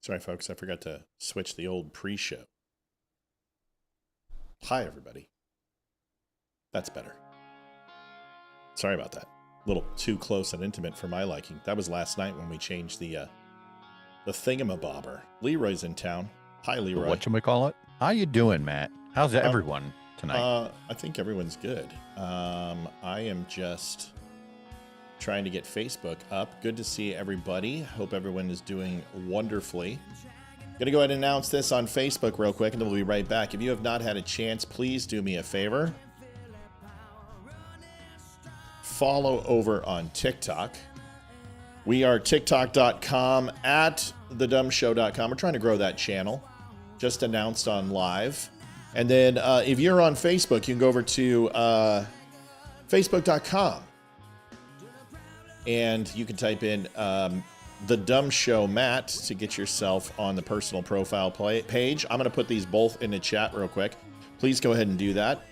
Sorry, folks, I forgot to switch the old pre-show. Hi, everybody. That's better. Sorry about that. A little too close and intimate for my liking. That was last night when we changed the thingamabobber. Leeroy's in town. Hi, Leeroy. Whatchamacallit? How you doing, Matt? How's everyone tonight? I think everyone's good. I am just trying to get Facebook up. Good to see everybody. Hope everyone is doing wonderfully. Gonna go ahead and announce this on Facebook real quick, and then we'll be right back. If you have not had a chance, please do me a favor. Follow over on TikTok. We are TikTok.com at thedumbshow.com. We're trying to grow that channel. Just announced on live. And then if you're on Facebook, you can go over to Facebook.com. And you can type in The Dumb Show Matt to get yourself on the personal profile page. I'm going to put these both in the chat real quick. Please go ahead and do that.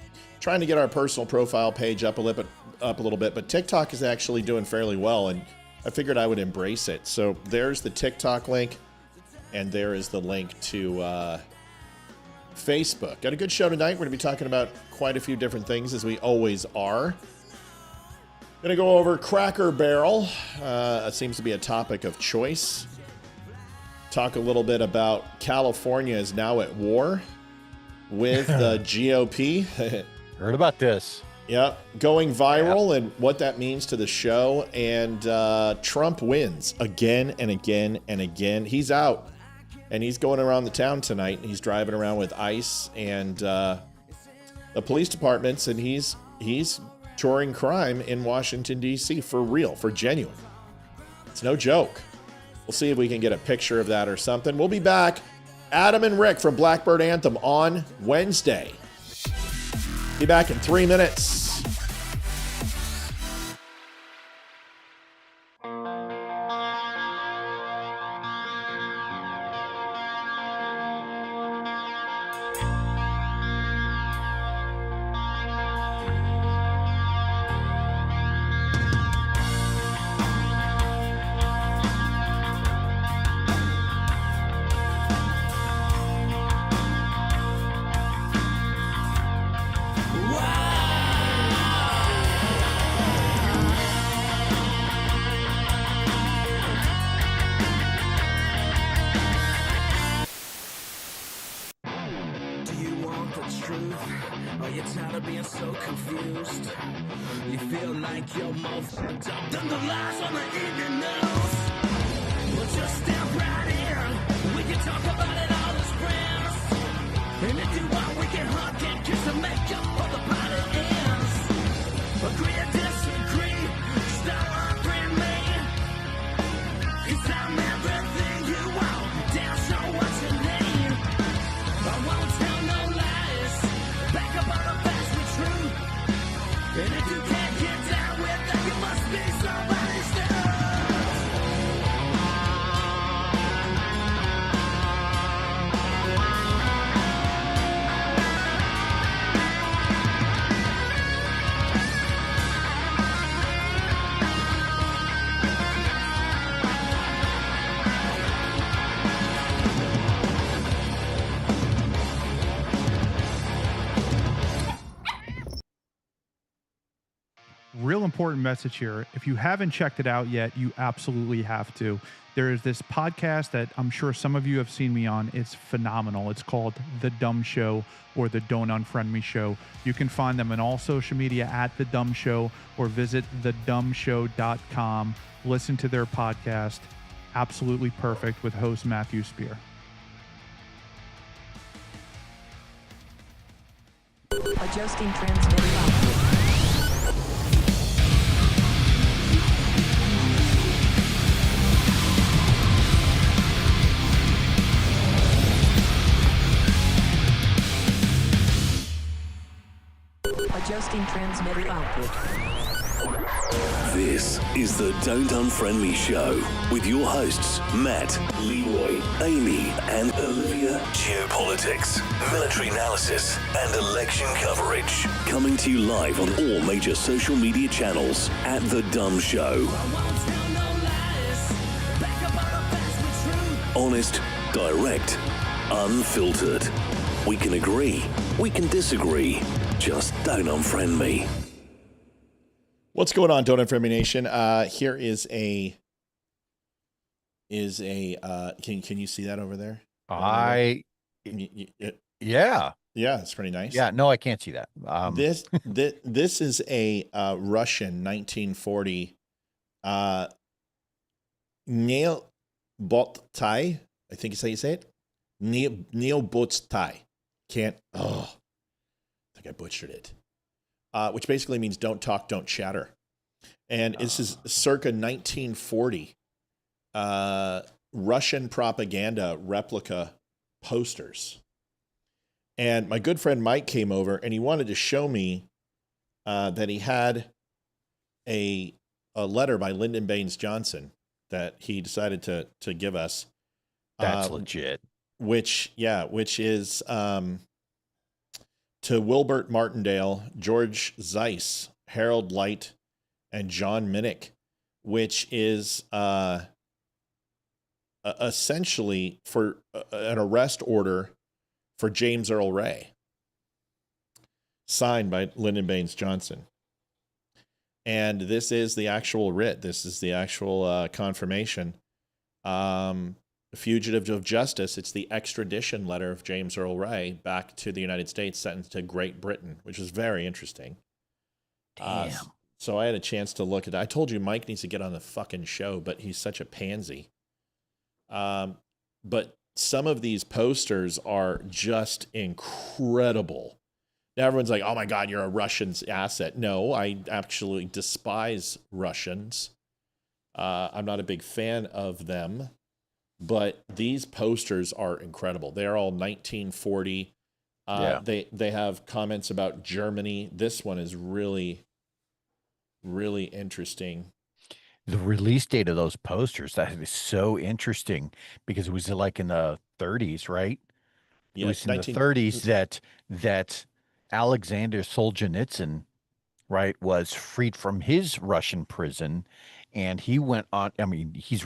Trying to get our personal profile page up a little bit, but TikTok is actually doing fairly well, and I figured I would embrace it. So there's the TikTok link, and there is the link to Facebook. Got a good show tonight. We're going to be talking about quite a few different things, as we always are. Going to go over Cracker Barrel. It seems to be a topic of choice. Talk a little bit about California is now at war with the GOP. Heard about this. Yep, going viral and what that means to the show. And Trump wins again and again and again. He's out, and he's going around the town tonight. He's driving around with ICE and the police departments, and he's touring crime in Washington, D.C. for real, for genuine. It's no joke. We'll see if we can get a picture of that or something. We'll be back. Adam and Rick from Blackbird Anthem on Wednesday. Be back in 3 minutes. Real important message here. If you haven't checked it out yet, you absolutely have to. There is this podcast that I'm sure some of you have seen me on. It's phenomenal. It's called The Dumb Show, or the Don't Unfriend Me Show. You can find them on all social media at The Dumb Show, or visit thedumbshow.com. Listen to their podcast. Absolutely perfect, with host Matthew Spear. Adjusting transmitter. Adjusting transmitter output. This is the Don't Unfriend Me Show with your hosts Matt, Leeroy, Amy, and Olivia. Geopolitics, military analysis, and election coverage. Coming to you live on all major social media channels at The Dumb Show. Honest, direct, unfiltered. We can agree, we can disagree. Just don't unfriend me. What's going on, Don't Unfriend Me Nation? Here is a can you see that over there? Yeah. Yeah, it's pretty nice. Yeah, no, I can't see that. This is a Russian 1940 Neobotai, I think is how you say it. Neobotai. I think I butchered it. Which basically means don't talk, don't chatter. And this is circa 1940 Russian propaganda replica posters. And my good friend Mike came over and he wanted to show me that he had a letter by Lyndon Baines Johnson that he decided to give us. That's legit. Which is to Wilbert Martindale, George Zeiss, Harold Light, and John Minnick, which is essentially for an arrest order for James Earl Ray, signed by Lyndon Baines Johnson. And this is the actual writ. This is the actual confirmation. Fugitive of justice. It's the extradition letter of James Earl Ray back to the United States, sentenced to Great Britain, which is very interesting. Damn. So I had a chance to look at that. I told you Mike needs to get on the fucking show, but he's such a pansy. But some of these posters are just incredible. Now everyone's like, oh my God, you're a Russian's asset. No, I actually despise Russians. I'm not a big fan of them. But these posters are incredible. They are all 1940. They have comments about Germany. This one is really, really interesting. The release date of those posters, that is so interesting because it was like in the 30s, right? Yeah, it was in the 30s that Alexander Solzhenitsyn, right, was freed from his Russian prison, and he went on. I mean, he's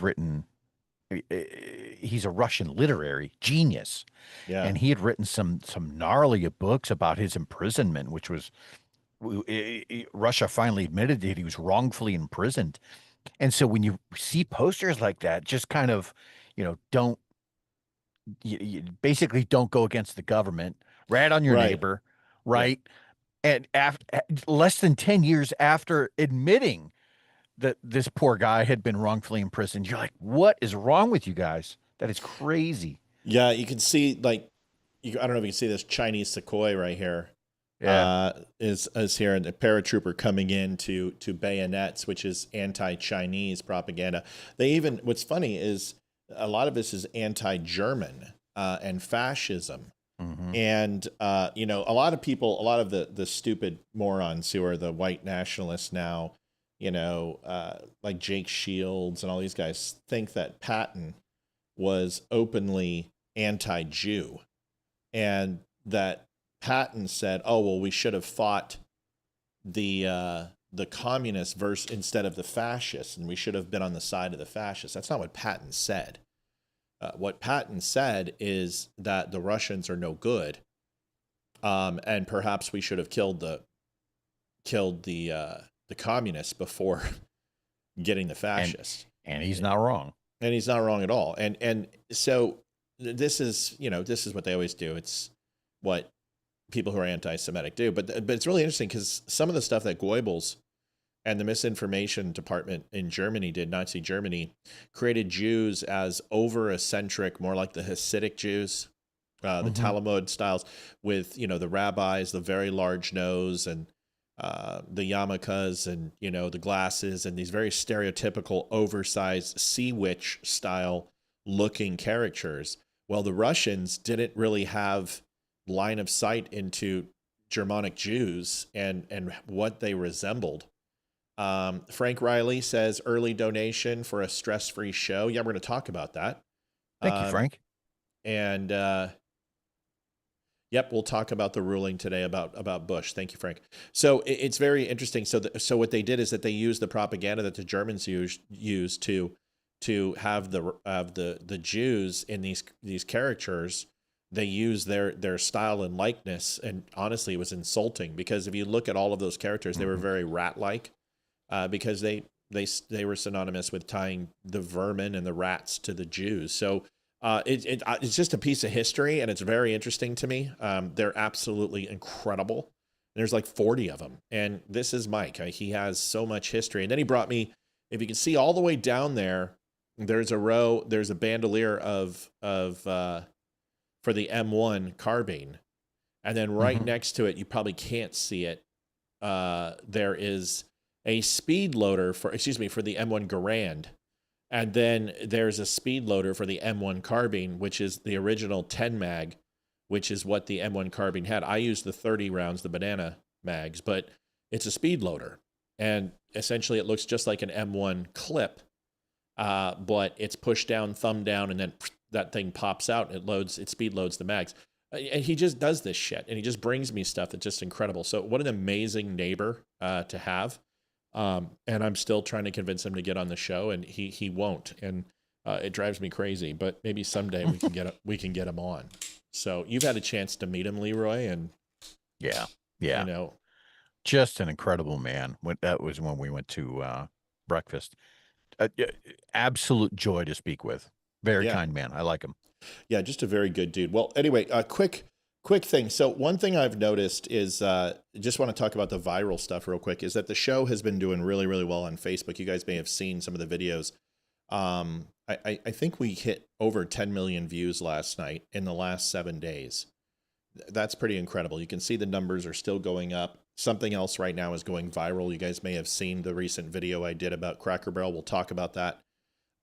a Russian literary genius. Yeah. And he had written some gnarly books about his imprisonment, which was Russia finally admitted that he was wrongfully imprisoned. And so when you see posters like that, just kind of, don't you basically don't go against the government, rat on your neighbor, right? Yeah. And after less than 10 years after admitting that this poor guy had been wrongfully imprisoned, you're like, what is wrong with you guys? That is crazy. Yeah, you can see, I don't know if you can see this Chinese sequoia right here. Yeah. Is here, and the paratrooper coming in to bayonets, which is anti-Chinese propaganda. What's funny is a lot of this is anti-German and fascism. Mm-hmm. And, a lot of the stupid morons who are the white nationalists now, like Jake Shields and all these guys, think that Patton was openly anti-Jew, and that Patton said, "Oh well, we should have fought the communists instead of the fascists, and we should have been on the side of the fascists." That's not what Patton said. What Patton said is that the Russians are no good, and perhaps we should have killed the communists before getting the fascists. And he's not wrong. And he's not wrong at all. And so this is what they always do. It's what people who are anti-Semitic do. But it's really interesting because some of the stuff that Goebbels and the misinformation department in Germany did, Nazi Germany, created Jews as over-eccentric, more like the Hasidic Jews, the Talmud styles, with, the rabbis, the very large nose, and the yarmulkes, and, the glasses, and these very stereotypical, oversized sea witch style looking caricatures. Well, the Russians didn't really have line of sight into Germanic Jews and what they resembled. Frank Riley says early donation for a stress-free show. Yeah, we're going to talk about that. Thank you, Frank. And yep, we'll talk about the ruling today about Bush. Thank you, Frank. So it's very interesting. So what they did is that they used the propaganda that the Germans used to to have the Jews in these caricatures. They use their style and likeness, and honestly, it was insulting because if you look at all of those characters, they were very rat-like, because they were synonymous with tying the vermin and the rats to the Jews. So it's just a piece of history, and it's very interesting to me. They're absolutely incredible. There's like 40 of them, and this is Mike. He has so much history. And then he brought me, if you can see all the way down there, there's a bandolier for the M1 carbine, and then right next to it, you probably can't see it. There is a speed loader for the M1 Garand, and then there's a speed loader for the M1 carbine, which is the original 10 mag, which is what the M1 carbine had. I used the 30 rounds, the banana mags, but it's a speed loader, and essentially it looks just like an M1 clip, but it's push down, thumb down, and then that thing pops out. It speed loads the mags. And he just does this shit, and he just brings me stuff that's just incredible. So what an amazing neighbor to have. And I'm still trying to convince him to get on the show, and he won't. And it drives me crazy, but maybe someday we can get him on. So you've had a chance to meet him, Leeroy, and yeah, just an incredible man. That was when we went to breakfast. Absolute joy to speak with. Very kind man. I like him. Yeah, just a very good dude. Well, anyway, quick thing. So one thing I've noticed is, just want to talk about the viral stuff real quick, is that the show has been doing really, really well on Facebook. You guys may have seen some of the videos. I think we hit over 10 million views last night in the last 7 days. That's pretty incredible. You can see the numbers are still going up. Something else right now is going viral. You guys may have seen the recent video I did about Cracker Barrel. We'll talk about that.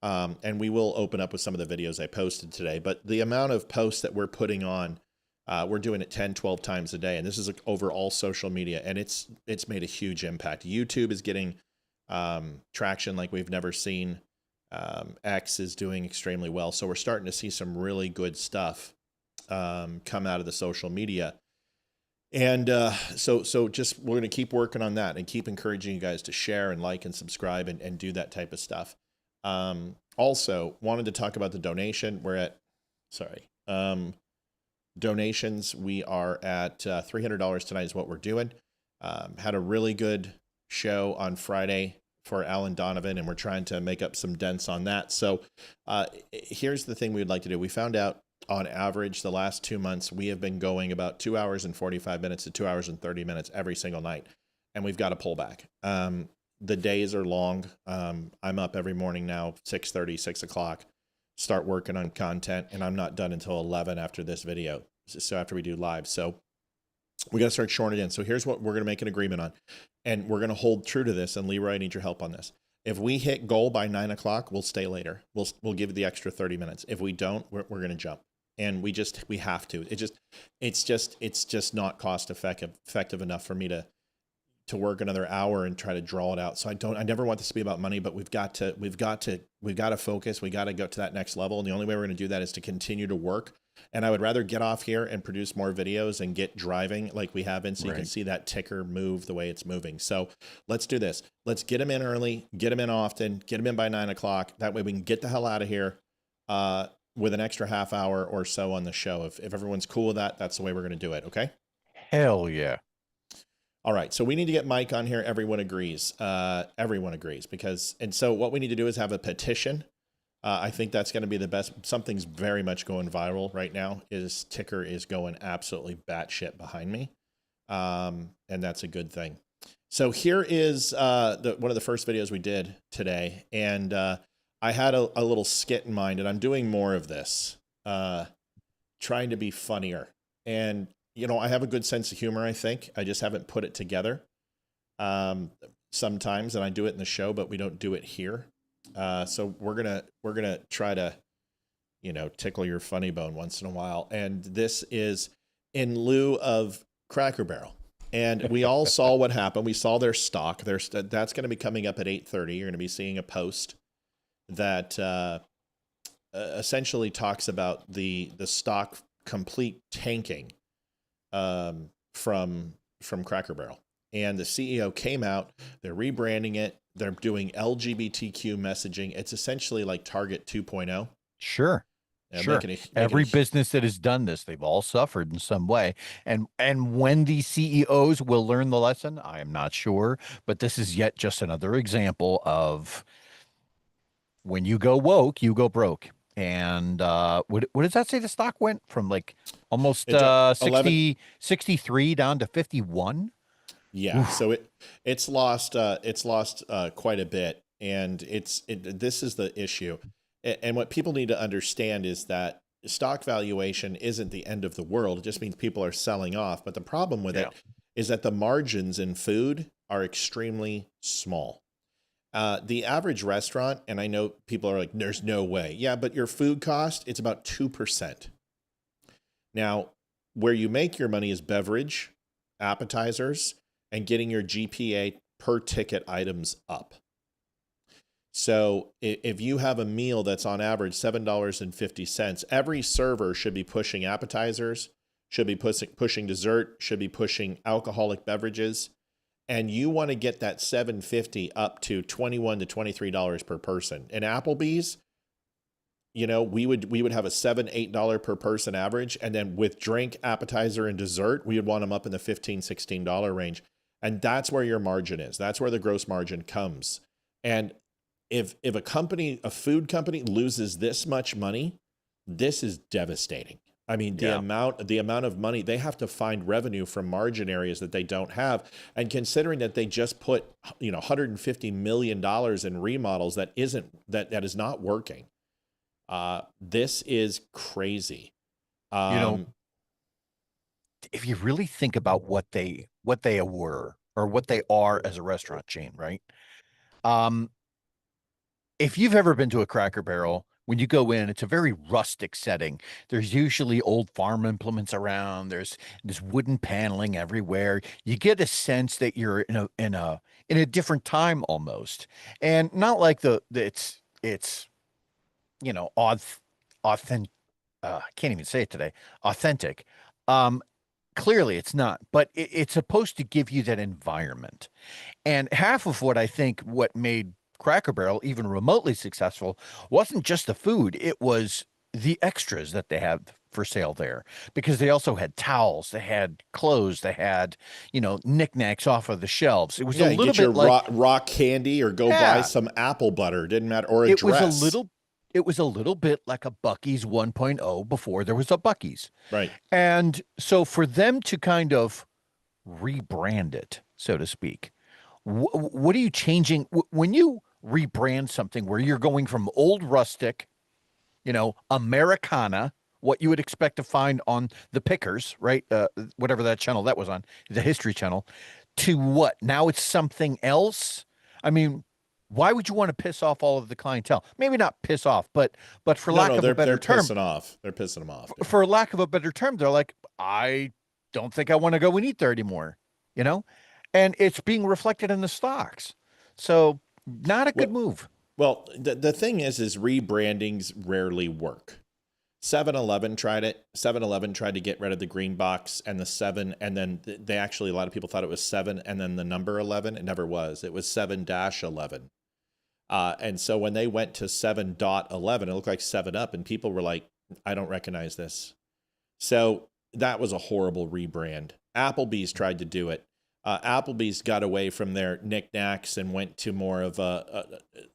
And we will open up with some of the videos I posted today. But the amount of posts that we're putting on, we're doing it 10, 12 times a day. And this is over all social media. And it's made a huge impact. YouTube is getting traction like we've never seen. X is doing extremely well. So we're starting to see some really good stuff come out of the social media. And so just we're going to keep working on that and keep encouraging you guys to share and like and subscribe and do that type of stuff. Also wanted to talk about the donation. We're at, donations. We are at $300 tonight is what we're doing. Had a really good show on Friday for Alan Donovan, and we're trying to make up some dents on that. So here's the thing we would like to do. We found out on average the last 2 months, we have been going about 2 hours and 45 minutes to 2 hours and 30 minutes every single night. And we've got to pull back. The days are long. I'm up every morning now, 6:30, 6 o'clock, start working on content, and I'm not done until 11 after this video. So after we do live. So we got to start shorting it in. So here's what we're going to make an agreement on. And we're going to hold true to this. And Leeroy, I need your help on this. If we hit goal by 9 o'clock, we'll stay later. We'll give the extra 30 minutes. If we don't, we're going to jump. And we have to. It's just not cost effective enough for me to work another hour and try to draw it out. So I never want this to be about money, but we've got to focus. We got to go to that next level. And the only way we're going to do that is to continue to work. And I would rather get off here and produce more videos and get driving like we have been, so you can see that ticker move the way it's moving. So let's do this. Let's get them in early, get them in often, get them in by 9 o'clock. That way we can get the hell out of here with an extra half hour or so on the show. If everyone's cool with that, that's the way we're going to do it. Okay. Hell yeah. All right. So we need to get Mike on here. Everyone agrees. Everyone agrees so what we need to do is have a petition. I think that's going to be the best. Something's very much going viral right now. His ticker is going absolutely batshit behind me. And that's a good thing. So here is one of the first videos we did today. And I had a little skit in mind, and I'm doing more of this, trying to be funnier. And, I have a good sense of humor, I think. I just haven't put it together sometimes, and I do it in the show, but we don't do it here. So we're gonna try to, tickle your funny bone once in a while. And this is in lieu of Cracker Barrel. And we all saw what happened. We saw their stock. That's going to be coming up at 8:30. You're going to be seeing a post that essentially talks about the stock complete tanking from Cracker Barrel. And the CEO came out, they're rebranding it. They're doing LGBTQ messaging. It's essentially like Target 2.0. Sure. Yeah, Sure. Every business that has done this, they've all suffered in some way. And when these CEOs will learn the lesson, I am not sure. But this is yet just another example of when you go woke, you go broke. And what does that say? The stock went from like almost 63 down to 51. Yeah, so it's lost quite a bit, and this is the issue. And what people need to understand is that stock valuation isn't the end of the world. It just means people are selling off. But the problem with it is that the margins in food are extremely small. The average restaurant, and I know people are like, there's no way. Yeah, but your food cost, it's about 2%. Now, where you make your money is beverage, appetizers, and getting your GPA per ticket items up. So if you have a meal that's on average $7.50, every server should be pushing appetizers, should be pushing dessert, should be pushing alcoholic beverages. And you want to get that $7.50 up to $21 to $23 per person. In Applebee's, you know, we would have a $7, $8 per person average. And then with drink, appetizer, and dessert, we would want them up in the $15, $16 range. And that's where your margin is. That's where the gross margin comes. And if a food company loses this much money, this is devastating. I mean, the amount of money they have to find revenue from margin areas that they don't have. And considering that they just put, $150 million in remodels that is not working. This is crazy. If you really think about what they were or what they are as a restaurant chain, right? If you've ever been to a Cracker Barrel, when you go in, it's a very rustic setting. There's usually old farm implements around. There's wooden paneling everywhere. You get a sense that you're in a different time almost, and not like it's authentic. I can't even say it today. Authentic. Clearly it's not, but it's supposed to give you that environment. And half of what made Cracker Barrel even remotely successful wasn't just the food, it was the extras that they had for sale there, because they also had towels, they had clothes, they had knickknacks off of the shelves. It was a little get bit your like rock candy, or go buy some apple butter, didn't matter, or a dress. It was a little bit like a Buc-ee's 1.0 before there was a Buc-ee's. Right. And so for them to kind of rebrand it, so to speak, what are you changing when you rebrand something where you're going from old rustic, Americana, what you would expect to find on the Pickers, right? Whatever that channel that was on, the History Channel, to what? Now it's something else? I mean, why would you want to piss off all of the clientele? Maybe not piss off, but for lack of a better term. They're pissing them off. For lack of a better term, they're like, I don't think I want to go and eat there anymore, And it's being reflected in the stocks. So not a good move. Well, the thing is rebrandings rarely work. 7-Eleven tried it. 7-Eleven tried to get rid of the green box and the 7, and then they actually, a lot of people thought it was 7 and then the number 11. It never was. It was 7-11. And so when they went to 7.11, it looked like 7-Up, and people were like, I don't recognize this. So that was a horrible rebrand. Applebee's tried to do it. Applebee's got away from their knickknacks and went to more of a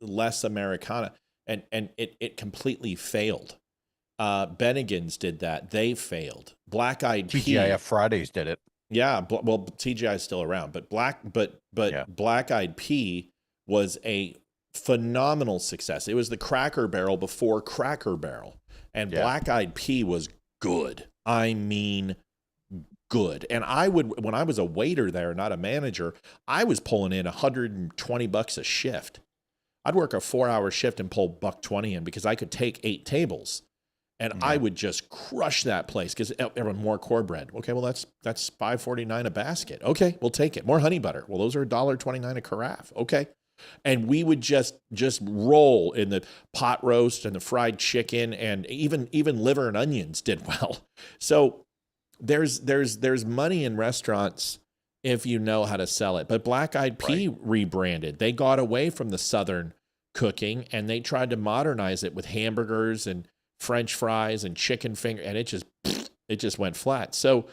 less Americana, and it completely failed. Bennigan's did that. They failed. Black Eyed Pea. TGIF Fridays did it. Yeah. Well, TGI is still around, but Black Eyed Pea was a phenomenal success. It was the Cracker Barrel before Cracker Barrel, and Black Eyed Pea was good. I mean, good. And when I was a waiter there, not a manager, I was pulling in $120 a shift. I'd work a 4-hour shift and pull $120 in because I could take 8 tables, and I would just crush that place because everyone more cornbread. Okay, well that's $5.49 a basket. Okay, we'll take it. More honey butter. Well, those are $1.29 a carafe. Okay. And we would just roll in the pot roast and the fried chicken, and even liver and onions did well. So there's money in restaurants if you know how to sell it. But Black Eyed Pea rebranded. They got away from the Southern cooking and they tried to modernize it with hamburgers and French fries and chicken finger, and it just went flat. So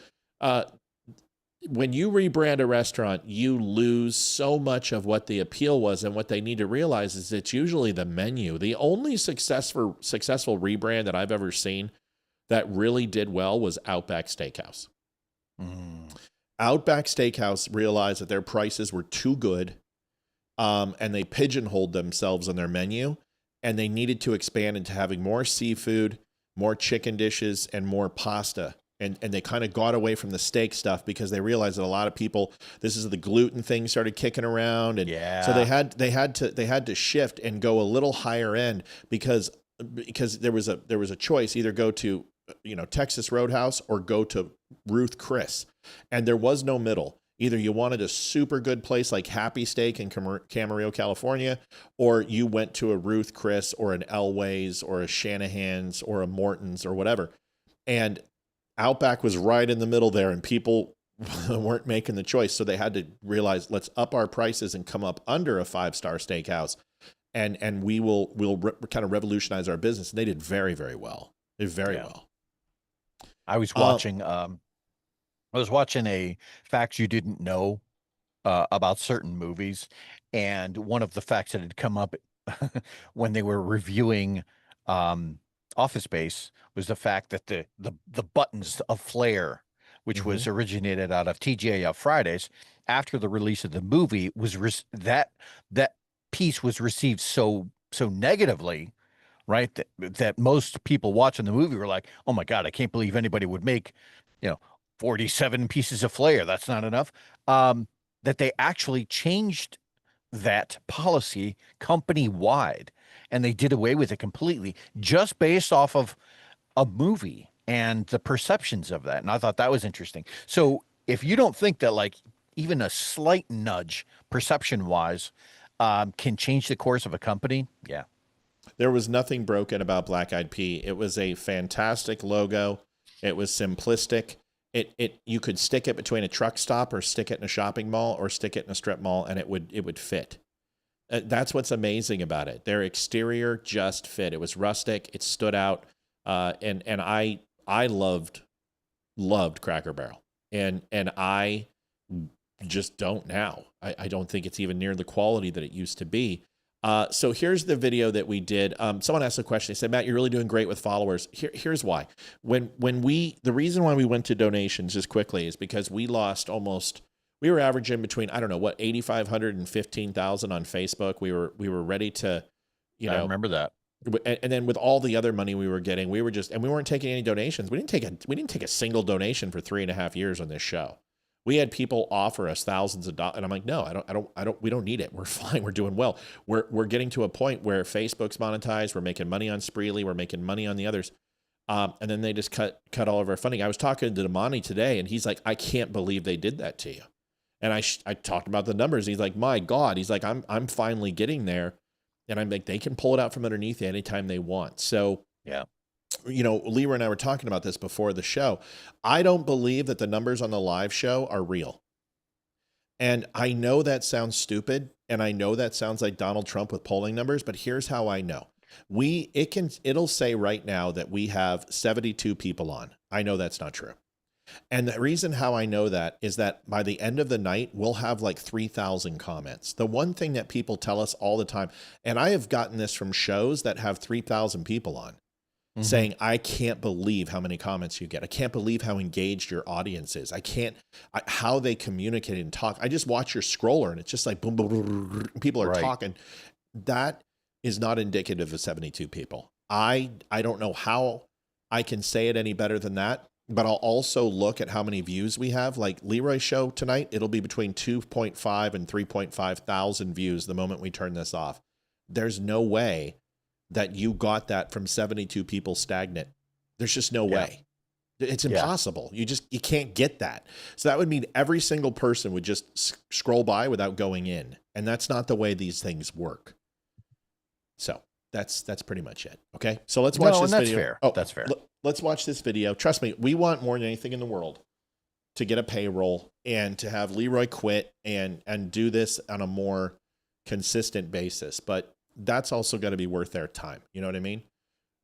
when you rebrand a restaurant, you lose so much of what the appeal was, and what they need to realize is it's usually the menu. The only successful rebrand that I've ever seen that really did well was Outback Steakhouse. Outback Steakhouse realized that their prices were too good, and they pigeonholed themselves on their menu, and they needed to expand into having more seafood, more chicken dishes, and more pasta. And they kind of got away from the steak stuff because they realized that a lot of people, this is the gluten thing started kicking around, and so they had to shift and go a little higher end because there was a choice, either go to Texas Roadhouse or go to Ruth Chris, and there was no middle. Either you wanted a super good place like Happy Steak in Camarillo, California, or you went to a Ruth Chris or an Elway's or a Shanahan's or a Morton's or whatever. And Outback was right in the middle there, and people weren't making the choice. So they had to realize, let's up our prices and come up under a 5-star steakhouse, and we'll kind of revolutionize our business. And they did very, very well. They did very well. I was watching a Facts You Didn't Know about certain movies, and one of the facts that had come up when they were reviewing Office Space was the fact that the buttons of Flair, which was originated out of TGIF Fridays, after the release of the movie, was that piece was received so negatively, right? That most people watching the movie were like, "Oh my God, I can't believe anybody would make, 47 pieces of Flair. That's not enough." That they actually changed that policy company wide, and they did away with it completely, just based off of a movie and the perceptions of that. And I thought that was interesting. So if you don't think that, like, even a slight nudge perception wise can change the course of a company, there was nothing broken about Black Eyed Pea. It was a fantastic logo. It was simplistic. You could stick it between a truck stop, or stick it in a shopping mall, or stick it in a strip mall, and it would fit. That's what's amazing about it. Their exterior just fit. It was rustic. It stood out. And I loved Cracker Barrel, and I just don't now. I don't think it's even near the quality that it used to be. So here's the video that we did. Someone asked a question. They said, "Matt, you're really doing great with followers." Here's why. The reason why we went to donations just quickly is because we were averaging between, 8,500 and 15,000 on Facebook. We were ready to, I remember that. And then with all the other money we were getting, we weren't taking any donations. We didn't take a single donation for 3.5 years on this show. We had people offer us thousands of dollars, and I'm like, no, we don't need it. We're fine. We're doing well. We're getting to a point where Facebook's monetized. We're making money on Spreely. We're making money on the others. And then they just cut all of our funding. I was talking to Damani today, and he's like, "I can't believe they did that to you." And I talked about the numbers. He's like, "My God." He's like, I'm finally getting there. And I'm like, they can pull it out from underneath you anytime they want. So, Leeroy and I were talking about this before the show. I don't believe that the numbers on the live show are real. And I know that sounds stupid, and I know that sounds like Donald Trump with polling numbers, but here's how I know. It'll say right now that we have 72 people on. I know that's not true. And the reason how I know that is that by the end of the night, we'll have like 3,000 comments. The one thing that people tell us all the time, and I have gotten this from shows that have 3,000 people on, saying, "I can't believe how many comments you get. I can't believe how engaged your audience is. How they communicate and talk. I just watch your scroller and it's just like boom, boom, boom, boom, people are talking." That is not indicative of 72 people. I don't know how I can say it any better than that. But I'll also look at how many views we have. Like Leeroy's show tonight, it'll be between 2.5 and 3.5 thousand views the moment we turn this off. There's no way that you got that from 72 people stagnant. There's just no way. It's impossible. You can't get that. So that would mean every single person would just scroll by without going in. And that's not the way these things work. So that's pretty much it. Okay. So let's watch this video. Fair. That's fair. Let's watch this video. Trust me, we want more than anything in the world to get a payroll and to have Leeroy quit and do this on a more consistent basis. But that's also got to be worth their time. You know what I mean?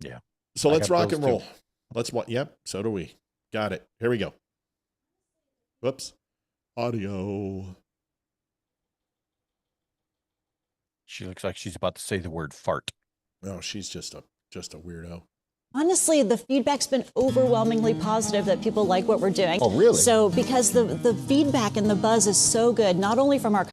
Yeah. So let's rock and roll. Too. Let's what? Yep. So do we. Got it. Here we go. Whoops. Audio. She looks like she's about to say the word fart. Oh, she's just a weirdo. Honestly, the feedback's been overwhelmingly positive that people like what we're doing. Oh, really? So because the feedback and the buzz is so good, not only from our...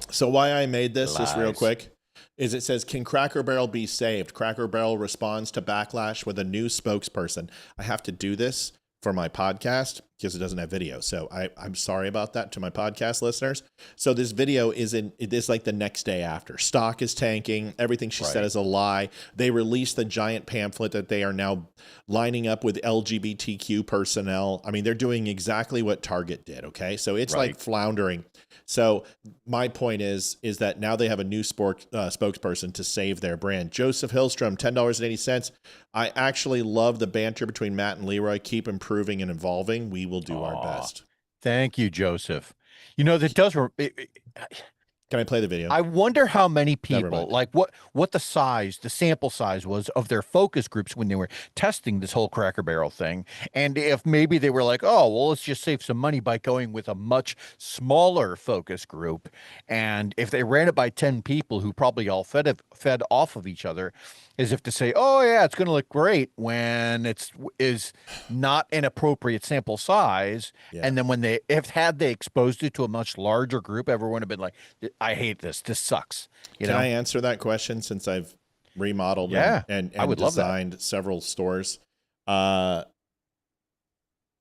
So why I made this just real Lies. quick is it says, can Cracker Barrel be saved? Cracker Barrel responds to backlash with a new spokesperson. I have to do this for my podcast because it doesn't have video. So I'm sorry about that to my podcast listeners. So this video it is like the next day after. Stock is tanking. Everything she said is a lie. They released the giant pamphlet that they are now lining up with LGBTQ personnel. I mean, they're doing exactly what Target did. Okay. So it's like floundering. So my point is that now they have a new spokesperson to save their brand. Joseph Hillstrom, $10.80. I actually love the banter between Matt and Leeroy. Keep improving and evolving. We will do our best. Thank you, Joseph. You know, that does... Can I play the video? I wonder how many people, mind. like what the sample size was of their focus groups when they were testing this whole Cracker Barrel thing. And if maybe they were like, oh, well, let's just save some money by going with a much smaller focus group. And if they ran it by 10 people who probably all fed off of each other, as if to say, oh, yeah, it's going to look great when is not an appropriate sample size. Yeah. And then when they exposed it to a much larger group, everyone would have been like, I hate this. This sucks. Can I answer that question since I've remodeled and I would designed several stores? Not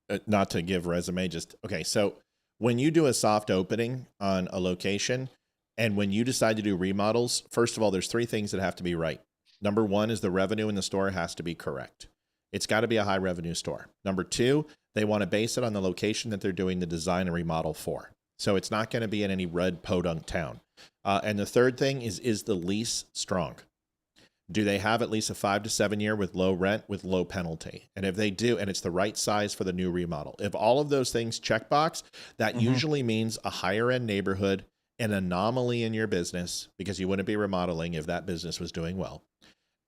to give resume, okay. So when you do a soft opening on a location and when you decide to do remodels, first of all, there's 3 things that have to be right. Number 1 is the revenue in the store has to be correct. It's got to be a high revenue store. Number 2, they want to base it on the location that they're doing the design and remodel for. So it's not going to be in any red podunk town. And the third thing is the lease strong? Do they have at least a 5 to 7 year with low rent, with low penalty? And if they do, and it's the right size for the new remodel, if all of those things checkbox, that usually means a higher end neighborhood, an anomaly in your business, because you wouldn't be remodeling if that business was doing well.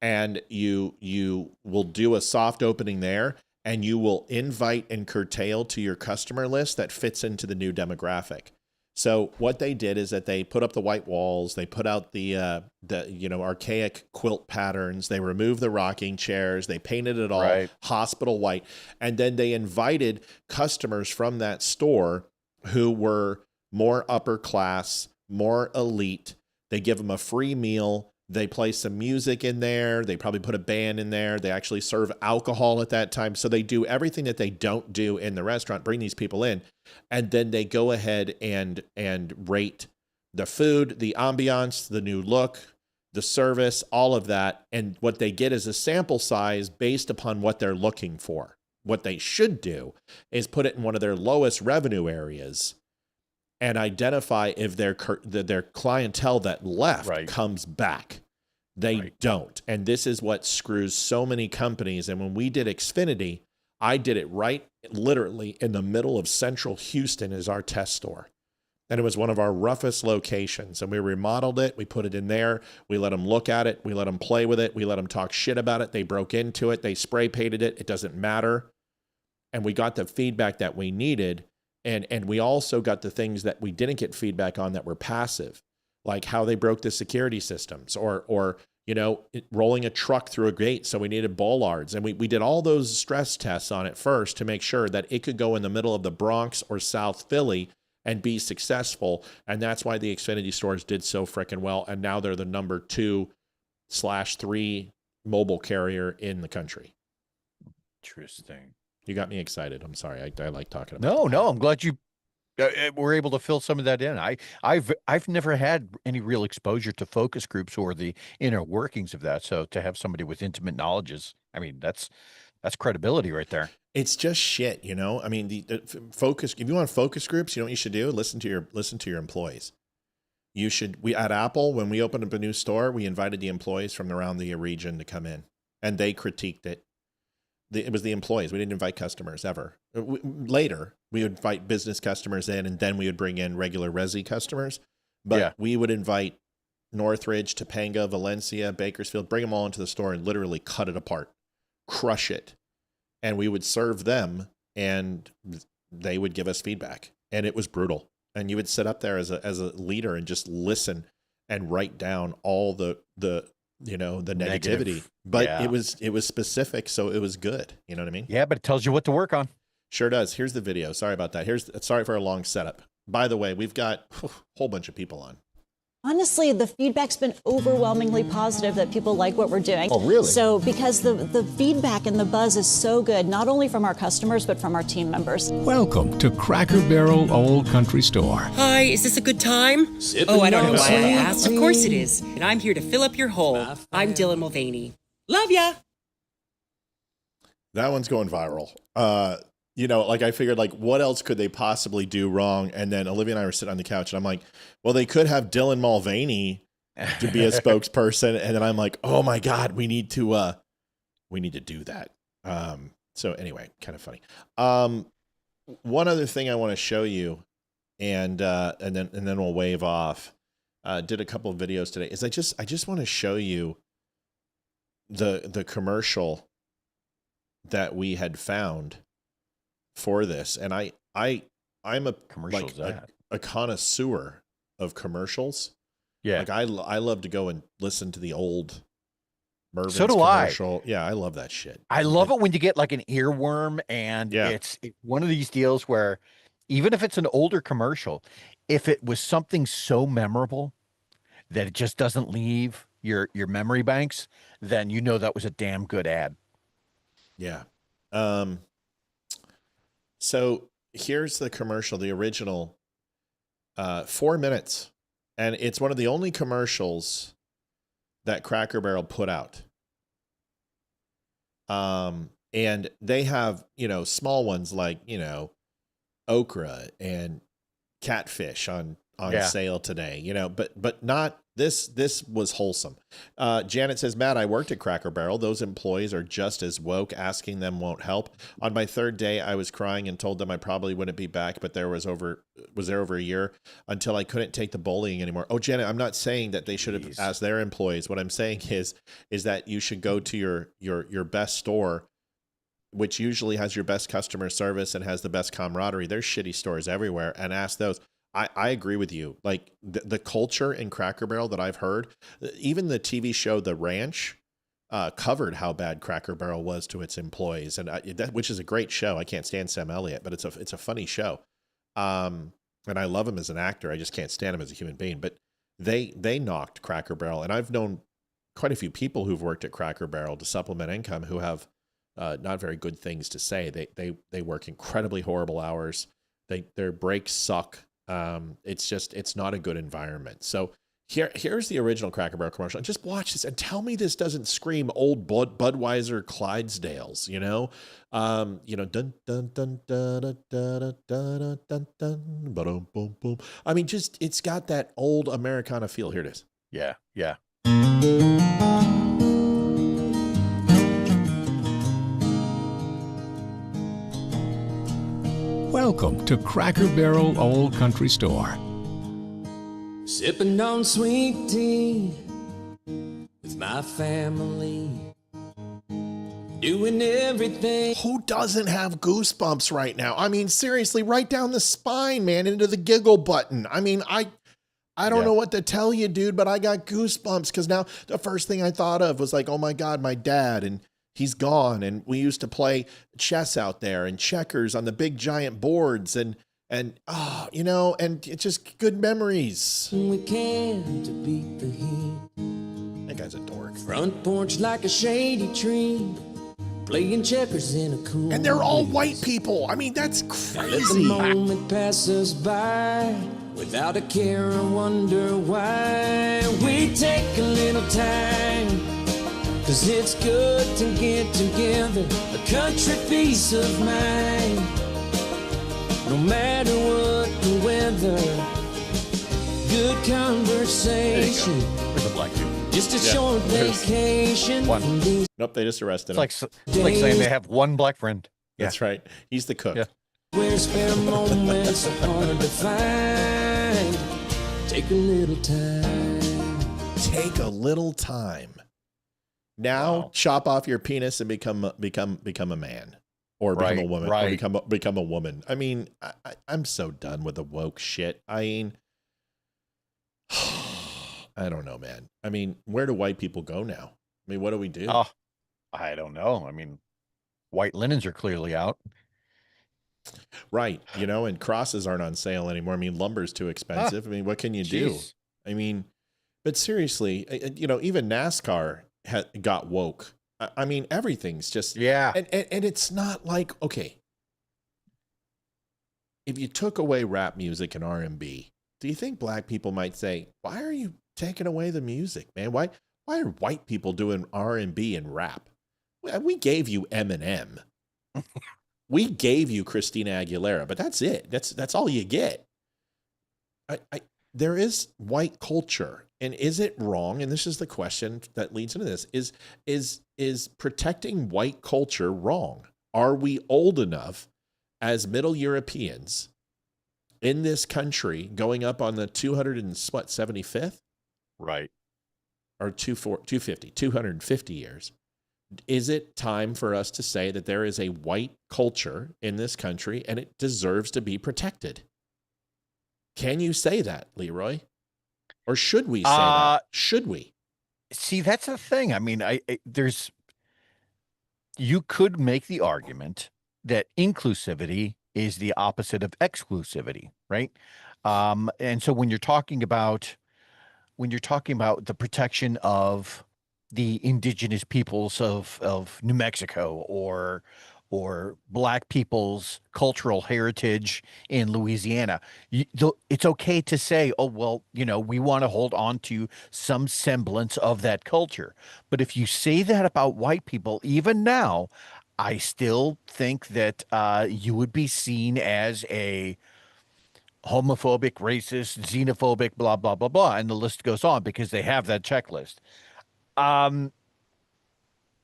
And you will do a soft opening there, and you will invite and curtail to your customer list that fits into the new demographic. So what they did is that they put up the white walls, they put out the archaic quilt patterns, they removed the rocking chairs, they painted it all hospital white, and then they invited customers from that store who were more upper class, more elite. They give them a free meal. They play some music in there. They probably put a band in there. They actually serve alcohol at that time. So they do everything that they don't do in the restaurant, bring these people in. And then they go ahead and rate the food, the ambiance, the new look, the service, all of that. And what they get is a sample size based upon what they're looking for. What they should do is put it in one of their lowest revenue areas and identify if their clientele that left comes back. They don't. And this is what screws so many companies. And when we did Xfinity, I did it literally in the middle of central Houston as our test store. And it was one of our roughest locations. And we remodeled it. We put it in there. We let them look at it. We let them play with it. We let them talk shit about it. They broke into it. They spray painted it. It doesn't matter. And we got the feedback that we needed. And we also got the things that we didn't get feedback on that were passive, like how they broke the security systems or rolling a truck through a gate. So we needed bollards. And we did all those stress tests on it first to make sure that it could go in the middle of the Bronx or South Philly and be successful. And that's why the Xfinity stores did so freaking well. And now they're the number 2/3 mobile carrier in the country. Interesting. You got me excited. I'm sorry. I like talking about No, I'm glad you were able to fill some of that in. I've never had any real exposure to focus groups or the inner workings of that. So to have somebody with intimate knowledge that's credibility right there. It's just shit, I mean, the focus. If you want focus groups, you know what you should do? Listen to your employees. We at Apple, when we opened up a new store, we invited the employees from around the region to come in, and they critiqued it. it was the employees. We didn't invite customers ever. Later, we would invite business customers in, and then we would bring in regular Resi customers. But we would invite Northridge, Topanga, Valencia, Bakersfield, bring them all into the store and literally cut it apart, crush it. And we would serve them, and they would give us feedback. And it was brutal. And you would sit up there as a leader and just listen and write down all the negativity. But it was specific, so it was good. You know what I mean? Yeah, but it tells you what to work on. Sure does. Here's the video. Sorry about that. Sorry for a long setup. By the way, we've got a whole bunch of people on. Honestly, the feedback's been overwhelmingly positive that people like what we're doing. Oh, really? So because the feedback and the buzz is so good, not only from our customers, but from our team members. Welcome to Cracker Barrel Old Country Store. Hi, is this a good time? I don't know why I asked. Of course it is. And I'm here to fill up your hole. I'm Dylan Mulvaney. Love ya! That one's going viral. I figured, what else could they possibly do wrong? And then Olivia and I were sitting on the couch, and I'm like, well, they could have Dylan Mulvaney to be a spokesperson. And then I'm like, oh my God, we need to do that. So anyway, kind of funny. One other thing I want to show you, and then we'll wave off. Did a couple of videos today. Is I just want to show you the commercial that we had found for this. And I'm a connoisseur of commercials. Yeah. I love to go and listen to the old Mervin's commercial. Yeah, I love that shit. I love it when you get an earworm, and it's one of these deals where even if it's an older commercial, if it was something so memorable that it just doesn't leave your memory banks, then you know that was a damn good ad. Yeah. So here's the commercial, the original, 4 minutes. And it's one of the only commercials that Cracker Barrel put out. And they have, small ones like, okra and catfish on sale today, but not this was wholesome. Janet says, Matt, I worked at Cracker Barrel. Those employees are just as woke. Asking them won't help. On my third day, I was crying and told them I probably wouldn't be back, but there was over a year until I couldn't take the bullying anymore. Oh, Janet, I'm not saying that they should have asked their employees. What I'm saying is that you should go to your best store, which usually has your best customer service and has the best camaraderie. There's shitty stores everywhere, and ask those. I agree with you. Like the culture in Cracker Barrel that I've heard, even the TV show The Ranch covered how bad Cracker Barrel was to its employees, and which is a great show. I can't stand Sam Elliott, but it's a funny show. And I love him as an actor. I just can't stand him as a human being. But they knocked Cracker Barrel, and I've known quite a few people who've worked at Cracker Barrel to supplement income who have not very good things to say. They work incredibly horrible hours. Their breaks suck. It's not a good environment. So here's the original Cracker Barrel commercial. Just watch this and tell me this doesn't scream old Budweiser Clydesdales, dun dun dun dun dun dun dun dun dun boom boom boom. I mean, just it's got that old Americana feel. Here it is. Yeah, yeah. Welcome to Cracker Barrel Old Country Store. Sipping on sweet tea with my family, doing everything. Who doesn't have goosebumps right now? I mean, seriously, right down the spine, man, into the giggle button. I mean, I don't know what to tell you, dude, but I got goosebumps because now the first thing I thought of was like, oh my God, my dad, and he's gone, and we used to play chess out there and checkers on the big giant boards, and it's just good memories. We came to beat the heat. That guy's a dork. Front porch like a shady tree, playing checkers in a cool. And they're all white people. I mean, that's crazy. Let the moment pass us by without a care or wonder why. We take a little time, 'cause it's good to get together, a country peace of mind. No matter what the weather, good conversation. Where's the black dude? Just a Yeah, short there's vacation one. from these Nope, they just arrested It's him. like saying they have one black friend. Yeah. That's right. He's the cook. Yeah. where spare moments are hard to find. Take a little time. Take a little time. Now Wow. chop off your penis and become a man, or become a Right, woman, right. or become a woman. I mean, I'm so done with the woke shit. I mean, I don't know, man. I mean, where do white people go now? I mean, what do we do? Oh, I don't know. I mean, white linens are clearly out. Right. You know, and crosses aren't on sale anymore. I mean, lumber's too expensive. I mean, what can you do? Jeez. I mean, but seriously, you know, even NASCAR got woke. I mean, everything's just, Yeah. and it's not like, okay, if you took away rap music and R&B, do you think black people might say, why are you taking away the music, man? Why are white people doing R&B and rap? We gave you Eminem. We gave you Christina Aguilera, but that's it. That's all you get. There is white culture, and is it wrong? And this is the question that leads into this: is protecting white culture wrong? Are we old enough as Middle Europeans in this country, going up on the 275th, Right. or 250 years? Is it time for us to say that there is a white culture in this country and it deserves to be protected? Can you say that, Leeroy? Or should we say that? Should we? See, that's the thing. I mean, you could make the argument that inclusivity is the opposite of exclusivity, right? And so when you're talking about the protection of the indigenous peoples of New Mexico, or black people's cultural heritage in Louisiana, it's okay to say, oh, well, you know, we want to hold on to some semblance of that culture. But if you say that about white people, even now, I still think that you would be seen as a homophobic, racist, xenophobic, blah, blah, blah, blah. And the list goes on because they have that checklist. I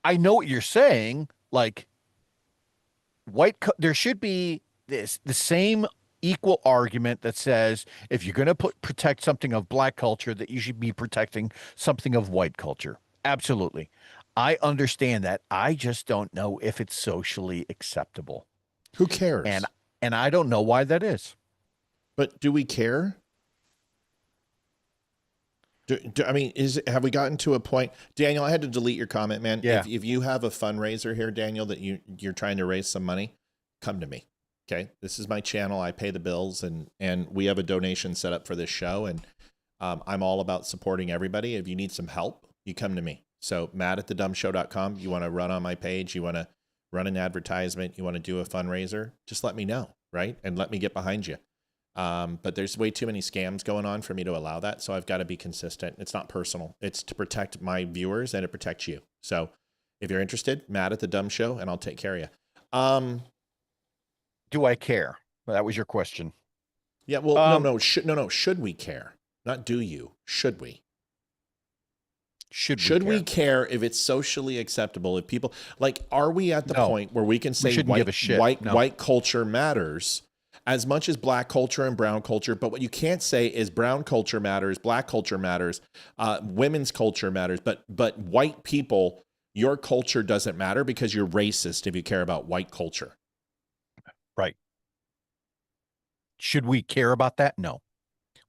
know what you're saying. Like, there should be the same equal argument that says if you're going to protect something of black culture, that you should be protecting something of white culture. Absolutely. I understand that. I just don't know if it's socially acceptable. Who cares? And I don't know why that is. But do we care? I mean, have we gotten to a point? Daniel, I had to delete your comment, man. Yeah. If you have a fundraiser here, Daniel, that you're trying to raise some money, come to me. Okay. This is my channel. I pay the bills, and we have a donation set up for this show. And I'm all about supporting everybody. If you need some help, you come to me. So matt@thedumbshow.com. You want to run on my page, you want to run an advertisement, you want to do a fundraiser, just let me know. Right. And let me get behind you. But there's way too many scams going on for me to allow that. So I've got to be consistent. It's not personal. It's to protect my viewers and to protect you. So if you're interested, Matt at the Dumb Show, and I'll take care of you. Do I care? Well, that was your question. Yeah. Well, no. Should we care? Not do you? Should we? Should we care if it's socially acceptable? If people are we at the point where we can say white culture matters as much as black culture and brown culture? But what you can't say is brown culture matters, black culture matters, women's culture matters, but white people, your culture doesn't matter because you're racist if you care about white culture. Right. Should we care about that? No,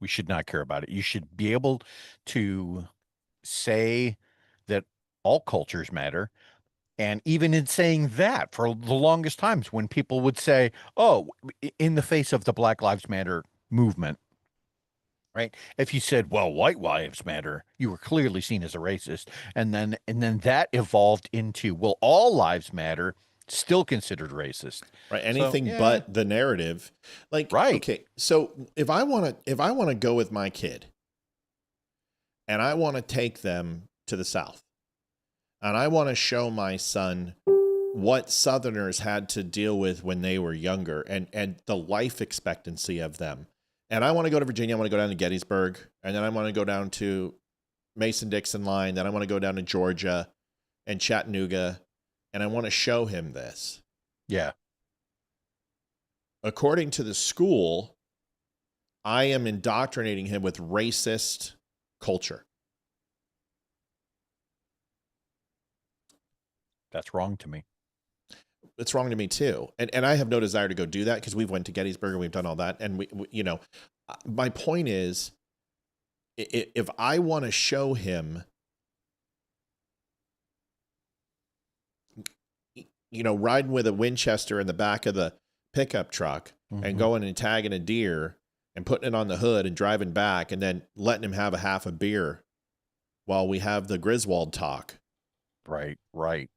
we should not care about it. You should be able to say that all cultures matter. And even in saying that, for the longest times when people would say, oh, in the face of the Black Lives Matter movement, right? If you said, well, white lives matter, you were clearly seen as a racist. And then that evolved into, well, all lives matter, still considered racist. Right. Anything but the narrative. Right. Okay. So if I want to go with my kid and I want to take them to the South, and I want to show my son what Southerners had to deal with when they were younger and the life expectancy of them. And I want to go to Virginia. I want to go down to Gettysburg. And then I want to go down to Mason-Dixon line, then I want to go down to Georgia and Chattanooga, and I want to show him this. Yeah. According to the school, I am indoctrinating him with racist culture. That's wrong to me. It's wrong to me too. And I have no desire to go do that because we've went to Gettysburg and we've done all that. And we you know, my point is, if I want to show him, you know, riding with a Winchester in the back of the pickup truck and going and tagging a deer and putting it on the hood and driving back and then letting him have a half a beer while we have the Griswold talk. Right, right.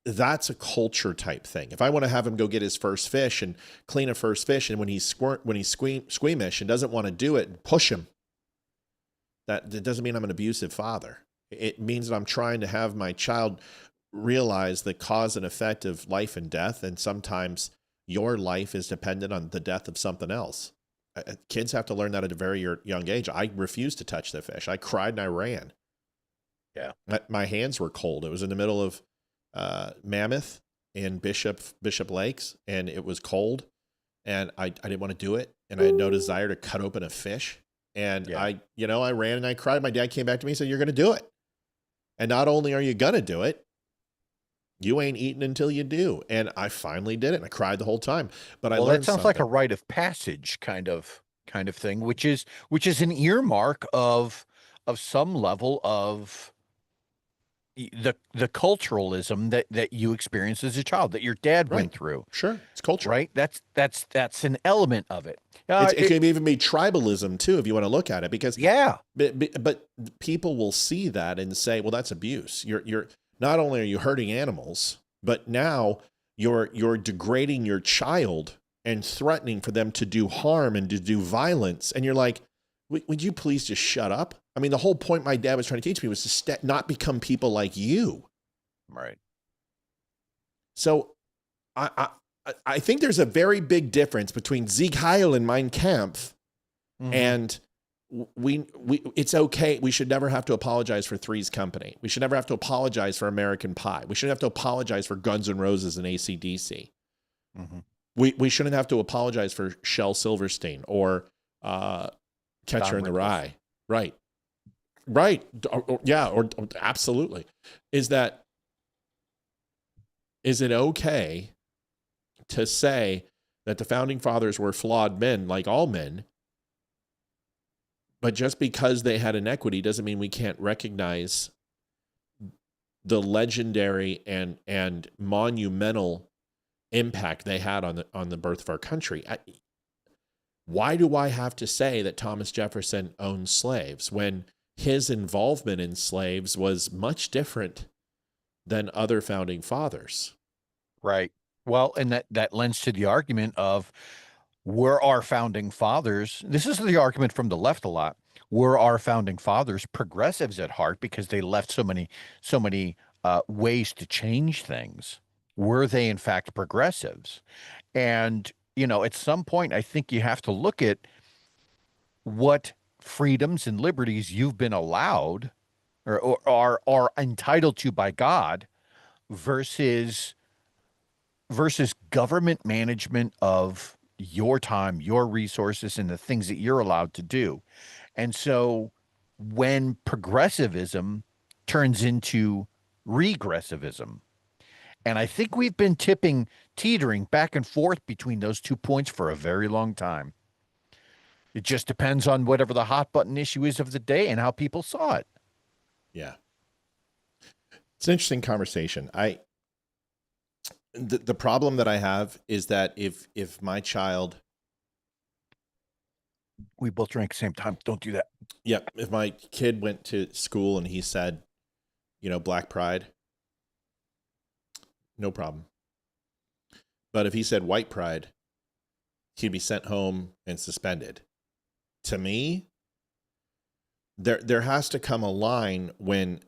That's a culture type thing. If I want to have him go get his first fish and clean a first fish, and when he's squeamish and doesn't want to do it, push him. That doesn't mean I'm an abusive father. It means that I'm trying to have my child realize the cause and effect of life and death, and sometimes your life is dependent on the death of something else. Kids have to learn that at a very young age. I refused to touch the fish. I cried and I ran. Yeah. My hands were cold. It was in the middle of Mammoth in Bishop Lakes, and it was cold, and I didn't want to do it, and I had no desire to cut open a fish, and I ran and I cried. My dad came back to me and said, "You're going to do it, and not only are you going to do it, you ain't eating until you do." And I finally did it, and I cried the whole time. But I learned that sounds something. like a rite of passage kind of thing, which is an earmark of some level of the culturalism that you experienced as a child, that your dad went through. Sure, it's culture, right? That's an element of it. It can even be tribalism too, if you want to look at it, because but people will see that and say, well, that's abuse. You're not only are you hurting animals, but now you're degrading your child and threatening for them to do harm and to do violence. And you're like, would you please just shut up? I mean, the whole point my dad was trying to teach me was to not become people like you. Right. So I think there's a very big difference between Sieg Heil and Mein Kampf, and it's okay. We should never have to apologize for Three's Company. We should never have to apologize for American Pie. We shouldn't have to apologize for Guns N' Roses and AC/DC. We shouldn't have to apologize for Shel Silverstein or Catcher in the Rye. Right. Yeah. Or absolutely. Is it okay to say that the founding fathers were flawed men like all men, but just because they had inequity doesn't mean we can't recognize the legendary and monumental impact they had on the birth of our country? Why do I have to say that Thomas Jefferson owned slaves when his involvement in slaves was much different than other founding fathers? Right. Well, and that lends to the argument of, were our founding fathers, this is the argument from the left a lot, were our founding fathers progressives at heart because they left so many ways to change things? Were they in fact progressives? And, at some point, I think you have to look at what freedoms and liberties you've been allowed or are entitled to by God versus government management of your time, your resources, and the things that you're allowed to do. And so when progressivism turns into regressivism, and I think we've been teetering back and forth between those 2 points for a very long time. It just depends on whatever the hot button issue is of the day and how people saw it. Yeah. It's an interesting conversation. The problem that I have is that if my child, we both drank at the same time. Don't do that. Yeah. If my kid went to school and he said, Black Pride, no problem. But if he said white pride, he'd be sent home and suspended. To me, there has to come a line when,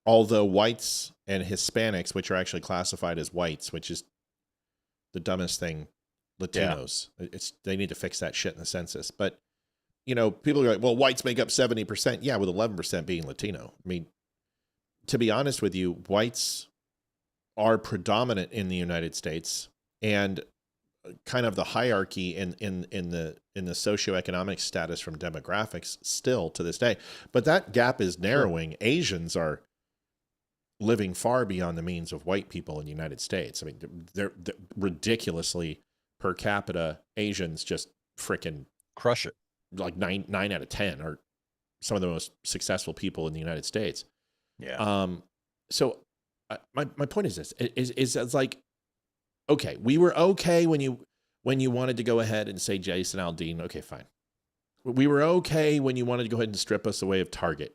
although whites and Hispanics, which are actually classified as whites, which is the dumbest thing, Latinos, they need to fix that shit in the census. But you know, people are like, well, whites make up 70%. Yeah, with 11% being Latino. I mean, to be honest with you, whites are predominant in the United States, and kind of the hierarchy in the socioeconomic status from demographics still to this day. But that gap is narrowing. Sure. Asians are living far beyond the means of white people in the United States. I mean, they're ridiculously per capita. Asians just freaking crush it. Like 9 out of 10 are some of the most successful people in the United States. Yeah. So my point is this: it's like, okay, we were okay when you wanted to go ahead and say Jason Aldean. Okay, fine. We were okay when you wanted to go ahead and strip us away of Target.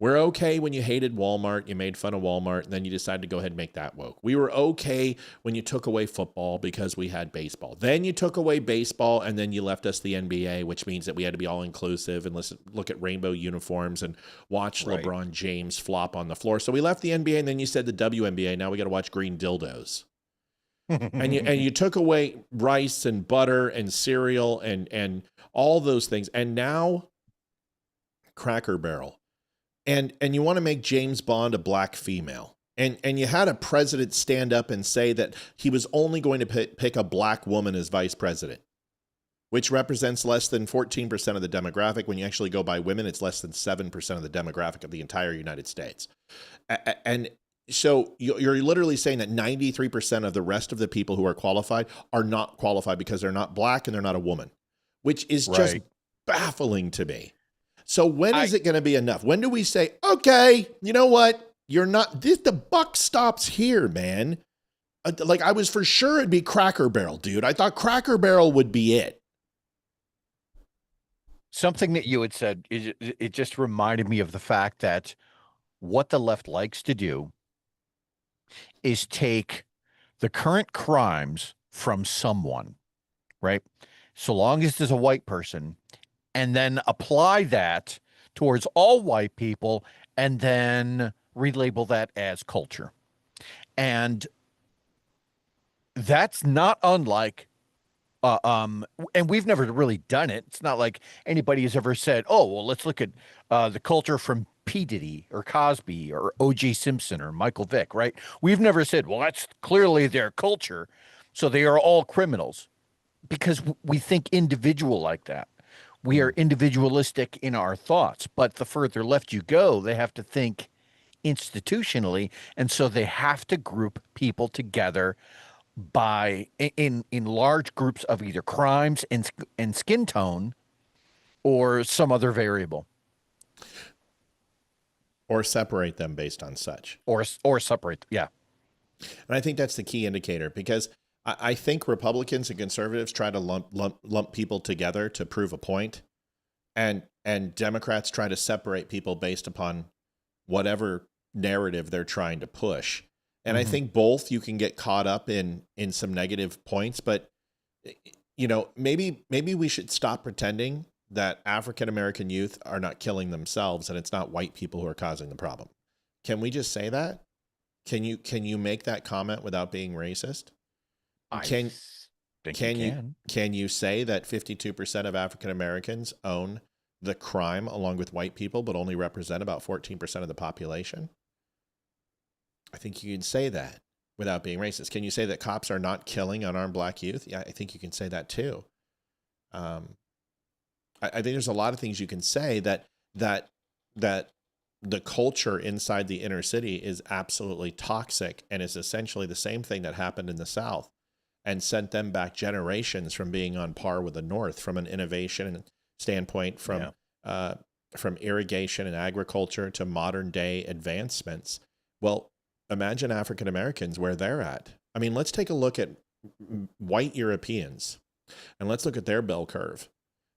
We're okay when you hated Walmart, you made fun of Walmart, and then you decided to go ahead and make that woke. We were okay when you took away football because we had baseball. Then you took away baseball, and then you left us the NBA, which means that we had to be all-inclusive and look at rainbow uniforms and watch LeBron James flop on the floor. So we left the NBA, and then you said the WNBA. Now we got to watch green dildos. and you took away rice and butter and cereal and all those things. And now Cracker Barrel. And you want to make James Bond a black female. And you had a president stand up and say that he was only going to pick a black woman as vice president, which represents less than 14% of the demographic. When you actually go by women, it's less than 7% of the demographic of the entire United States. And so you're literally saying that 93% of the rest of the people who are qualified are not qualified because they're not black and they're not a woman, which is just baffling to me. So when is it going to be enough? When do we say, okay, you know what? You're not, the buck stops here, man. Like, I was for sure it'd be Cracker Barrel, dude. I thought Cracker Barrel would be it. Something that you had said, it just reminded me of the fact that what the left likes to do is take the current crimes from someone, right? So long as there's a white person, and then apply that towards all white people, and then relabel that as culture. And that's not unlike, and we've never really done it. It's not like anybody has ever said, oh, well, let's look at the culture from P. Diddy or Cosby or O.J. Simpson or Michael Vick, right? We've never said, well, that's clearly their culture, so they are all criminals, because we think individual like that. We are individualistic in our thoughts, but the further left you go, they have to think institutionally, and so they have to group people together by in large groups of either crimes and skin tone or some other variable, or separate them based on such, or separate. Yeah, and I think that's the key indicator, because I think Republicans and conservatives try to lump people together to prove a point, and Democrats try to separate people based upon whatever narrative they're trying to push. And I think both you can get caught up in some negative points, but you know, maybe we should stop pretending that African American youth are not killing themselves and it's not white people who are causing the problem. Can we just say that? Can you make that comment without being racist? Can you say that 52% of African Americans own the crime along with white people, but only represent about 14% of the population? I think you can say that without being racist. Can you say that cops are not killing unarmed black youth? Yeah, I think you can say that too. I think there's a lot of things you can say that the culture inside the inner city is absolutely toxic and is essentially the same thing that happened in the South and sent them back generations from being on par with the North from an innovation standpoint, from irrigation and agriculture to modern day advancements. Well, imagine African Americans where they're at. I mean, let's take a look at white Europeans and let's look at their bell curve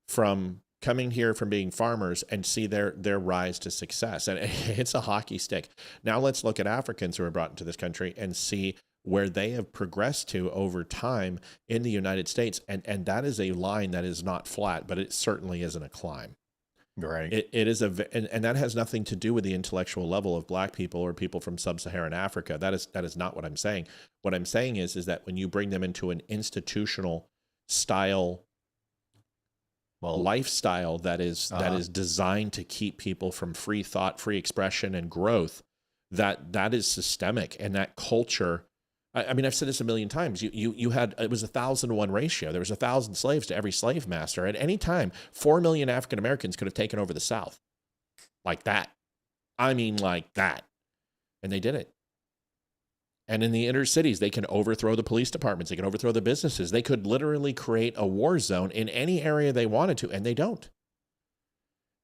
from coming here from being farmers and see their rise to success. And it's a hockey stick. Now let's look at Africans who are brought into this country and see where they have progressed to over time in the United States. And that is a line that is not flat, but it certainly isn't a climb. Right. It is and that has nothing to do with the intellectual level of black people or people from sub-Saharan Africa. That is not what I'm saying. What I'm saying is that when you bring them into an institutional style lifestyle that is designed to keep people from free thought, free expression, and growth, that is systemic. And that culture, I mean, I've said this a million times. You had, it was 1,000-to-1 ratio. There was 1,000 slaves to every slave master. At any time, 4 million African Americans could have taken over the South. Like that. I mean, like that. And they did it. And in the inner cities, they can overthrow the police departments. They can overthrow the businesses. They could literally create a war zone in any area they wanted to, and they don't.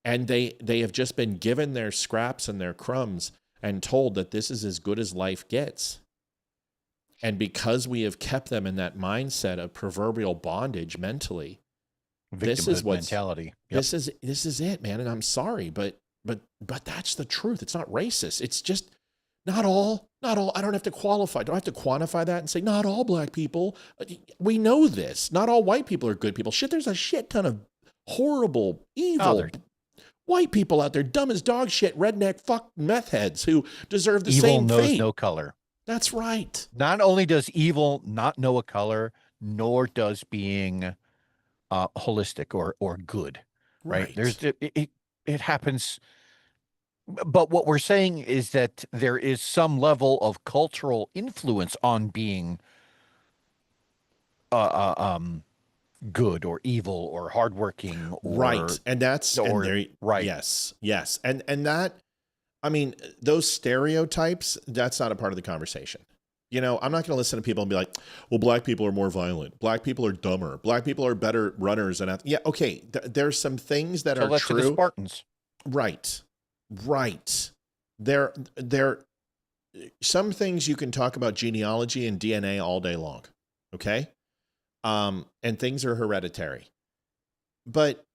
And they have just been given their scraps and their crumbs and told that this is as good as life gets. And because we have kept them in that mindset of proverbial bondage mentally, this is what mentality. Yep. This is it, man. And I'm sorry, but that's the truth. It's not racist. It's just not all. I don't have to qualify. Do I have to quantify that and say not all black people? We know this. Not all white people are good people. Shit, there's a shit ton of horrible, evil white people out there, dumb as dog shit, redneck, fuck meth heads who deserve the same fate. Evil knows no color. That's right. Not only does evil not know a color, nor does being holistic or good. Right. There's it happens. But what we're saying is that there is some level of cultural influence on being good or evil or hardworking. Right. And that's right. Yes. And that, I mean, those stereotypes, that's not a part of the conversation. You know, I'm not going to listen to people and be like, well, black people are more violent. Black people are dumber. Black people are better runners. Yeah, okay. There's some things that are true. The Spartans. Right. There some things you can talk about genealogy and DNA all day long. Okay. And things are hereditary. But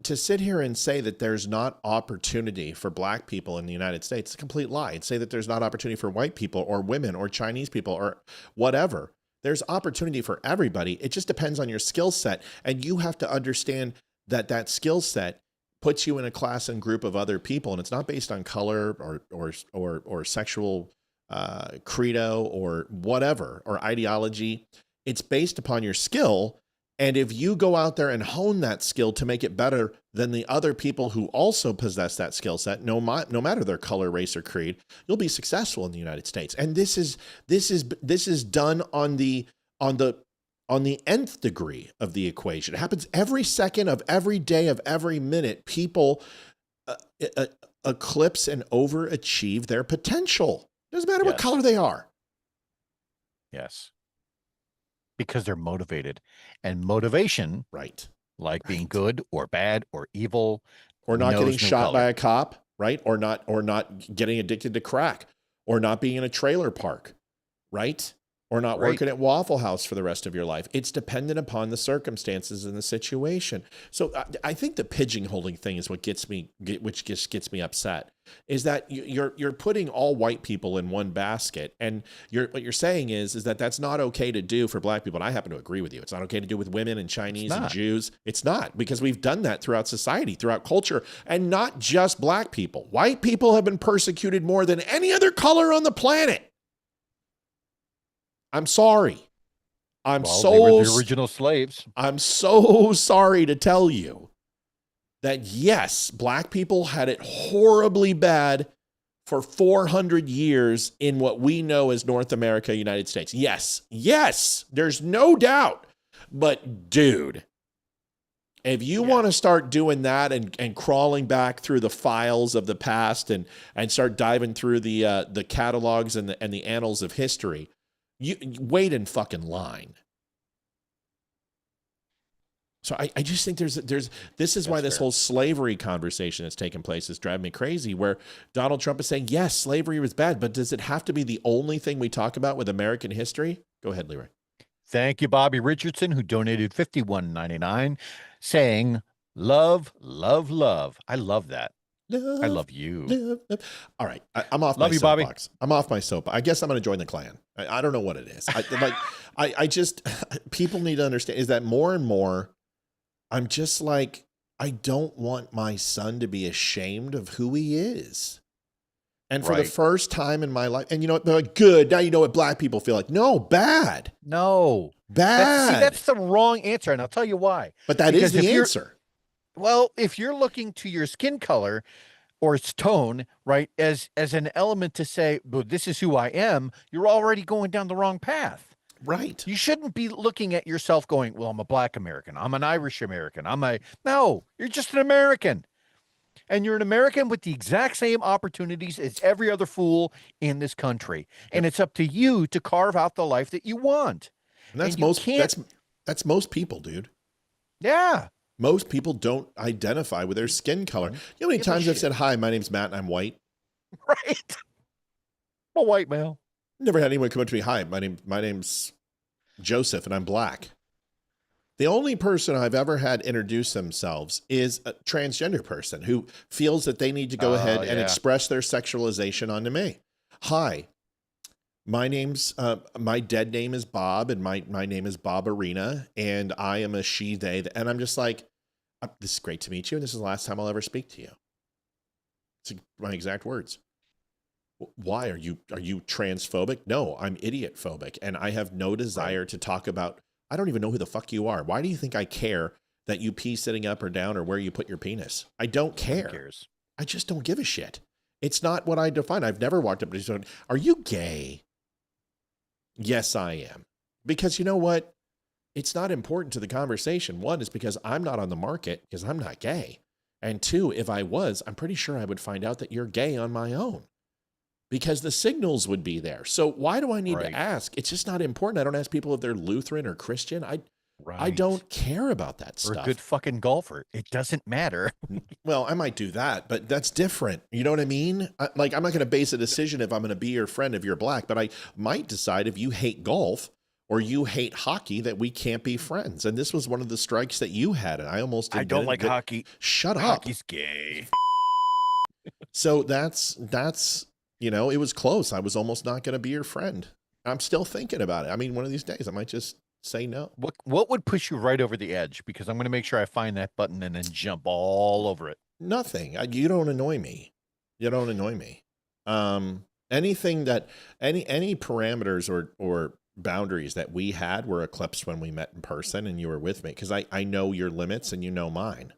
to sit here and say that there's not opportunity for black people in the United States, it's a complete lie. And say that there's not opportunity for white people or women or Chinese people or whatever. There's opportunity for everybody. It just depends on your skill set. And you have to understand that skill set puts you in a class and group of other people. And it's not based on color or sexual credo or whatever, or ideology. It's based upon your skill. And if you go out there and hone that skill to make it better than the other people who also possess that skill set, no matter their color, race, or creed, you'll be successful in the United States. And this is done on the nth degree of the equation. It happens every second of every day of every minute. People eclipse and overachieve their potential. Doesn't matter what color they are. Yes. Because they're motivated, and motivation, like being good or bad or evil, or not getting shot by a cop, right? Or not getting addicted to crack, or not being in a trailer park, right? Or not working at Waffle House for the rest of your life. It's dependent upon the circumstances and the situation. So I think the pigeonholing thing is what gets me upset. Is that you're putting all white people in one basket, and what you're saying is that that's not okay to do for black people. And I happen to agree with you. It's not okay to do with women and Chinese and Jews. It's not, because we've done that throughout society, throughout culture, and not just black people. White people have been persecuted more than any other color on the planet. I'm sorry. They were the original slaves. I'm so sorry to tell you that, yes, black people had it horribly bad for 400 years in what we know as North America, United States. Yes, there's no doubt. But dude, if you want to start doing that and crawling back through the files of the past and start diving through the catalogs and the annals of history, you wait in fucking line. So I just think this is why this whole slavery conversation that's taken place is driving me crazy, where Donald Trump is saying, yes, slavery was bad, but does it have to be the only thing we talk about with American history? Go ahead, Leeroy. Thank you, Bobby Richardson, who donated $51.99, saying, love, love, love. I love that. Love, I love you. Love. All right. I'm off my soapbox. I'm off my soapbox. I guess I'm going to join the Klan. I don't know what it is. I just, people need to understand is that more and more, I'm just like, I don't want my son to be ashamed of who he is. And for the first time in my life, and you know what, they're like, good, now you know what black people feel like. No, bad. No. Bad. That's the wrong answer, and I'll tell you why. But that is the answer. Well, if you're looking to your skin color or its tone, right, as an element to say, well, this is who I am, you're already going down the wrong path. Right. You shouldn't be looking at yourself going, well, I'm a Black American, I'm an Irish American, no, you're just an American. And you're an American with the exact same opportunities as every other fool in this country. And it's up to you to carve out the life that you want. And that's And that's most people, dude. yeah. Most people don't identify with their skin color. You know how many times I've said, hi, my name's Matt and I'm white? Right. I'm a white male. Never had anyone come up to me, hi, my name's Joseph and I'm black. The only person I've ever had introduce themselves is a transgender person who feels that they need to go ahead and express their sexualization onto me. Hi, my dead name is Bob and my name is Bob Arena and I am a she, they, and I'm just like, this is great to meet you and this is the last time I'll ever speak to you. It's my exact words. Why are you transphobic? No, I'm idiot phobic and I have no desire to talk about, I don't even know who the fuck you are. Why do you think I care that you pee sitting up or down or where you put your penis? I don't care. Who cares? I just don't give a shit. It's not what I define. I've never walked up to someone, are you gay? Yes, I am. Because you know what? It's not important to the conversation. One is because I'm not on the market because I'm not gay. And two, if I was, I'm pretty sure I would find out that you're gay on my own because the signals would be there. So why do I need to ask? It's just not important. I don't ask people if they're Lutheran or Christian. I don't care about that stuff. Or a good fucking golfer. It doesn't matter. Well, I might do that, but that's different. You know what I mean? I'm not going to base a decision if I'm going to be your friend if you're black, but I might decide if you hate golf or you hate hockey that we can't be friends. And this was one of the strikes that you had. And I almost I don't like hockey. Shut up. Hockey's gay. So that's, you know, it was close. I was almost not going to be your friend. I'm still thinking about it. I mean, one of these days I might just say no. What would push you right over the edge? Because I'm going to make sure I find that button and then jump all over it. Nothing. You don't annoy me. You don't annoy me. Anything that any parameters or boundaries that we had were eclipsed when we met in person and you were with me because I know your limits and you know mine.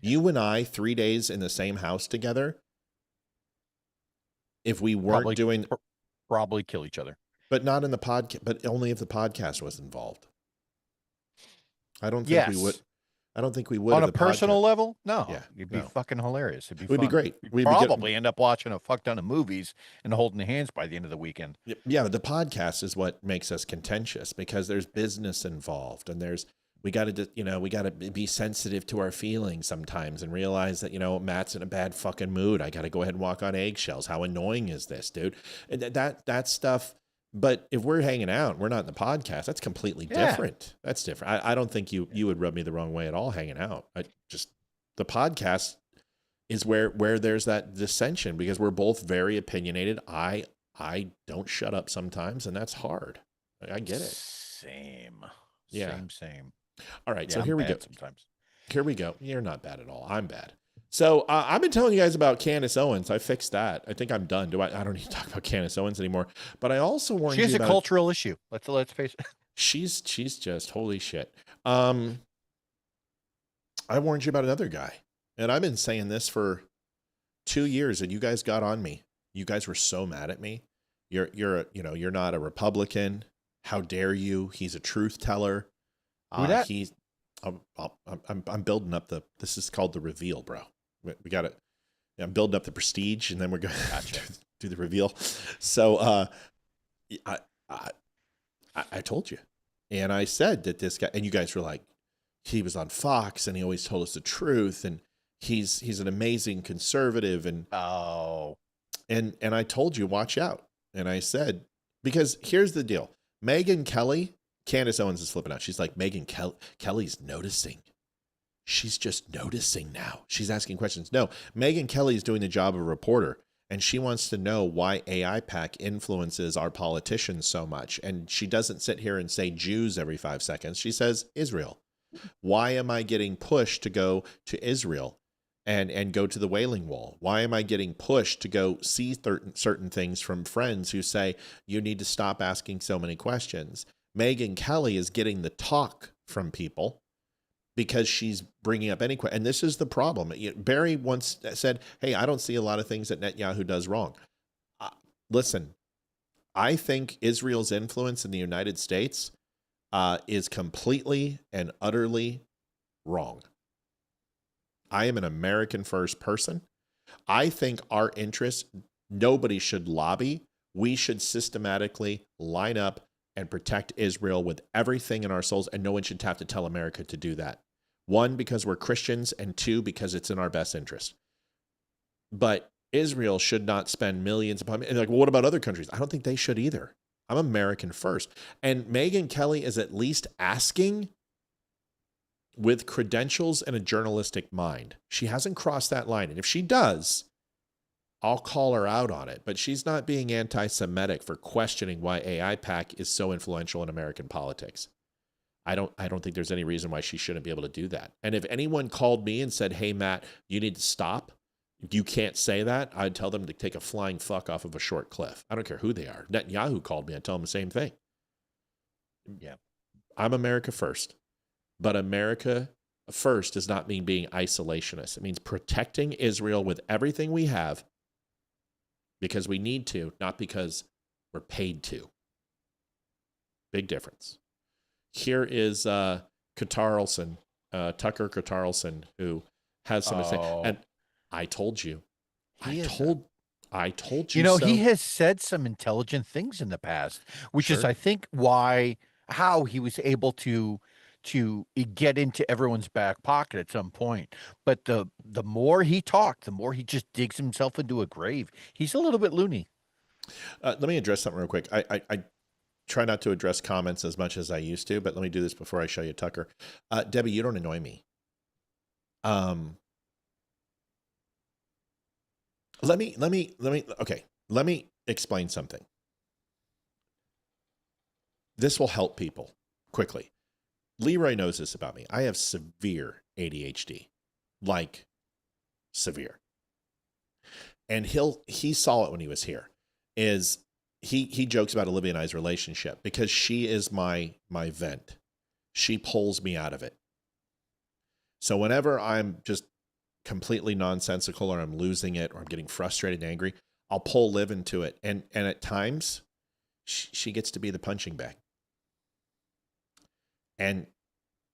You and I 3 days in the same house together. If we weren't probably kill each other. But not in the podcast, but only if the podcast was involved. I don't think we would. I don't think we would. On a personal level? No. Yeah, It'd be fucking hilarious. It'd be We'd be great. We'd probably end up watching a fuck ton of movies and holding hands by the end of the weekend. Yeah, but the podcast is what makes us contentious because there's business involved and we got to be sensitive to our feelings sometimes and realize that, Matt's in a bad fucking mood. I got to go ahead and walk on eggshells. How annoying is this, dude? And that stuff. But if we're hanging out, we're not in the podcast. That's completely different. That's different. I don't think you would rub me the wrong way at all hanging out. The podcast is where there's that dissension because we're both very opinionated. I don't shut up sometimes, and that's hard. I get it. Same. Yeah. Same. All right. Yeah, So here we go. Sometimes. Here we go. You're not bad at all. I'm bad. So I've been telling you guys about Candace Owens. I fixed that. I think I'm done. I don't need to talk about Candace Owens anymore. But I also warned you about... She's a cultural issue. Let's face it. She's just holy shit. I warned you about another guy. And I've been saying this for 2 years and you guys got on me. You guys were so mad at me. You're not a Republican. How dare you? He's a truth teller. Who that? I'm building up this is called the reveal, bro. We got it. I'm building up the prestige and then we're going to do the reveal. So, I told you and I said that this guy, and you guys were like, he was on Fox and he always told us the truth. And he's an amazing conservative. And, and I told you, watch out. And I said, because here's the deal. Megyn Kelly, Candace Owens is flipping out. She's like, Megyn Kelly's noticing. She's just noticing now. She's asking questions. No, Megyn Kelly is doing the job of a reporter, and she wants to know why AIPAC influences our politicians so much. And she doesn't sit here and say Jews every 5 seconds. She says Israel. Why am I getting pushed to go to Israel and go to the Wailing Wall? Why am I getting pushed to go see certain things from friends who say you need to stop asking so many questions? Megyn Kelly is getting the talk from people. because she's bringing up any question. And this is the problem. Barry once said, hey, I don't see a lot of things that Netanyahu does wrong. Listen, I think Israel's influence in the United States is completely and utterly wrong. I am an American first person. I think our interests, nobody should lobby. We should systematically line up and protect Israel with everything in our souls, and no one should have to tell America to do that. One, because we're Christians, and two, because it's in our best interest. But Israel should not spend millions upon, and like, well, what about other countries? I don't think they should either. I'm American first. And Megyn Kelly is at least asking with credentials and a journalistic mind. She hasn't crossed that line. And if she does, I'll call her out on it. But she's not being anti-Semitic for questioning why AIPAC is so influential in American politics. I don't think there's any reason why she shouldn't be able to do that. And if anyone called me and said, hey, Matt, you need to stop, you can't say that, I'd tell them to take a flying fuck off of a short cliff. I don't care who they are. Netanyahu called me. I'd tell him the same thing. Yeah. I'm America first. But America first does not mean being isolationist. It means protecting Israel with everything we have because we need to, not because we're paid to. Big difference. Here is Carlson, Tucker Carlson, who has something to say. And I told you. I told you. You know, so. he has said some intelligent things in the past, which is, I think, how he was able to get into everyone's back pocket at some point. But the more he talked, the more he just digs himself into a grave. He's a little bit loony. Let me address something real quick. I try not to address comments as much as I used to, but let me do this before I show you Tucker. Debbie, you don't annoy me. Let me explain something. This will help people quickly. Leeroy knows this about me. I have severe ADHD, like severe. And he saw it when he was here. He jokes about Olivia and I's relationship because she is my vent. She pulls me out of it. So whenever I'm just completely nonsensical or I'm losing it or I'm getting frustrated and angry, I'll pull Liv into it. And at times she gets to be the punching bag. And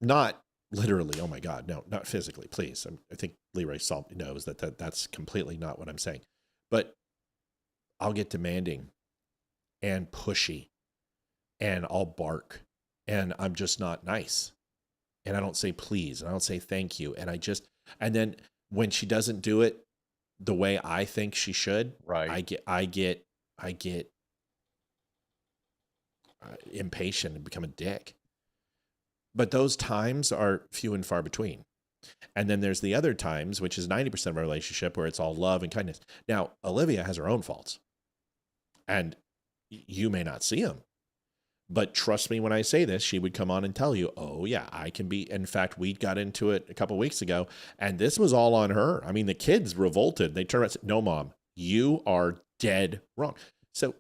not literally, oh my God, no, not physically, please. I think Leeroy knows that's completely not what I'm saying. But I'll get demanding and pushy and I'll bark and I'm just not nice. And I don't say please and I don't say thank you. And then when she doesn't do it the way I think she should, right? I get impatient and become a dick. But those times are few and far between. And then there's the other times, which is 90% of our relationship, where it's all love and kindness. Now, Olivia has her own faults. And you may not see them. But trust me when I say this, she would come on and tell you, oh, yeah, I can be. In fact, we got into it a couple of weeks ago, and this was all on her. I mean, the kids revolted. They turned around and said, no, Mom, you are dead wrong. So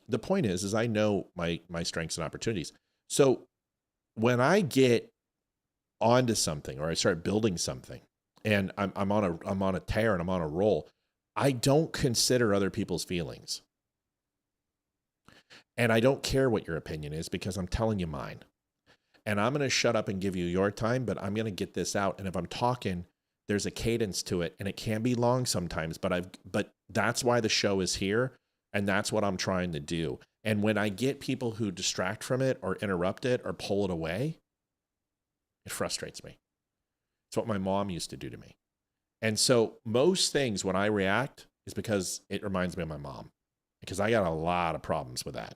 the point is I know my strengths and opportunities. So when I get onto something or I start building something and I'm on a tear and I'm on a roll, I don't consider other people's feelings. And I don't care what your opinion is because I'm telling you mine. And I'm going to shut up and give you your time, but I'm going to get this out. And if I'm talking, there's a cadence to it and it can be long sometimes, but that's why the show is here. And that's what I'm trying to do. And when I get people who distract from it or interrupt it or pull it away, it frustrates me. It's what my mom used to do to me. And so most things when I react is because it reminds me of my mom, because I got a lot of problems with that.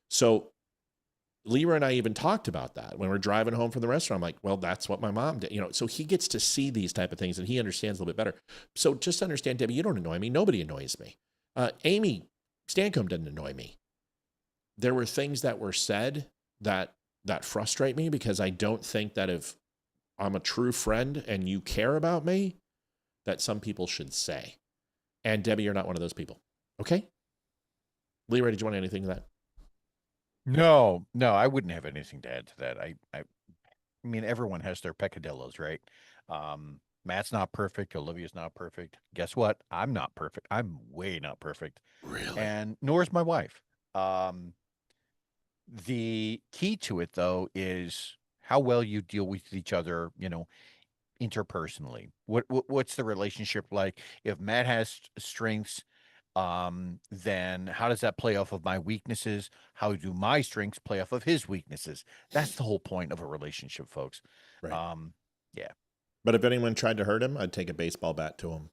So Leeroy and I even talked about that when we're driving home from the restaurant. I'm like, well, that's what my mom did. So he gets to see these type of things and he understands a little bit better. So just understand, Debbie, you don't annoy me. Nobody annoys me. Amy Stancombe doesn't annoy me. There were things that were said that frustrate me because I don't think that if I'm a true friend and you care about me, that some people should say. And Debbie, you're not one of those people. Okay? Leeroy, did you want anything to that? No, I wouldn't have anything to add to that. mean, everyone has their peccadillos, right? Matt's not perfect. Olivia's not perfect. Guess what? I'm not perfect. I'm way not perfect. Really? And nor is my wife. The key to it, though, is how well you deal with each other, interpersonally. What's the relationship like? If Matt has strengths, then how does that play off of my weaknesses? How do my strengths play off of his weaknesses? That's the whole point of a relationship, folks. Right. Yeah. But if anyone tried to hurt him, I'd take a baseball bat to him.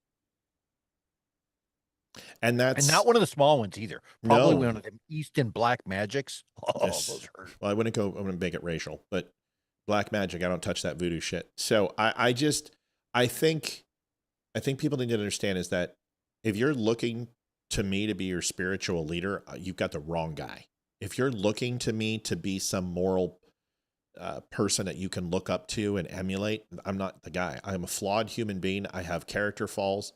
And not one of the small ones either. Probably No. one of them Easton Black Magics. Oh, Yes. those hurt. Well, I wouldn't make it racial, but black magic, I don't touch that voodoo shit. So I think people need to understand is that if you're looking to me to be your spiritual leader, you've got the wrong guy. If you're looking to me to be some moral person that you can look up to and emulate, I'm not the guy. I'm a flawed human being. I have character flaws.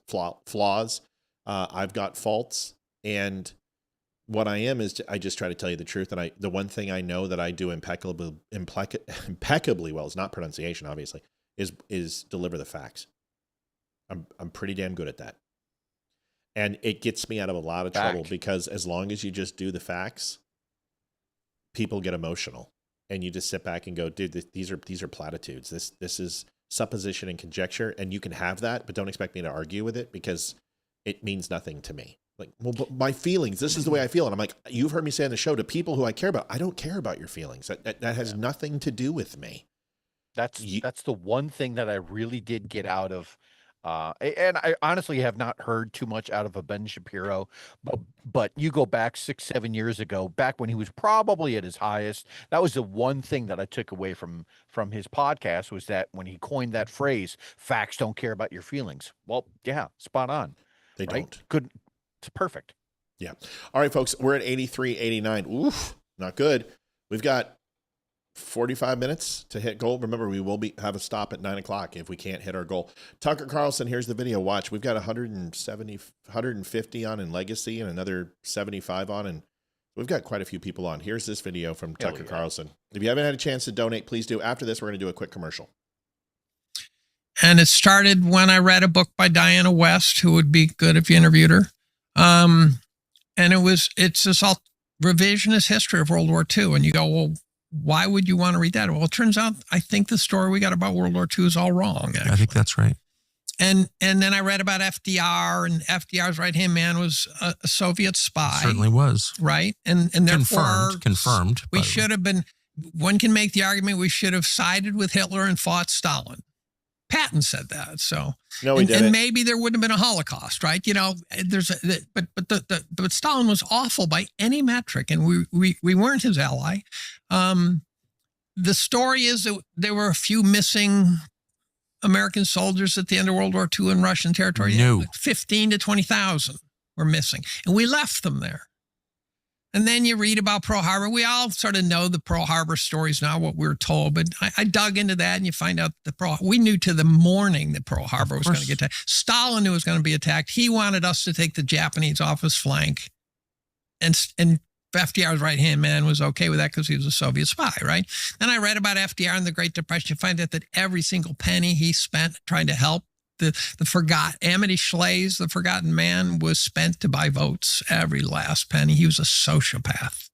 I've got faults, and what I am is I just try to tell you the truth. And the one thing I know that I do impeccably well is not pronunciation, obviously, is deliver the facts. I'm pretty damn good at that. And it gets me out of a lot of trouble because as long as you just do the facts, people get emotional. And you just sit back and go, dude, these are platitudes. This is supposition and conjecture, and you can have that, but don't expect me to argue with it because it means nothing to me. Like, well, but my feelings, this is the way I feel. And I'm like, you've heard me say on the show to people who I care about, I don't care about your feelings. That has nothing to do with me. That's the one thing that I really did get out of. And I honestly have not heard too much out of a Ben Shapiro, but you go back 6-7 years ago, back when he was probably at his highest, that was the one thing that I took away from his podcast was that when he coined that phrase, facts don't care about your feelings. Well, yeah, spot on. They don't. Good. It's perfect. Yeah. All right, folks, we're at 83-89. Oof, not good. We've got 45 minutes to hit goal. Remember, we will have a stop at 9:00 if we can't hit our goal. Tucker Carlson, here's the video. Watch. We've got 150 on in Legacy and another 75 on, and we've got quite a few people on. Here's this video from Tucker Carlson. If you haven't had a chance to donate, please do. After this, we're going to do a quick commercial. And it started when I read a book by Diana West, who would be good if you interviewed her. And it's this all revisionist history of World War II. And you go, well, why would you want to read that? Well, it turns out I think the story we got about World War II is all wrong. Actually. I think that's right. And then I read about FDR, and FDR's right-hand man was a Soviet spy. Certainly was. Right? And therefore... Confirmed. We should have been... One can make the argument we should have sided with Hitler and fought Stalin. Patton said that. So, no, he didn't. And maybe there wouldn't have been a Holocaust, right? But Stalin was awful by any metric, and we weren't his ally. The story is that there were a few missing American soldiers at the end of World War II in Russian territory. No. 15 to 20,000 were missing, and we left them there. And then you read about Pearl Harbor. We all sort of know the Pearl Harbor story is not what we were told, but I dug into that, and you find out we knew to the morning that Pearl Harbor was going to get attacked. Stalin knew it was going to be attacked. He wanted us to take the Japanese off his flank, and FDR's right-hand man was okay with that because he was a Soviet spy, right? Then I read about FDR in the Great Depression. You find out that every single penny he spent trying to help Amity Schleys, the forgotten man, was spent to buy votes. Every last penny. He was a sociopath.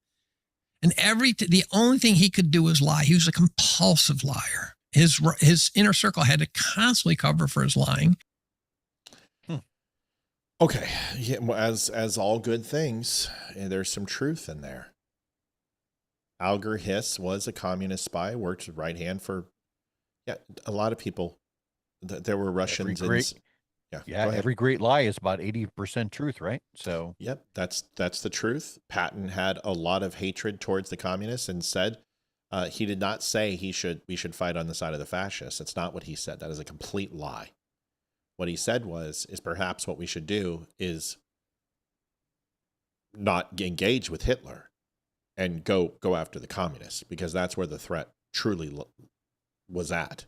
And the only thing he could do was lie. He was a compulsive liar. His inner circle had to constantly cover for his lying. Okay. Yeah, as all good things, there's some truth in there. Alger Hiss was a communist spy, worked right hand for a lot of people. There were Russians. Every great lie is about 80% truth, right? So, yep, that's the truth. Patton had a lot of hatred towards the communists and said he did not say we should fight on the side of the fascists. That's not what he said. That is a complete lie. What he said is perhaps what we should do is not engage with Hitler and go after the communists, because that's where the threat truly was at.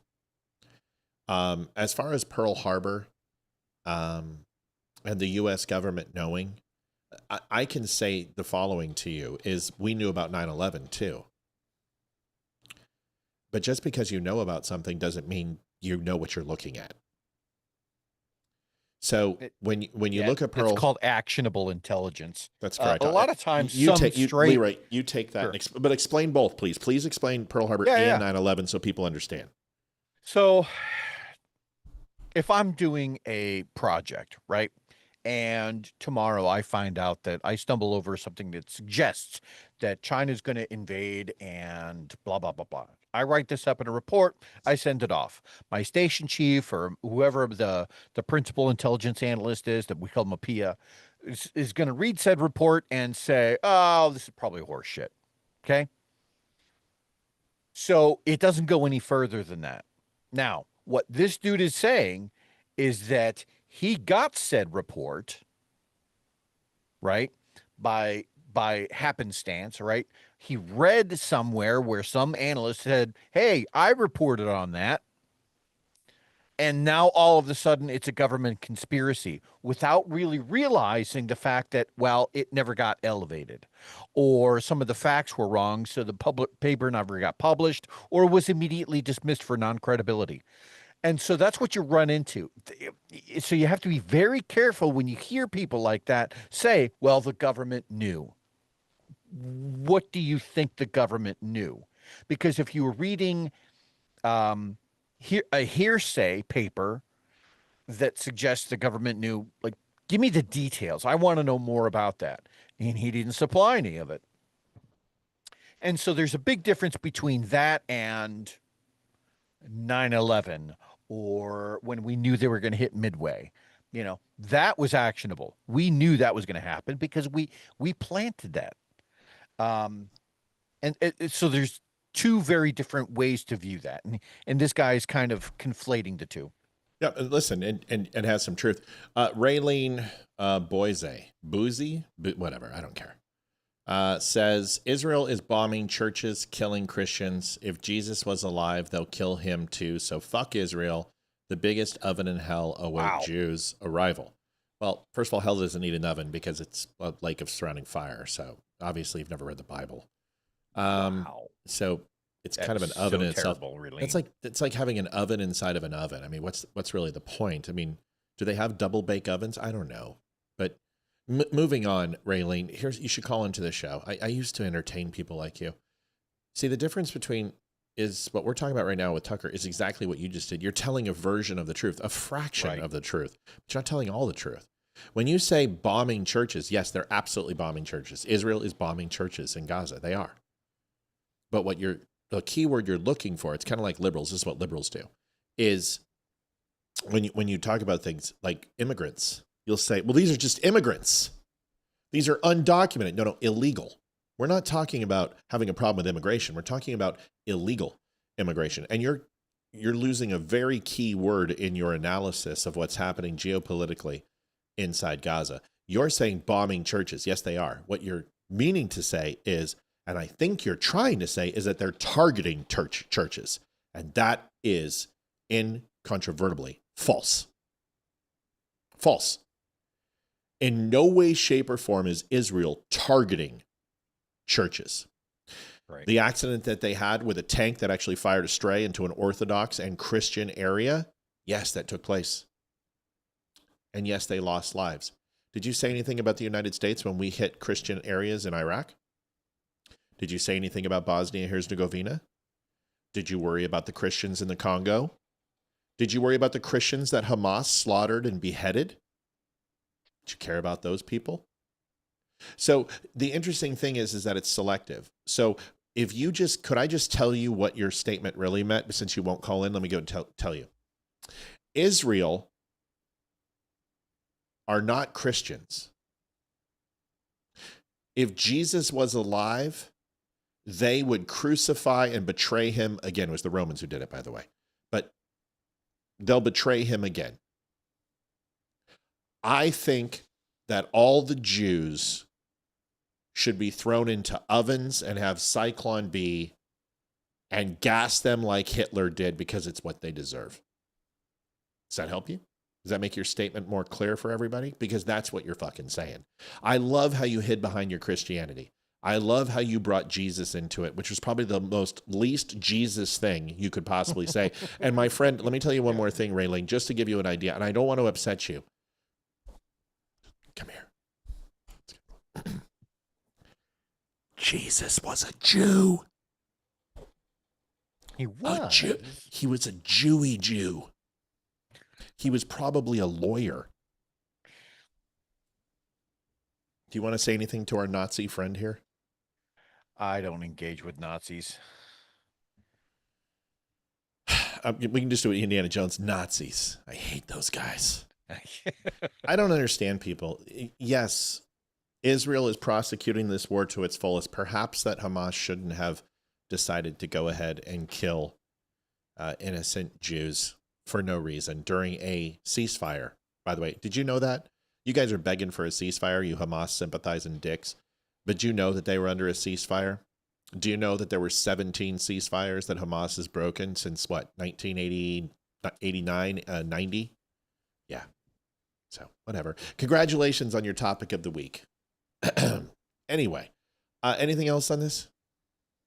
As far as Pearl Harbor, and the U.S. government knowing, I can say the following to you is we knew about 9/11 too. But just because you know about something doesn't mean you know what you're looking at. So when you look at Pearl, it's called actionable intelligence. That's correct. A lot of times, Leeroy, you take that, Sure. but explain both, please. Please explain Pearl Harbor and 9/11 so people understand. So, if I'm doing a project, right, and tomorrow I find out that I stumble over something that suggests that China's going to invade and blah, blah, blah, blah. I write this up in a report. I send it off. My station chief or whoever the principal intelligence analyst is, that we call him a PIA, is going to read said report and say, oh, this is probably horse shit. Okay? So it doesn't go any further than that. Now, what this dude is saying is that he got said report, right, by happenstance, right? He read somewhere where some analyst said, hey, I reported on that. And now all of a sudden it's a government conspiracy without really realizing the fact that, well, it never got elevated, or some of the facts were wrong, so the public paper never got published or was immediately dismissed for non-credibility. And so that's what you run into. So you have to be very careful when you hear people like that say, well, the government knew. What do you think the government knew? Because if you were reading a hearsay paper that suggests the government knew, like, give me the details. I want to know more about that. And he didn't supply any of it. And so there's a big difference between that and 9/11, or when we knew they were going to hit Midway. You know, that was actionable. We knew that was going to happen because we planted that. So there's two very different ways to view that. And this guy is kind of conflating the two. Yeah, listen, and has some truth. Raylene Boozy, whatever, I don't care. Says, Israel is bombing churches, killing Christians. If Jesus was alive, they'll kill him too. So fuck Israel. The biggest oven in hell await Jews' arrival. Well, first of all, hell doesn't need an oven because it's a lake of surrounding fire. So obviously you've never read the Bible. So it's kind of an oven in itself. Really. It's like having an oven inside of an oven. I mean, what's really the point? I mean, do they have double bake ovens? I don't know. But moving on, Raylene, you should call into the show. I used to entertain people like you. See, the difference between is what we're talking about right now with Tucker is exactly what you just did. You're telling a version of the truth, a fraction of the truth, but you're not telling all the truth. When you say bombing churches, yes, they're absolutely bombing churches. Israel is bombing churches in Gaza. They are. But the key word you're looking for, it's kind of like liberals. This is what liberals do, is when you talk about things like immigrants, you'll say, well, these are just immigrants. These are undocumented. No, illegal. We're not talking about having a problem with immigration. We're talking about illegal immigration. And you're losing a very key word in your analysis of what's happening geopolitically inside Gaza. You're saying bombing churches. Yes, they are. What you're meaning to say is, and I think you're trying to say, is that they're targeting churches. And that is incontrovertibly false. False. In no way, shape, or form is Israel targeting churches. Right. The accident that they had with a tank that actually fired a stray into an Orthodox and Christian area, yes, that took place. And yes, they lost lives. Did you say anything about the United States when we hit Christian areas in Iraq? Did you say anything about Bosnia-Herzegovina? Did you worry about the Christians in the Congo? Did you worry about the Christians that Hamas slaughtered and beheaded? Did you care about those people? So the interesting thing is that it's selective. So if you could I just tell you what your statement really meant? Since you won't call in, let me go and tell you. Israel are not Christians. If Jesus was alive, they would crucify and betray him again. It was the Romans who did it, by the way. But they'll betray him again. I think that all the Jews should be thrown into ovens and have Zyklon B and gas them like Hitler did because it's what they deserve. Does that help you? Does that make your statement more clear for everybody? Because that's what you're fucking saying. I love how you hid behind your Christianity. I love how you brought Jesus into it, which was probably the least Jesus thing you could possibly say. And my friend, let me tell you one more thing, Raylene, just to give you an idea, and I don't want to upset you. Come here. Jesus was a Jew. He was. He was a Jewy Jew. He was probably a lawyer. Do you want to say anything to our Nazi friend here? I don't engage with Nazis. We can just do it, Indiana Jones. Nazis. I hate those guys. I don't understand people. Yes, Israel is prosecuting this war to its fullest. Perhaps that Hamas shouldn't have decided to go ahead and kill innocent Jews for no reason during a ceasefire. By the way, did you know that? You guys are begging for a ceasefire, you Hamas sympathizing dicks. But do you know that they were under a ceasefire? Do you know that there were 17 ceasefires that Hamas has broken since what, 1980, 89, 90? Yeah. So whatever. Congratulations on your topic of the week. Anyway, anything else on this?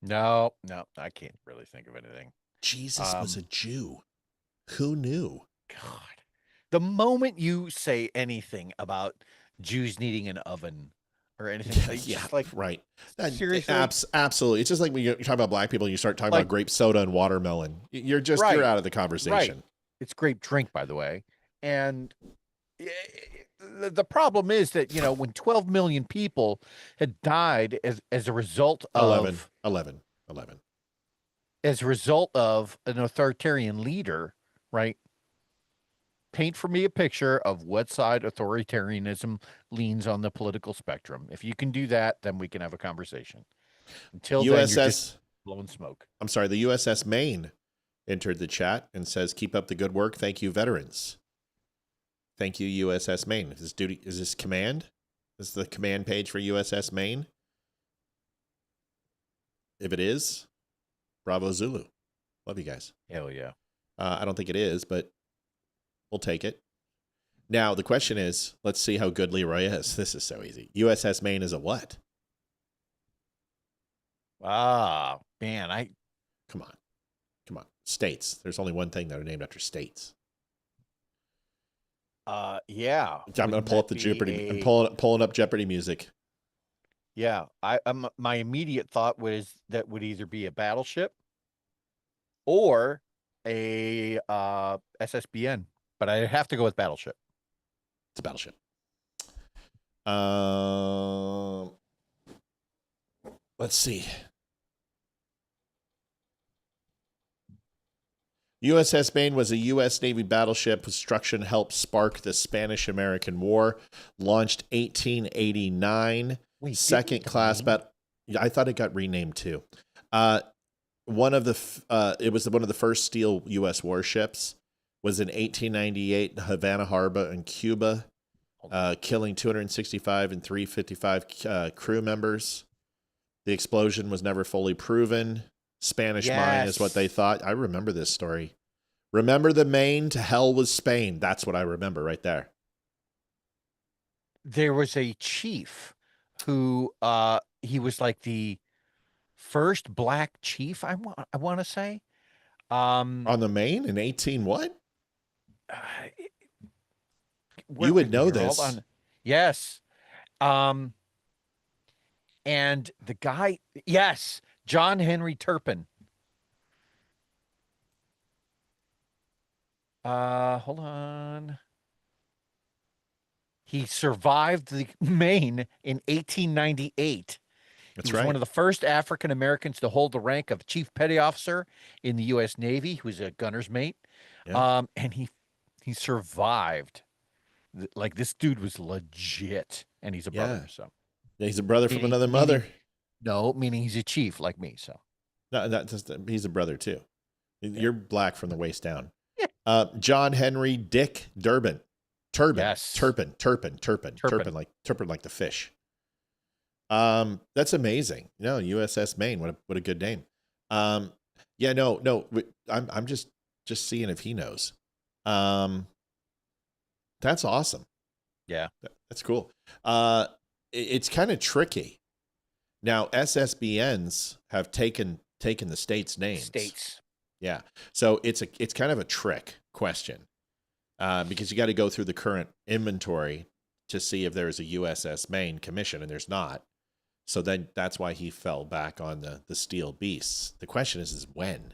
No, I can't really think of anything. Jesus was a Jew. Who knew? God. The moment you say anything about Jews needing an oven or anything, Yeah, just like, right. Seriously? Absolutely. It's just like when you talk about black people, you start talking about grape soda and watermelon. You're Right. out of the conversation. Right. It's grape drink, by the way. And the problem is that, when 12 million people had died as a result of 11. As a result of an authoritarian leader, right? Paint for me a picture of what side authoritarianism leans on the political spectrum. If you can do that, then we can have a conversation. Until then, you're just blowing smoke. I'm sorry, the USS Maine entered the chat and says, "Keep up the good work. Thank you, veterans." Thank you, USS Maine. Is this command? Is the command page for USS Maine? If it is, bravo Zulu. Love you guys. Hell yeah. I don't think it is, but we'll take it. Now, the question is, let's see how good Leeroy is. This is so easy. USS Maine is a what? Ah, man, Come on. States. There's only one thing that are named after states. Yeah. I'm going to pull up the Jeopardy. I'm pulling up Jeopardy music. Yeah. My immediate thought was that would either be a battleship or a SSBN, but I have to go with battleship. It's a battleship. Let's see. USS Maine was a U.S. Navy battleship. Construction helped spark the Spanish-American War. Launched 1889. Second class battle. I thought it got renamed too. It was one of the first steel U.S. warships. Was in 1898 in Havana Harbor in Cuba, killing 265 and 355 crew members. The explosion was never fully proven. Spanish mine is what they thought. I remember this story. Remember the Maine, to hell with Spain. That's what I remember right there. There was a chief who he was like the first black chief, I want to say. On the Maine in 18 what? You would know this. Yes. And the guy, yes, John Henry Turpin. Hold on. He survived the Maine in 1898. That's he was one of the first African Americans to hold the rank of chief petty officer in the U.S. Navy. He was a gunner's mate. Yeah. And he survived. Like, this dude was legit, and he's a brother. So yeah, he's a brother from another mother. Meaning he's a chief like me. So no, he's a brother too. You're black from the waist down. Yeah. John Henry Dick Turpin. Yes. Turpin, like the fish. That's amazing. USS Maine. What a good name. I'm just seeing if he knows. That's awesome. Yeah. That's cool. It's kind of tricky Now, SSBNs have taken the states' names. States. Yeah. So it's kind of a trick question because you got to go through the current inventory to see if there's a USS Maine commission, and there's not. So then that's why he fell back on the Steel Beasts. The question is when?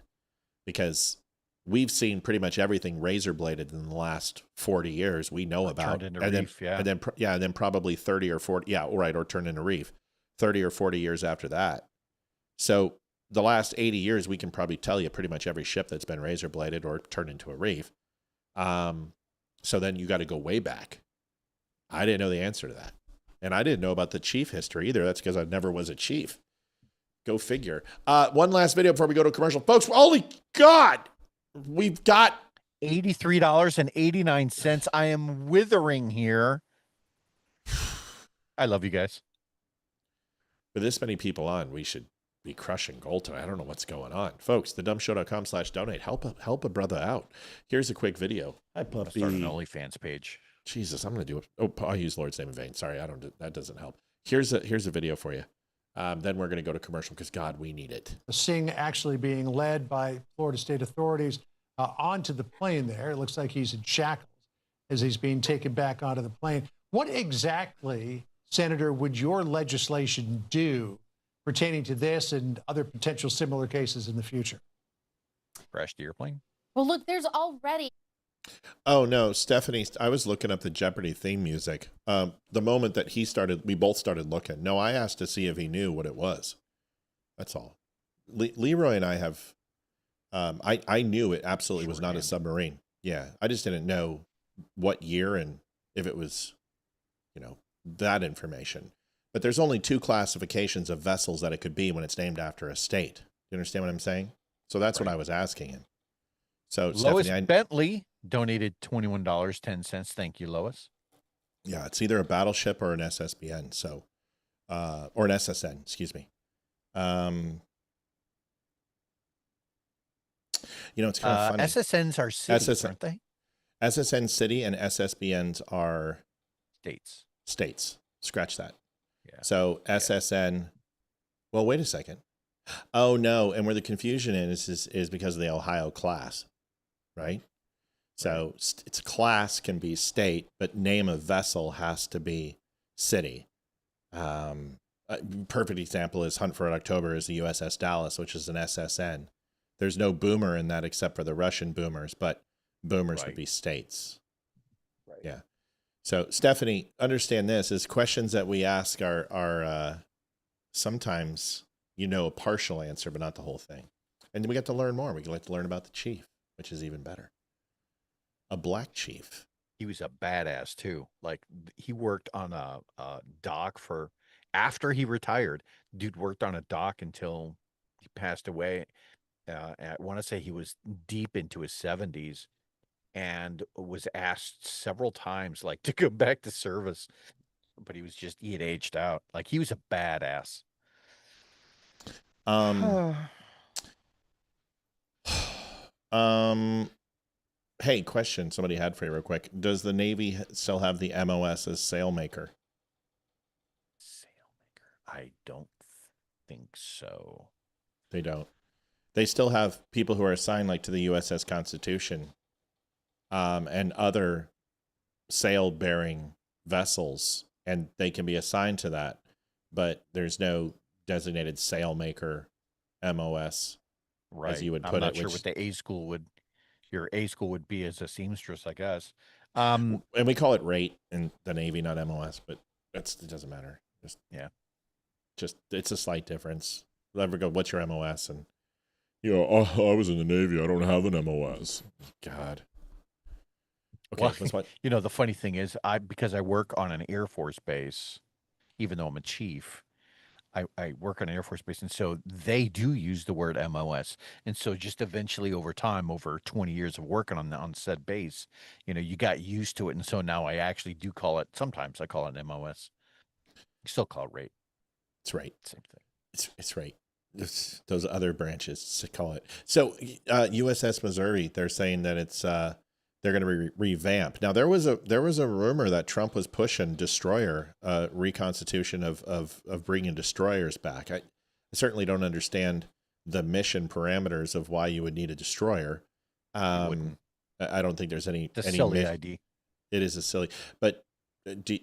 Because we've seen pretty much everything razor bladed in the last 40 years we know about. Turned into and reef, then, and then probably 30 or 40, yeah, right, or turned into reef, 30 or 40 years after that. So the last 80 years, we can probably tell you pretty much every ship that's been razor bladed or turned into a reef. So then you got to go way back. I didn't know the answer to that. And I didn't know about the chief history either. That's because I never was a chief. Go figure. One last video before we go to commercial. Folks, holy God, we've got $83.89. I am withering here. I love you guys. With this many people on, we should be crushing gold today. I don't know what's going on. Folks, thedumbshow.com/donate. Help a brother out. Here's a quick video. Hi, puppy. Start an OnlyFans page. Jesus, I'm going to do it. Oh, I use Lord's name in vain. Sorry, that doesn't help. Here's a video for you. Then we're going to go to commercial because, God, we need it. Singh actually being led by Florida state authorities onto the plane there. It looks like he's in shackles as he's being taken back onto the plane. What exactly, Senator, would your legislation do pertaining to this and other potential similar cases in the future? Crash the airplane? Well, look, there's already... Oh, no, Stephanie, I was looking up the Jeopardy theme music. The moment that we both started looking. No, I asked to see if he knew what it was. That's all. Leeroy and I have, I knew it absolutely was not a submarine. Yeah, I just didn't know what year and if it was, that information. But there's only 2 classifications of vessels that it could be when it's named after a state. You understand what I'm saying? So that's what I was asking him. So Lois Stephanie, Bentley donated $21.10. Thank you, Lois. Yeah, it's either a battleship or an SSBN. So, or an SSN, excuse me. It's kind of funny. SSNs are cities, aren't they? SSN city and SSBNs are states. States. Scratch that. Yeah. So SSN. Well, wait a second. Oh no, and where the confusion is because of the Ohio class, right? So it's class can be state, but name of vessel has to be city. A perfect example is Hunt for October is the USS Dallas, which is an SSN. There's no boomer in that except for the Russian boomers, but boomers would be states. Right. Yeah. So Stephanie, understand this is questions that we ask are sometimes a partial answer, but not the whole thing. And then we get to learn more. We get to learn about the chief, which is even better. A black chief. He was a badass too. Like he worked on a dock after he retired. Dude worked on a dock until he passed away. I want to say he was deep into his 70s and was asked several times to go back to service, but he had aged out. Like he was a badass. Hey, question somebody had for you real quick. Does the Navy still have the MOS as sailmaker? Sailmaker? I don't think so. They don't. They still have people who are assigned to the USS Constitution and other sail-bearing vessels, and they can be assigned to that, but there's no designated sailmaker MOS, as you would put it. I'm not sure what the your A school would be as a seamstress, I guess. And we call it rate in the Navy, not MOS, but it doesn't matter. Just it's a slight difference. You'll ever go, what's your MOS? And I was in the Navy. I don't have an MOS. God. Okay, well, the funny thing is, because I work on an Air Force base, even though I'm a chief, I work on an Air Force base, and so they do use the word MOS. And so just eventually over time, over 20 years of working on said base, you got used to it. And so now I actually do call it, sometimes I call it MOS. You still call it rate. It's right. Same thing. It's right. Those other branches call it. So USS Missouri, they're saying that it's they're going to revamp. Now there was a rumor that Trump was pushing destroyer reconstitution of bringing destroyers back. I certainly don't understand the mission parameters of why you would need a destroyer. I don't think there's any silly idea. It is a silly, but the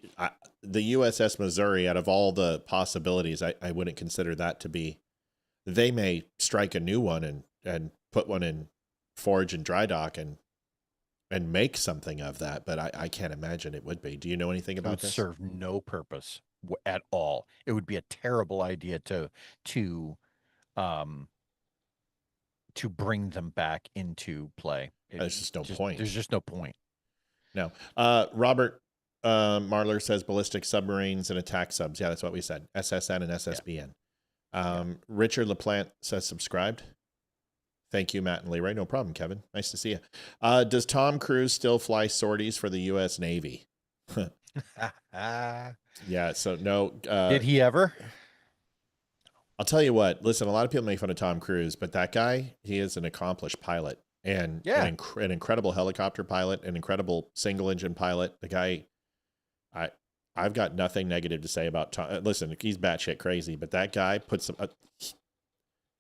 USS Missouri, out of all the possibilities, I wouldn't consider that to be. They may strike a new one and put one in forge and dry dock and make something of that, but I can't imagine it would be. Do you know anything about this? It would serve no purpose at all. It would be a terrible idea to bring them back into play. There's just no point. There's just no point. No. Robert Marler says ballistic submarines and attack subs. Yeah, that's what we said. SSN and SSBN. Richard LaPlante says subscribed. Thank you, Matt and Leeroy. No problem, Kevin. Nice to see you. Does Tom Cruise still fly sorties for the U.S. Navy? Yeah, so no. Did he ever? I'll tell you what. Listen, a lot of people make fun of Tom Cruise, but that guy, he is an accomplished pilot and an incredible helicopter pilot, an incredible single-engine pilot. The guy, I've got nothing negative to say about Tom. Listen, he's batshit crazy, but that guy puts some...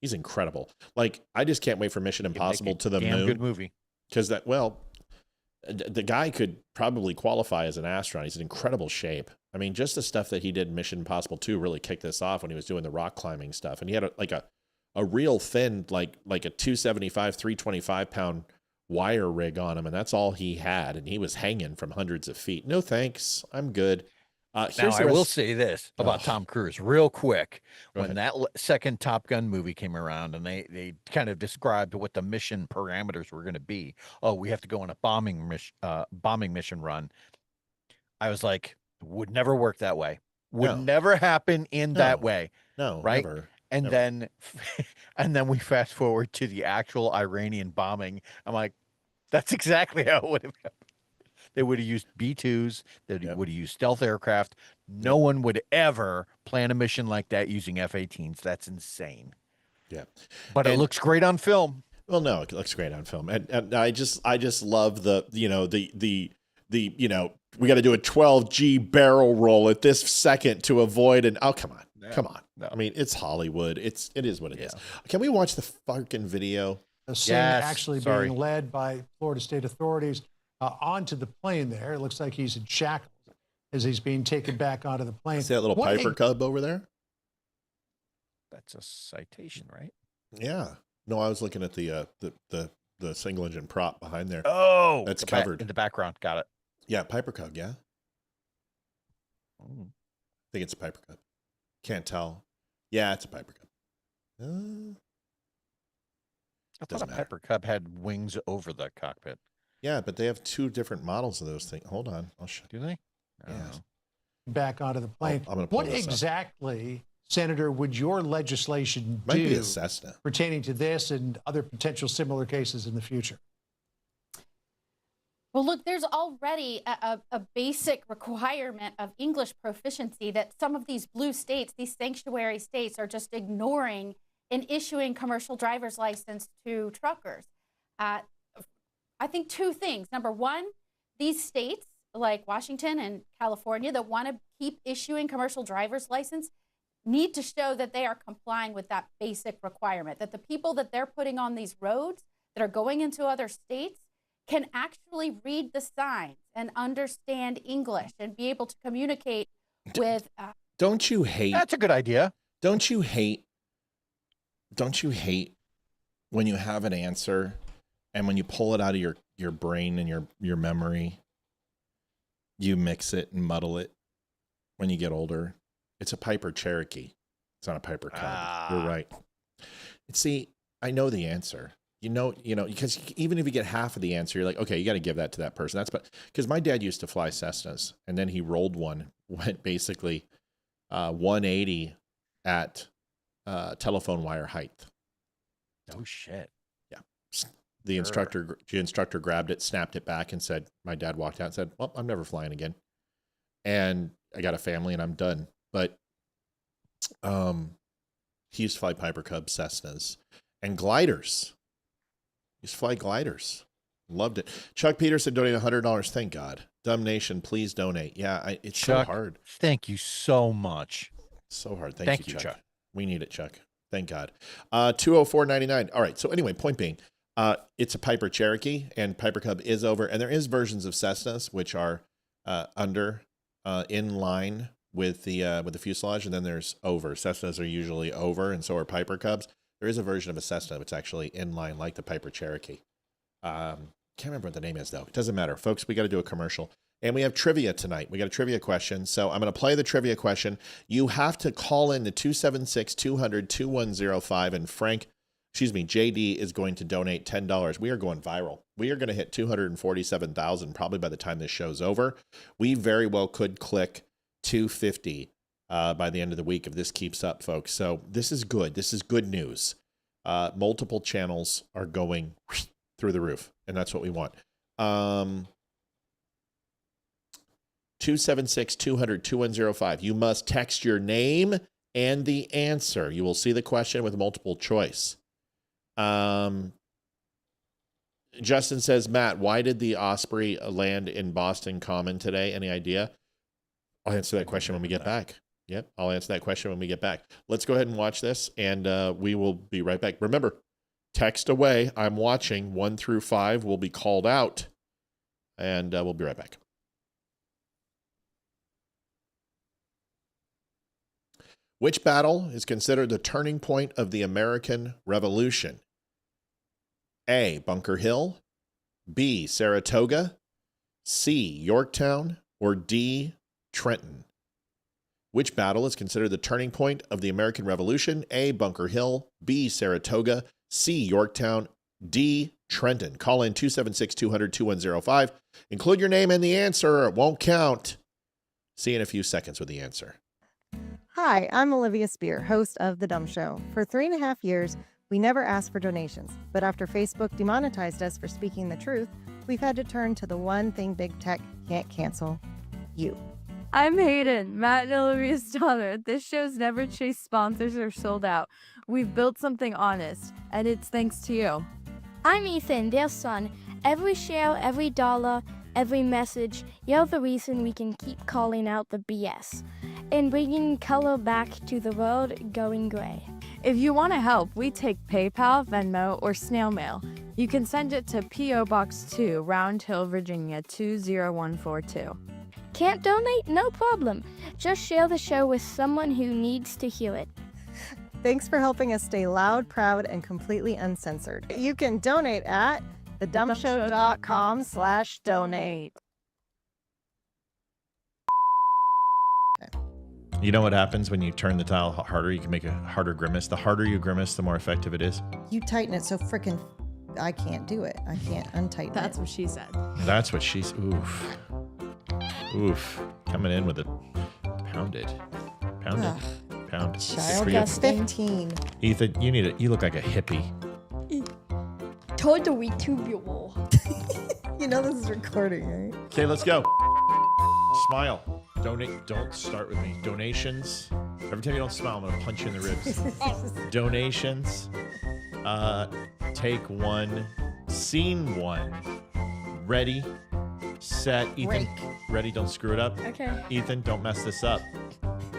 He's incredible. Like, I just can't wait for Mission Impossible to the moon. Good movie. Because the guy could probably qualify as an astronaut. He's in incredible shape. I mean, just the stuff that he did in Mission Impossible 2 really kicked this off when he was doing the rock climbing stuff. And he had a real thin, like a 275, 325 pound wire rig on him. And that's all he had. And he was hanging from hundreds of feet. No thanks. I'm good. Now, I will say this about Tom Cruise real quick. When that second Top Gun movie came around and they kind of described what the mission parameters were going to be. Oh, we have to go on a bombing mission run. I was like, would never work that way. Would never happen in that way. No, right? Never. And then we fast forward to the actual Iranian bombing. I'm like, that's exactly how it would have happened. They would have used B-2s. They would have used stealth aircraft. No one would ever plan a mission like that using F-18s. That's insane. Yeah, but it looks great on film. Well, no, it looks great on film, and I just love the we got to do a 12G barrel roll at this second to avoid an come on. No. I mean, it's Hollywood. It is what it is. Can we watch the fucking video? A scene actually being led by Florida state authorities. Onto the plane there. It looks like he's in shackles as he's being taken back onto the plane. See that little Piper Cub over there? That's a citation, right? Yeah. No, I was looking at the single engine prop behind there. Oh, that's covered in the background. Got it. Yeah, Piper Cub. Yeah. I think it's a Piper Cub. Can't tell. Yeah, it's a Piper Cub. I thought a Piper Cub had wings over the cockpit. Yeah, but they have two different models of those things. Hold on. I'll show you. Do they? Yeah. Back onto the plane. I'm gonna pull what this exactly, up. Senator, would your legislation Might be a Cessna. pertaining to this and other potential similar cases in the future? Well, look, there's already a basic requirement of English proficiency that some of these blue states, these sanctuary states, are just ignoring in issuing commercial driver's license to truckers. I think two things. Number one, these states like Washington and California that want to keep issuing commercial driver's license need to show that they are complying with that basic requirement, that the people that they're putting on these roads that are going into other states can actually read the signs and understand English and be able to communicate with. Don't you hate? That's a good idea. Don't you hate when you have an answer and when you pull it out of your brain and your memory, you mix it and muddle it when you get older? It's a Piper Cherokee. It's not a Piper Cub. You're right. See, I know the answer. You know, because even if you get half of the answer, you're like, okay, you got to give that to that person. That's because my dad used to fly Cessnas, and then he rolled one, went basically 180 at telephone wire height. Oh shit! Yeah, the instructor grabbed it, snapped it back, and said, my dad walked out and said, well, I'm never flying again, and I got a family and I'm done. But he used to fly Piper Cub Cessnas and gliders. He used to fly gliders. Loved it. Chuck Peterson donated $100. Thank God. Dumb Nation, please donate. Yeah, it's Chuck, so hard. Thank you so much. So hard. Thank you, you, Chuck. Chuck. We need it, Chuck. Thank God. 204.99. All right. So anyway, point being, it's a Piper Cherokee, and Piper Cub is over, and there is versions of Cessnas which are in line with the fuselage, and then there's over. Cessnas are usually over, and so are Piper Cubs. There is a version of a Cessna that's actually in line like the Piper Cherokee. Can't remember what the name is though. It doesn't matter, folks. We got to do a commercial. And we have trivia tonight. We got a trivia question. So I'm going to play the trivia question. You have to call in to 276-200-2105. And JD is going to donate $10. We are going viral. We are going to hit 247,000 probably by the time this show's over. We very well could click 250 by the end of the week if this keeps up, folks. So this is good. This is good news. Multiple channels are going through the roof, and that's what we want. 276-200-2105. You must text your name and the answer. You will see the question with multiple choice. Justin says, Matt, why did the Osprey land in Boston Common today? Any idea? I'll answer that question when we get back. Yep, I'll answer that question when we get back. Let's go ahead and watch this, and we will be right back. Remember, text away. I'm watching. 1 through 5 will be called out, and we'll be right back. Which battle is considered the turning point of the American Revolution? A, Bunker Hill, B, Saratoga, C, Yorktown, or D, Trenton? Which battle is considered the turning point of the American Revolution? A, Bunker Hill, B, Saratoga, C, Yorktown, D, Trenton. Call in 276-200-2105. Include your name and the answer, or it won't count. See you in a few seconds with the answer. Hi, I'm Olivia Spear, host of The Dumb Show. For 3.5 years, we never asked for donations, but after Facebook demonetized us for speaking the truth, we've had to turn to the one thing big tech can't cancel: you. I'm Hayden, Matt and Olivia's daughter. This show's never chased sponsors or sold out. We've built something honest, and it's thanks to you. I'm Ethan, their son. Every share, every dollar, every message, you're the reason we can keep calling out the BS and bringing color back to the world going gray. If you want to help, we take PayPal, Venmo, or snail mail. You can send it to P.O. Box 2, Round Hill, Virginia 20142. Can't donate? No problem. Just share the show with someone who needs to hear it. Thanks for helping us stay loud, proud, and completely uncensored. You can donate at thedumbshow.com/donate. You know what happens when you turn the dial harder? You can make a harder grimace. The harder you grimace, the more effective it is. You tighten it so freaking I can't do it. I can't untighten it. That's what she said. That's what she's... Oof. Oof. Coming in with it. Pound it. Pound it. Pound. Child gets 15. Ethan, you look like a hippie. Totally tubular. You know this is recording, right? Okay, let's go. Smile. Donate. Don't start with me. Donations. Every time you don't smile, I'm going to punch you in the ribs. Donations. Take one. Scene one. Ready. Set. Ethan. Ready. Don't screw it up. Okay. Ethan, don't mess this up.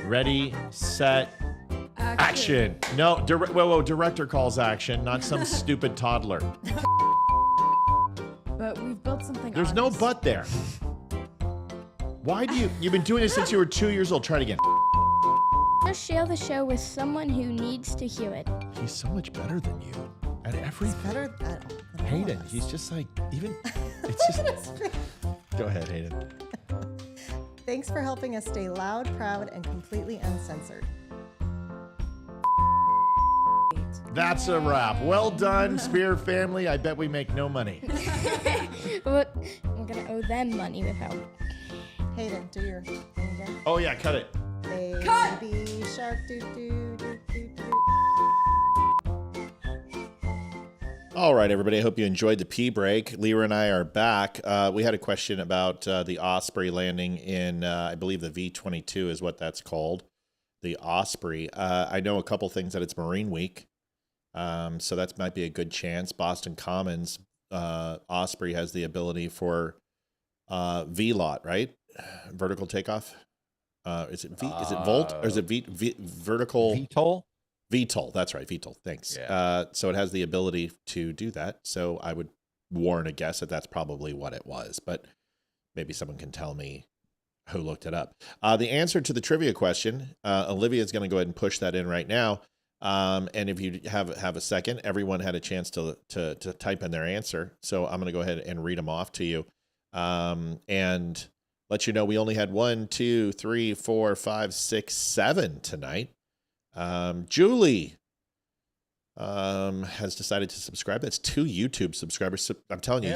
Ready. Set. Action. No. Whoa. Director calls action, not some stupid toddler. But we've built something There's honest. no but there. Why do you've been doing this since you were 2 years old? Try it again. Just share the show with someone who needs to hear it. He's so much better than you at everything. He's better at Hayden, he's just like, even, it's just, go ahead, Hayden. Thanks for helping us stay loud, proud, and completely uncensored. That's a wrap. Well done, Spear family. I bet we make no money. But I'm gonna owe them money without. Hayden, do your thing again. Oh yeah, cut it. Baby shark, doo doo doo doo doo. All right, everybody. I hope you enjoyed the pee break. Leeroy and I are back. We had a question about the Osprey landing in, I believe the V-22 is what that's called. The Osprey. I know a couple things that it's Marine Week. So that might be a good chance. Boston Commons Osprey has the ability for VLOT, right? Vertical takeoff. Is it Volt or is it vertical? VTOL? VTOL. That's right. VTOL. Thanks. Yeah. So it has the ability to do that. So I would warn a guess that that's probably what it was, but maybe someone can tell me who looked it up. The answer to the trivia question, Olivia is going to go ahead and push that in right now. And if you have a second, everyone had a chance to type in their answer. So I'm going to go ahead and read them off to you. And let you know we only had 1, 2, 3, 4, 5, 6, 7 tonight. Julie has decided to subscribe. That's 2 YouTube subscribers. I'm telling you,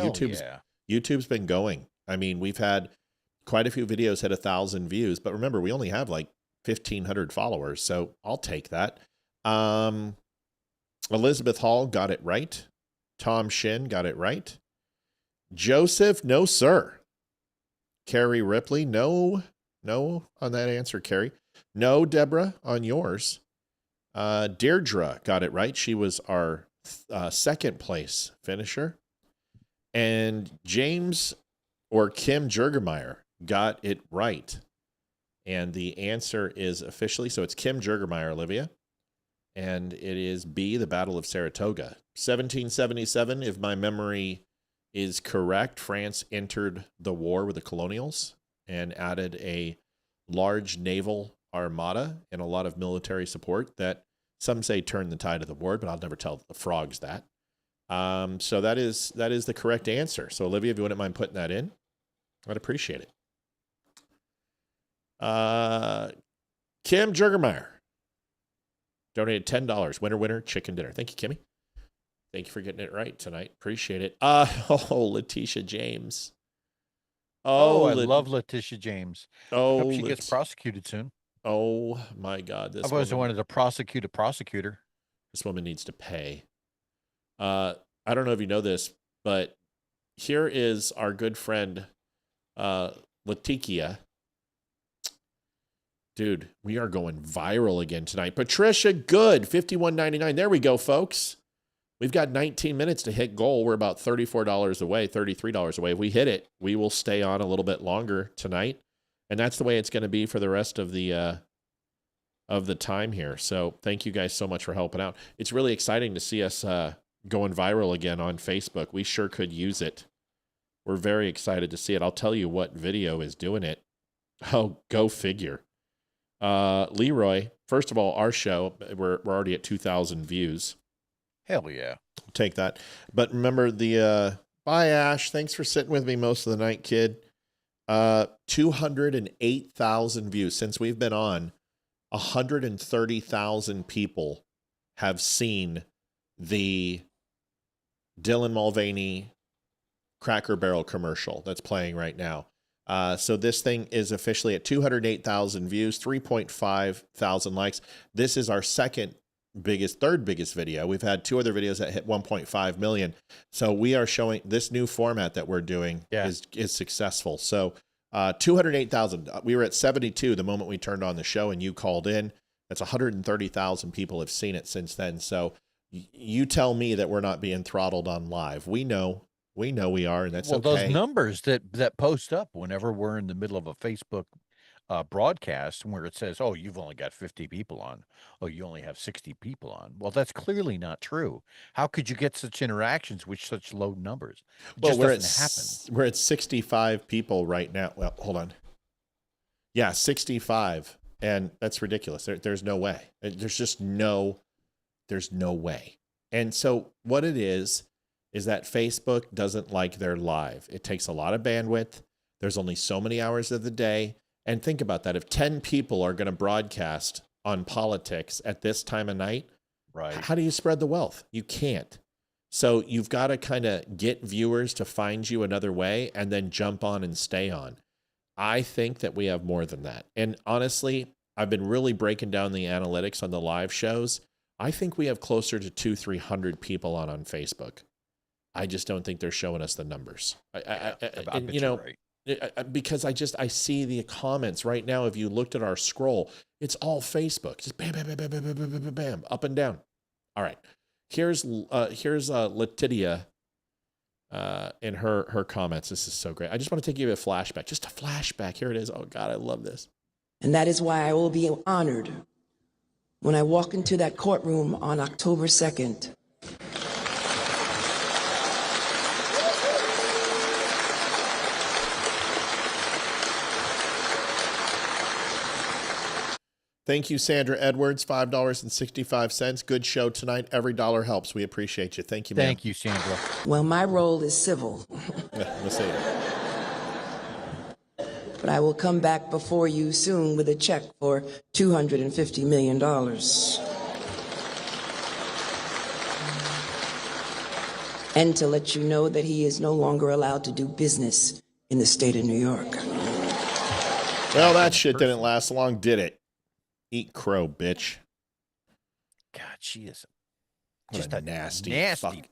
YouTube's been going. I mean, we've had quite a few videos hit 1,000 views, but remember, we only have like 1,500 followers, so I'll take that. Elizabeth Hall got it right. Tom Shin got it right. Joseph, no, sir. Carrie Ripley, no on that answer, Carrie. No, Deborah, on yours. Deirdre got it right. She was our second place finisher. And James or Kim Jurgermeyer got it right. And the answer is officially, so it's Kim Jurgermeyer, Olivia. And it is B, the Battle of Saratoga. 1777, if my memory is correct, France entered the war with the colonials and added a large naval armada and a lot of military support that some say turned the tide of the war, but I'll never tell the frogs that. So that is the correct answer. So Olivia, if you wouldn't mind putting that in, I'd appreciate it. Kim Jurgermeyer donated $10. Winner, chicken dinner. Thank you, Kimmy. Thank you for getting it right tonight. Appreciate it. Letitia James. I love Letitia James. I hope she gets prosecuted soon. Oh my God. I've always wanted to prosecute a prosecutor. This woman needs to pay. I don't know if you know this, but here is our good friend, Leticia. Dude, we are going viral again tonight. Patricia Good, $51.99. There we go, folks. We've got 19 minutes to hit goal. We're about $34 away, $33 away. If we hit it, we will stay on a little bit longer tonight. And that's the way it's going to be for the rest of the time here. So thank you guys so much for helping out. It's really exciting to see us going viral again on Facebook. We sure could use it. We're very excited to see it. I'll tell you what video is doing it. Oh, go figure. Leeroy, first of all, our show, we're already at 2,000 views. Hell yeah. Take that. But remember bye, Ash. Thanks for sitting with me most of the night, kid. 208,000 views since we've been on. 130,000 people have seen the Dylan Mulvaney Cracker Barrel commercial that's playing right now. So this thing is officially at 208,000 views, 3.5 thousand likes. This is our third biggest video. We've had 2 other videos that hit 1.5 million. So we are showing this new format that we're doing is successful. So 208,000. We were at 72 the moment we turned on the show and you called in. That's 130,000 people have seen it since then. So you tell me that we're not being throttled on live. We know we are, and that's okay. Those numbers that post up whenever we're in the middle of a Facebook broadcast where it says, oh, you've only got 50 people on. Oh, you only have 60 people on. Well, that's clearly not true. How could you get such interactions with such low numbers? It just doesn't happen. We're at 65 people right now. Well, hold on. Yeah, 65. And that's ridiculous. There's no way. There's no way. And so what it is that Facebook doesn't like their live. It takes a lot of bandwidth. There's only so many hours of the day. And think about that. If 10 people are going to broadcast on politics at this time of night, right? How do you spread the wealth? You can't. So you've got to kind of get viewers to find you another way and then jump on and stay on. I think that we have more than that. And honestly, I've been really breaking down the analytics on the live shows. I think we have closer to 200-300 people on Facebook. I just don't think they're showing us the numbers. Because I see the comments right now. If you looked at our scroll, it's all Facebook. Just bam, bam, bam, bam, bam, bam, bam, bam, bam, up and down. All right. Here's Letitia in her comments. This is so great. I just want to take you to a flashback. Just a flashback. Here it is. Oh, God, I love this. And that is why I will be honored when I walk into that courtroom on October 2nd. Thank you, Sandra Edwards, $5.65. Good show tonight. Every dollar helps. We appreciate you. Thank you, ma'am. Thank you, Sandra. Well, my role is civil. Yeah, let's see it. But I will come back before you soon with a check for $250 million. And to let you know that he is no longer allowed to do business in the state of New York. Well, that shit didn't last long, did it? Eat crow, bitch. God, she is just a nasty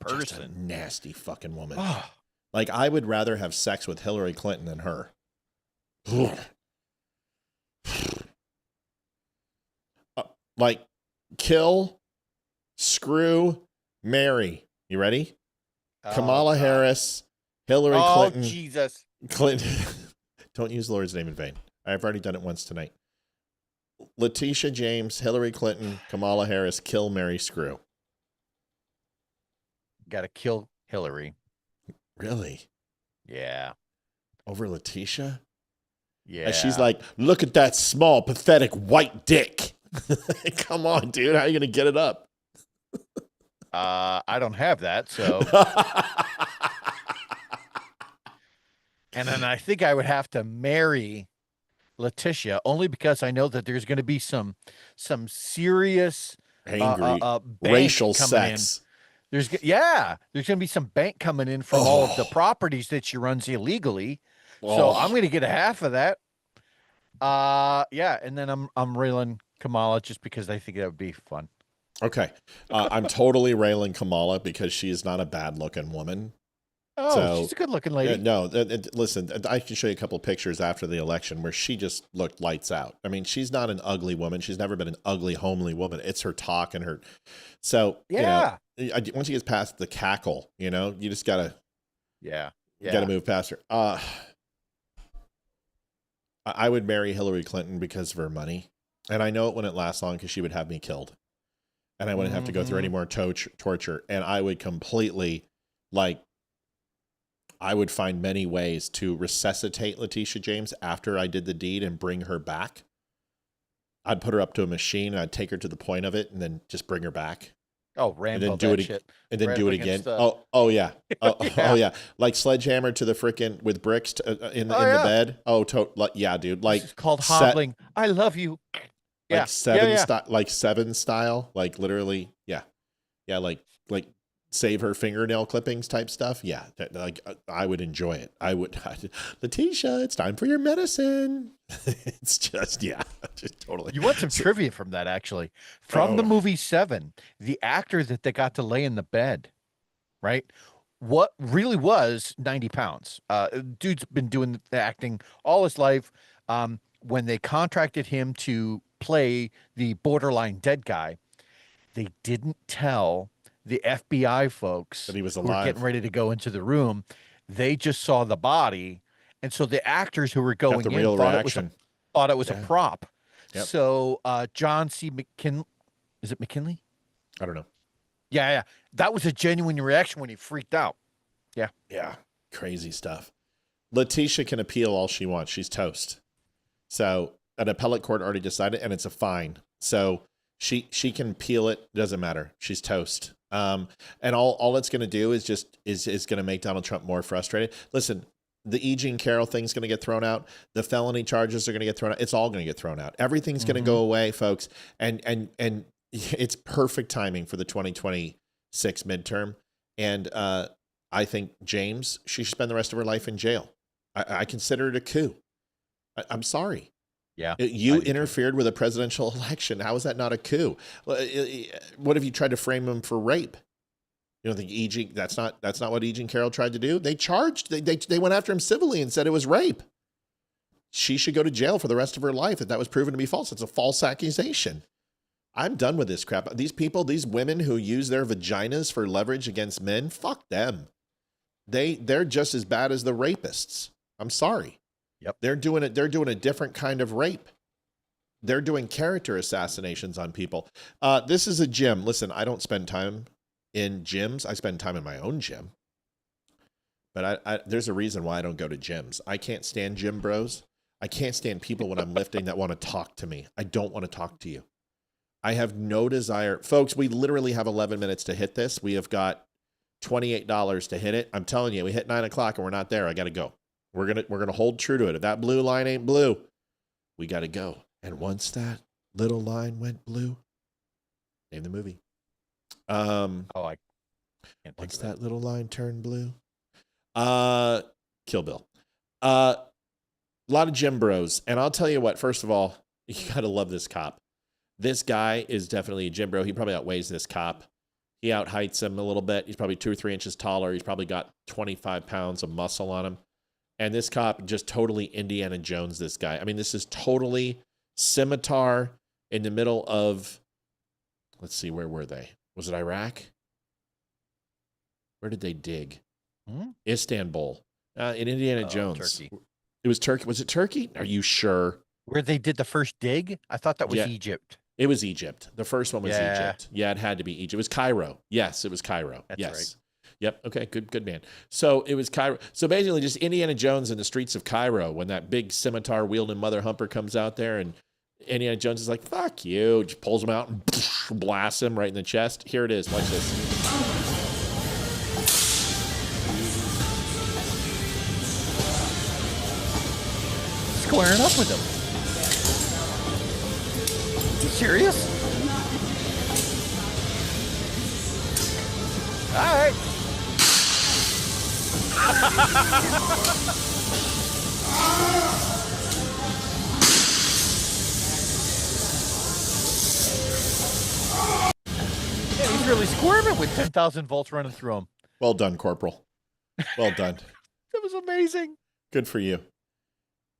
person. Just a nasty fucking woman. Oh. Like, I would rather have sex with Hillary Clinton than her. Like, kill, screw, marry. You ready? Kamala Harris, Hillary Clinton. Oh, Jesus. Clinton. Don't use the Lord's name in vain. I've already done it once tonight. Letitia James, Hillary Clinton, Kamala Harris, kill, marry, screw. Got to kill Hillary. Really? Yeah. Over Letitia? Yeah. And she's like, look at that small, pathetic white dick. Come on, dude. How are you going to get it up? I don't have that, so. And then I think I would have to marry Letitia, only because I know that there's going to be some serious angry racial sex. There's going to be some bank coming in from all of the properties that she runs illegally. So I'm going to get a half of that. And then I'm railing Kamala just because I think that would be fun. Okay. I'm totally railing Kamala because she is not a bad looking woman. Oh, so, she's a good looking lady. Listen, I can show you a couple of pictures after the election where she just looked lights out. I mean, she's not an ugly woman. She's never been an ugly, homely woman. It's her talk and her. So, yeah. Once you get past the cackle, you just got to. Yeah. You got to move past her. I would marry Hillary Clinton because of her money. And I know it wouldn't last long because she would have me killed. And I wouldn't have to go through any more torture. And I would completely, I would find many ways to resuscitate Letitia James after I did the deed and bring her back. I'd put her up to a machine and I'd take her to the point of it and then just bring her back. Oh, Rambo, and then do it shit. And then do it again. Yeah. Oh yeah. Like sledgehammer to the frickin' with bricks in the bed. Yeah, dude. Like it's called hobbling. I love you. Like Seven style. Like literally. Yeah. Yeah. Like save her fingernail clippings type stuff. Yeah. I would enjoy it. Letitia, it's time for your medicine. It's just totally. You want some trivia from that, actually. From the movie Seven, the actor that they got to lay in the bed, right? What really was 90 pounds. Dude's been doing the acting all his life. When they contracted him to play the borderline dead guy, they didn't tell the FBI folks that he was who alive, were getting ready to go into the room. They just saw the body. And so the actors who were going in thought it was a prop. Yep. So John C. McKinley, is it McKinley? I don't know. Yeah. That was a genuine reaction when he freaked out. Yeah. Yeah. Crazy stuff. Letitia can appeal all she wants. She's toast. So an appellate court already decided, and it's a fine. So she can appeal it. Doesn't matter. She's toast. And all it's going to do is going to make Donald Trump more frustrated. Listen, the E. Jean Carroll thing's going to get thrown out. The felony charges are going to get thrown out. It's all going to get thrown out. Everything's going to go away, folks. And it's perfect timing for the 2026 midterm. And I think James, she should spend the rest of her life in jail. I consider it a coup. I'm sorry. Yeah. You interfered with a presidential election. How is that not a coup? What if you tried to frame him for rape? You don't think E.G. That's not what E. Jean Carroll tried to do? They charged, they went after him civilly and said it was rape. She should go to jail for the rest of her life if that was proven to be false. It's a false accusation. I'm done with this crap. These people, these women who use their vaginas for leverage against men, fuck them. they're just as bad as the rapists. I'm sorry. Yep. They're doing a different kind of rape. They're doing character assassinations on people. This is a gym. Listen, I don't spend time in gyms. I spend time in my own gym. But there's a reason why I don't go to gyms. I can't stand gym bros. I can't stand people when I'm lifting that want to talk to me. I don't want to talk to you. I have no desire. Folks, we literally have 11 minutes to hit this. We have got $28 to hit it. I'm telling you, we hit 9 o'clock and we're not there. I got to go. We're gonna hold true to it. If that blue line ain't blue, we got to go. And once that little line went blue, name the movie. I can't think once of that little line turned blue, Kill Bill. A lot of gym bros, and I'll tell you what. First of all, you gotta love this cop. This guy is definitely a gym bro. He probably outweighs this cop. He out heights him a little bit. He's probably 2 or 3 inches taller. He's probably got 25 pounds of muscle on him. And this cop just totally Indiana Jones this guy. I mean, this is totally scimitar in the middle of, let's see, where were they? Was it Iraq? Where did they dig? Istanbul. In Indiana Jones. Turkey. It was Turkey. Was it Turkey? Are you sure? Where they did the first dig? I thought that was Egypt. It was Egypt. The first one was Egypt. Yeah, it had to be Egypt. It was Cairo. Yes, it was Cairo. That's yes. right. Yep. Okay. Good man. So it was Cairo. So basically just Indiana Jones in the streets of Cairo when that big scimitar wielding mother humper comes out there and Indiana Jones is like, fuck you. Just pulls him out and blasts him right in the chest. Here it is. Watch this. Squaring up with him. You serious? All right. Yeah, he's really squirming with 10,000 volts running through him. Well done, Corporal. Well done. That was amazing. Good for you.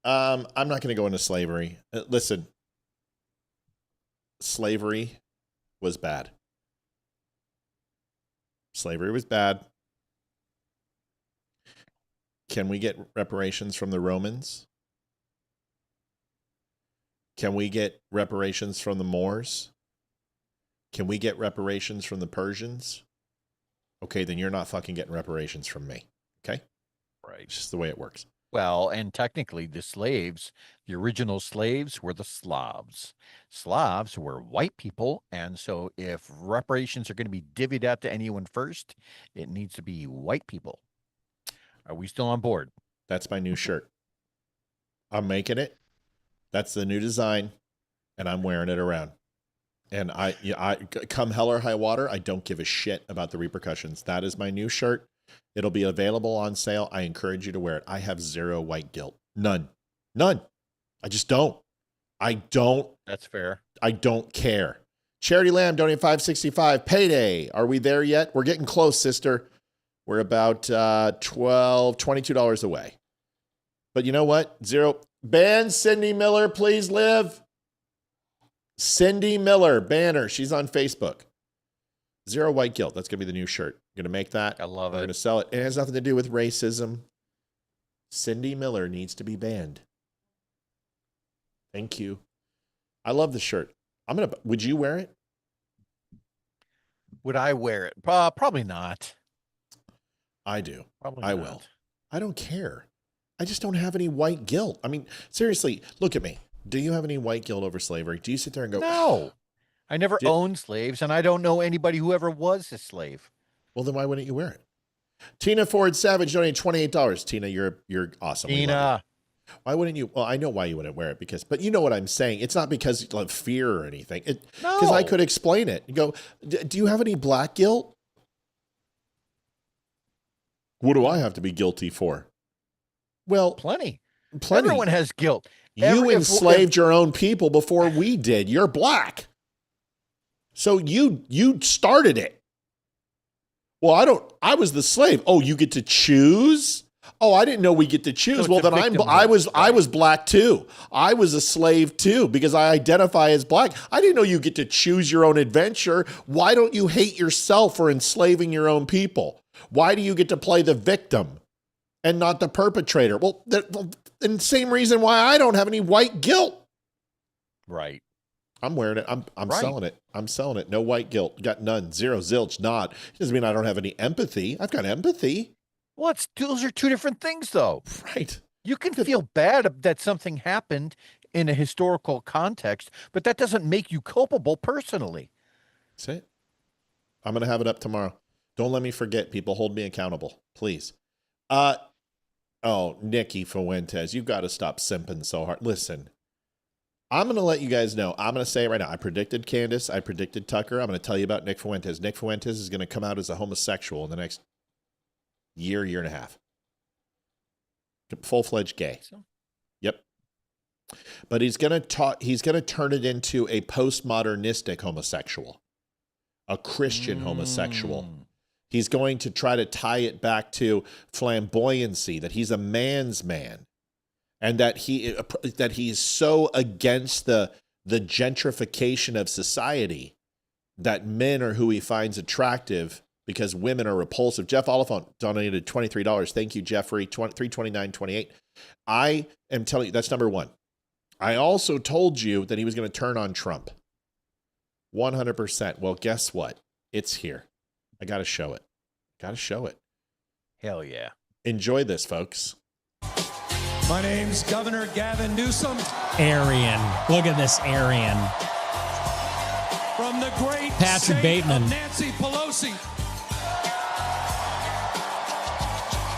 I'm not going to go into slavery. Listen, slavery was bad. Slavery was bad. Can we get reparations from the Romans? Can we get reparations from the Moors? Can we get reparations from the Persians? Okay, then you're not fucking getting reparations from me. Okay? Right. It's just the way it works. Well, and technically the slaves, the original slaves were the Slavs. Slavs were white people, and so if reparations are going to be divvied out to anyone first, it needs to be white people. Are we still on board? That's my new shirt. I'm making it. That's the new design, and I'm wearing it around. And I come hell or high water, I don't give a shit about the repercussions. That is my new shirt. It'll be available on sale. I encourage you to wear it. I have zero white guilt. None. I just don't. That's fair. I don't care. Charity Lamb donated $5.65. Payday. Are we there yet? We're getting close, sister. We're about $22 away. But you know what? Zero. Ban Cindy Miller, please live. Cindy Miller, banner. She's on Facebook. Zero white guilt. That's going to be the new shirt. I'm going to make that. I love it. We're going to sell it. It has nothing to do with racism. Cindy Miller needs to be banned. Thank you. I love the shirt. Would you wear it? Would I wear it? Probably not. I do. Probably I not. will. I don't care. I just don't have any white guilt. I mean, seriously, look at me. Do you have any white guilt over slavery? Do you sit there and go, no, I never owned slaves, and I don't know anybody who ever was a slave. Well, then why wouldn't you wear it? Tina Ford Savage donated $28. Tina, you're awesome. Tina. Why wouldn't you? Well, I know why you wouldn't wear it but you know what I'm saying. It's not because of fear or anything. Because I could explain it. You go, do you have any black guilt? What do I have to be guilty for? Well, plenty. Everyone has guilt. You enslaved your own people before we did. You're black. So you started it. Well, I was the slave. Oh, you get to choose? Oh, I didn't know we get to choose. So well, then I was black too. I was a slave too because I identify as black. I didn't know you get to choose your own adventure. Why don't you hate yourself for enslaving your own people? Why do you get to play the victim and not the perpetrator? Well, and same reason why I don't have any white guilt. Right. I'm wearing it. I'm Right. selling it. I'm selling it. No white guilt. Got none. Zero, zilch, not. It doesn't mean I don't have any empathy. I've got empathy. Well, those are two different things, though. Right. You can feel bad that something happened in a historical context, but that doesn't make you culpable personally. That's it. I'm going to have it up tomorrow. Don't let me forget, people. Hold me accountable, please. Oh, Nikki Fuentes, you've got to stop simping so hard. Listen, I'm going to let you guys know. I'm going to say it right now. I predicted Candace. I predicted Tucker. I'm going to tell you about Nick Fuentes. Nick Fuentes is going to come out as a homosexual in the next year and a half. Full-fledged gay. Yep. But he's going to turn it into a postmodernistic homosexual, a Christian homosexual. He's going to try to tie it back to flamboyancy, that he's a man's man, and that he is so against the gentrification of society that men are who he finds attractive because women are repulsive. Jeff Oliphant donated $23. Thank you, Jeffrey. $329.28. I am telling you, that's number one. I also told you that he was going to turn on Trump. 100%. Well, guess what? It's here. I got to show it. Hell yeah. Enjoy this, folks. My name's Governor Gavin Newsom. Aryan. Look at this Aryan. From the great Patrick state Bateman. of Nancy Pelosi.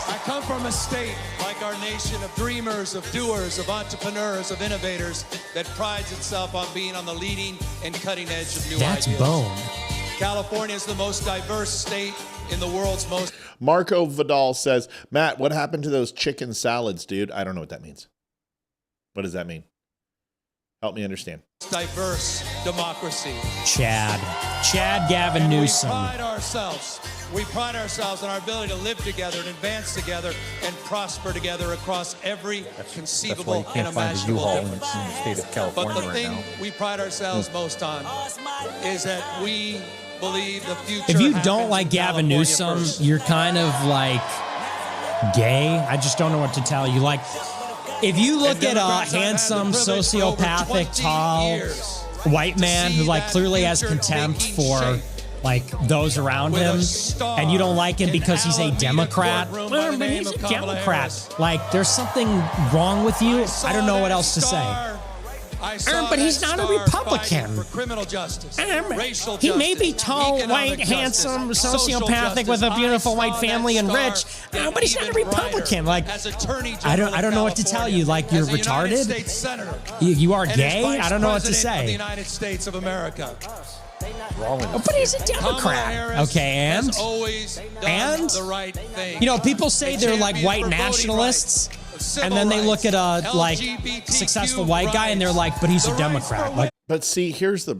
I come from a state like our nation of dreamers, of doers, of entrepreneurs, of innovators that prides itself on being on the leading and cutting edge of new That's ideas. bone. California is the most diverse state in the world's most Marco Vidal says, Matt, what happened to those chicken salads, dude? I don't know what that means. What does that mean? Help me understand. diverse democracy. Chad Gavin And Newsom. We pride ourselves on our ability to live together and advance together and prosper together across every conceivable That's why you and can't find a imaginable U-Haul in difference. the state of But California the right thing now. we pride ourselves most on is that we believe the future. If you happens don't like in Gavin California Newsom, first. you're kind of like gay. I just don't know what to tell you. Like, if you look at a handsome, sociopathic, tall white man who like clearly has contempt for like those around him, and you don't like him because he's a Democrat, well, but he's a Democrat. Like, there's something wrong with you. I don't know what else to say. But he's not a Republican. Criminal justice, racial He may be justice, tall, economic white, justice, handsome, social sociopathic with a justice. beautiful I white saw family that and star rich, get but he's not a even Republican. brighter Like, as Attorney I General don't know what to tell you. Like, you're as a United retarded. States Senator, You are and as gay. Vice I don't know what to President of the say. United States of America. But he's a Democrat. Okay, and The right thing. you know, people say they're like white nationalists, and then they look at a like successful white guy and they're like, but he's a Democrat. Like, But see, here's the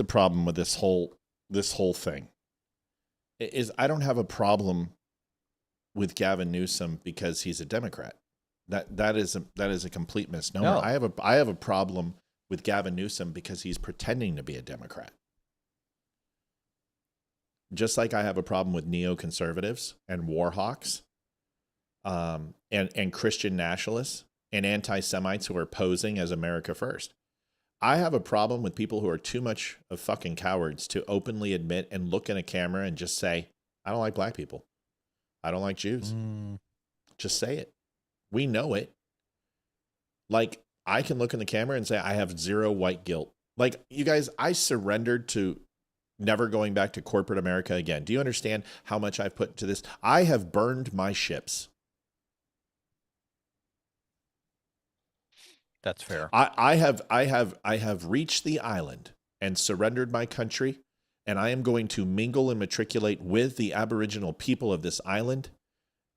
problem with this whole thing. Is I don't have a problem with Gavin Newsom because he's a Democrat. That is a complete misnomer. No. I have a problem with Gavin Newsom because he's pretending to be a Democrat. Just like I have a problem with neoconservatives and war hawks, and Christian nationalists and anti-Semites who are posing as America first. I have a problem with people who are too much of fucking cowards to openly admit and look in a camera and just say, I don't like black people. I don't like Jews. Just say it. We know it. Like, I can look in the camera and say, I have zero white guilt. Like, you guys, I surrendered to never going back to corporate America again. Do you understand how much I've put into this? I have burned my ships. That's fair. I have reached the island and surrendered my country, and I am going to mingle and matriculate with the Aboriginal people of this island,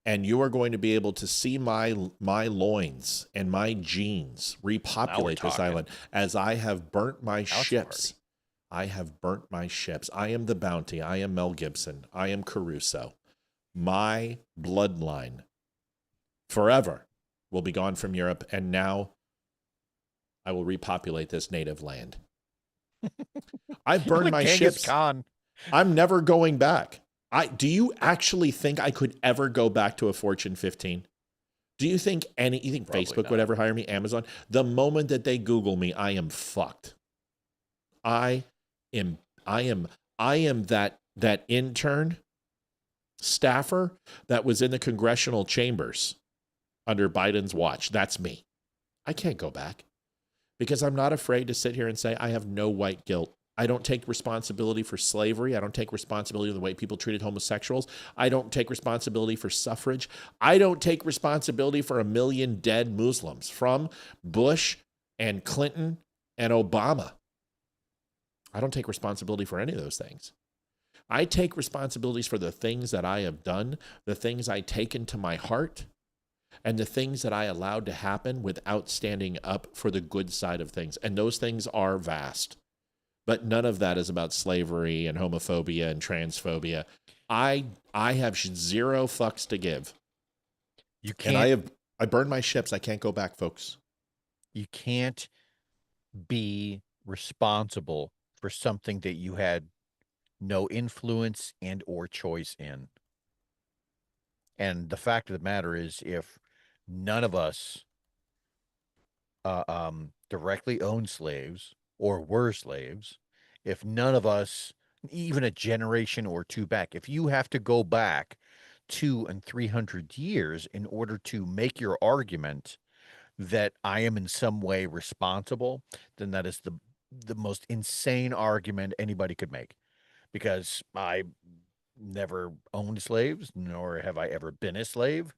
and you are going to be able to see my loins and my genes repopulate this island as I have burnt my ships. I have burnt my ships. I am the Bounty. I am Mel Gibson. I am Caruso. My bloodline forever will be gone from Europe, and now I will repopulate this native land. I've burned my ships. I'm never going back. Do you actually think I could ever go back to a Fortune 15? Do you think you think Probably Facebook not. would ever hire me? Amazon? The moment that they Google me, I am fucked. I am that intern staffer that was in the congressional chambers under Biden's watch. That's me. I can't go back because I'm not afraid to sit here and say I have no white guilt. I don't take responsibility for slavery. I don't take responsibility for the way people treated homosexuals. I don't take responsibility for suffrage. I don't take responsibility for 1 million dead Muslims from Bush and Clinton and Obama. I don't take responsibility for any of those things. I take responsibilities for the things that I have done, the things I take into my heart, and the things that I allowed to happen without standing up for the good side of things. And those things are vast. But none of that is about slavery and homophobia and transphobia. I have 0 fucks to give. You can't. And I burned my ships. I can't go back, folks. You can't be responsible for something that you had no influence and or choice in. And the fact of the matter is, if none of us directly owned slaves or were slaves, if none of us, even a generation or two back, if you have to go back 200 and 300 years in order to make your argument that I am in some way responsible, then that is the most insane argument anybody could make, because I never owned slaves, nor have I ever been a slave.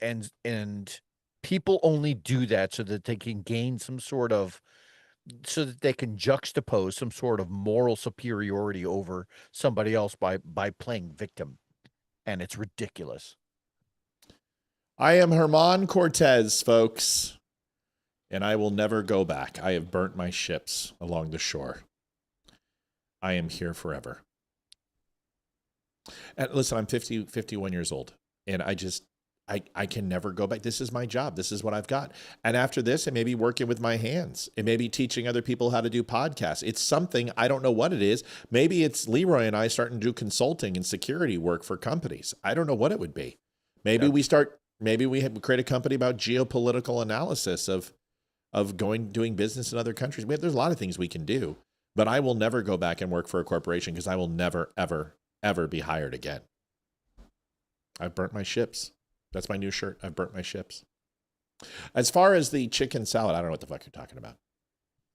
And people only do that so that they can gain so that they can juxtapose some sort of moral superiority over somebody else by playing victim. And it's ridiculous. I am Herman Cortez, folks, and I will never go back. I have burnt my ships along the shore. I am here forever. And listen, I'm 51 years old, and I can never go back. This is my job. This is what I've got. And after this, it may be working with my hands. It may be teaching other people how to do podcasts. It's something, I don't know what it is. Maybe it's Leeroy and I starting to do consulting and security work for companies. I don't know what it would be. Maybe we create a company about geopolitical analysis of doing business in other countries. There's a lot of things we can do, but I will never go back and work for a corporation because I will never, ever, ever be hired again. I've burnt my ships. That's my new shirt. I've burnt my ships. As far as the chicken salad, I don't know what the fuck you're talking about.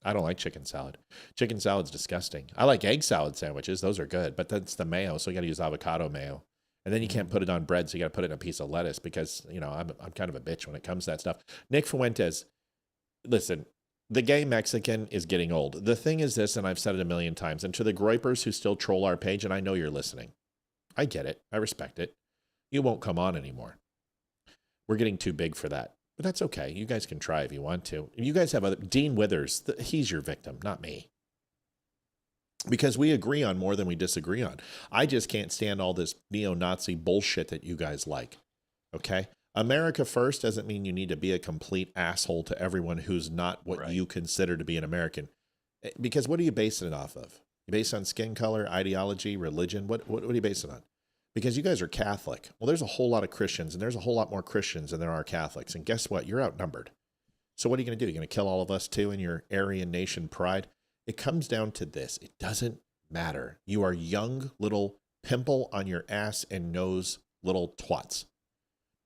I don't like chicken salad. Chicken salad's disgusting. I like egg salad sandwiches. Those are good, but that's the mayo, so you got to use avocado mayo. And then you can't put it on bread, so you got to put it in a piece of lettuce because, I'm kind of a bitch when it comes to that stuff. Nick Fuentes, listen, the gay Mexican is getting old. The thing is this, and I've said it a million times, and to the groypers who still troll our page, and I know you're listening, I get it. I respect it. You won't come on anymore. We're getting too big for that. But that's okay. You guys can try if you want to. If you guys have Dean Withers, he's your victim, not me. Because we agree on more than we disagree on. I just can't stand all this neo-Nazi bullshit that you guys like. Okay? America first doesn't mean you need to be a complete asshole to everyone who's not what you consider to be an American. Because what are you basing it off of? You base it on skin color, ideology, religion? What are you basing it on? Because you guys are Catholic. Well, there's a whole lot of Christians, and there's a whole lot more Christians than there are Catholics. And guess what? You're outnumbered. So what are you going to do? You're going to kill all of us too in your Aryan nation pride? It comes down to this. It doesn't matter. You are young little pimple on your ass and nose little twats.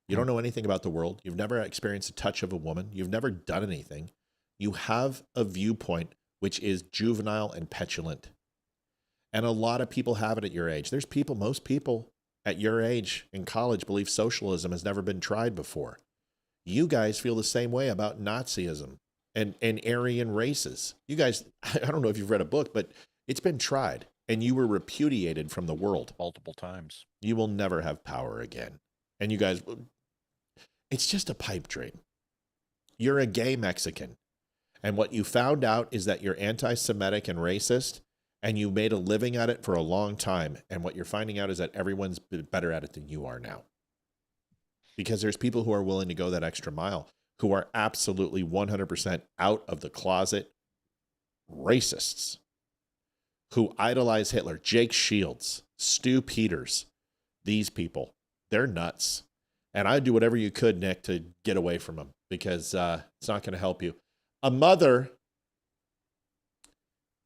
You don't know anything about the world. You've never experienced a touch of a woman. You've never done anything. You have a viewpoint which is juvenile and petulant. And a lot of people have it at your age. Most people at your age in college believe socialism has never been tried before. You guys feel the same way about Nazism and Aryan races. You guys, I don't know if you've read a book, but it's been tried, and you were repudiated from the world multiple times. You will never have power again. And you guys, it's just a pipe dream. You're a gay Mexican. And what you found out is that you're anti-Semitic and racist, and you made a living at it for a long time. And what you're finding out is that everyone's better at it than you are now. Because there's people who are willing to go that extra mile, who are absolutely 100% out of the closet racists, who idolize Hitler, Jake Shields, Stu Peters, these people, they're nuts. And I'd do whatever you could, Nick, to get away from them because it's not going to help you. A mother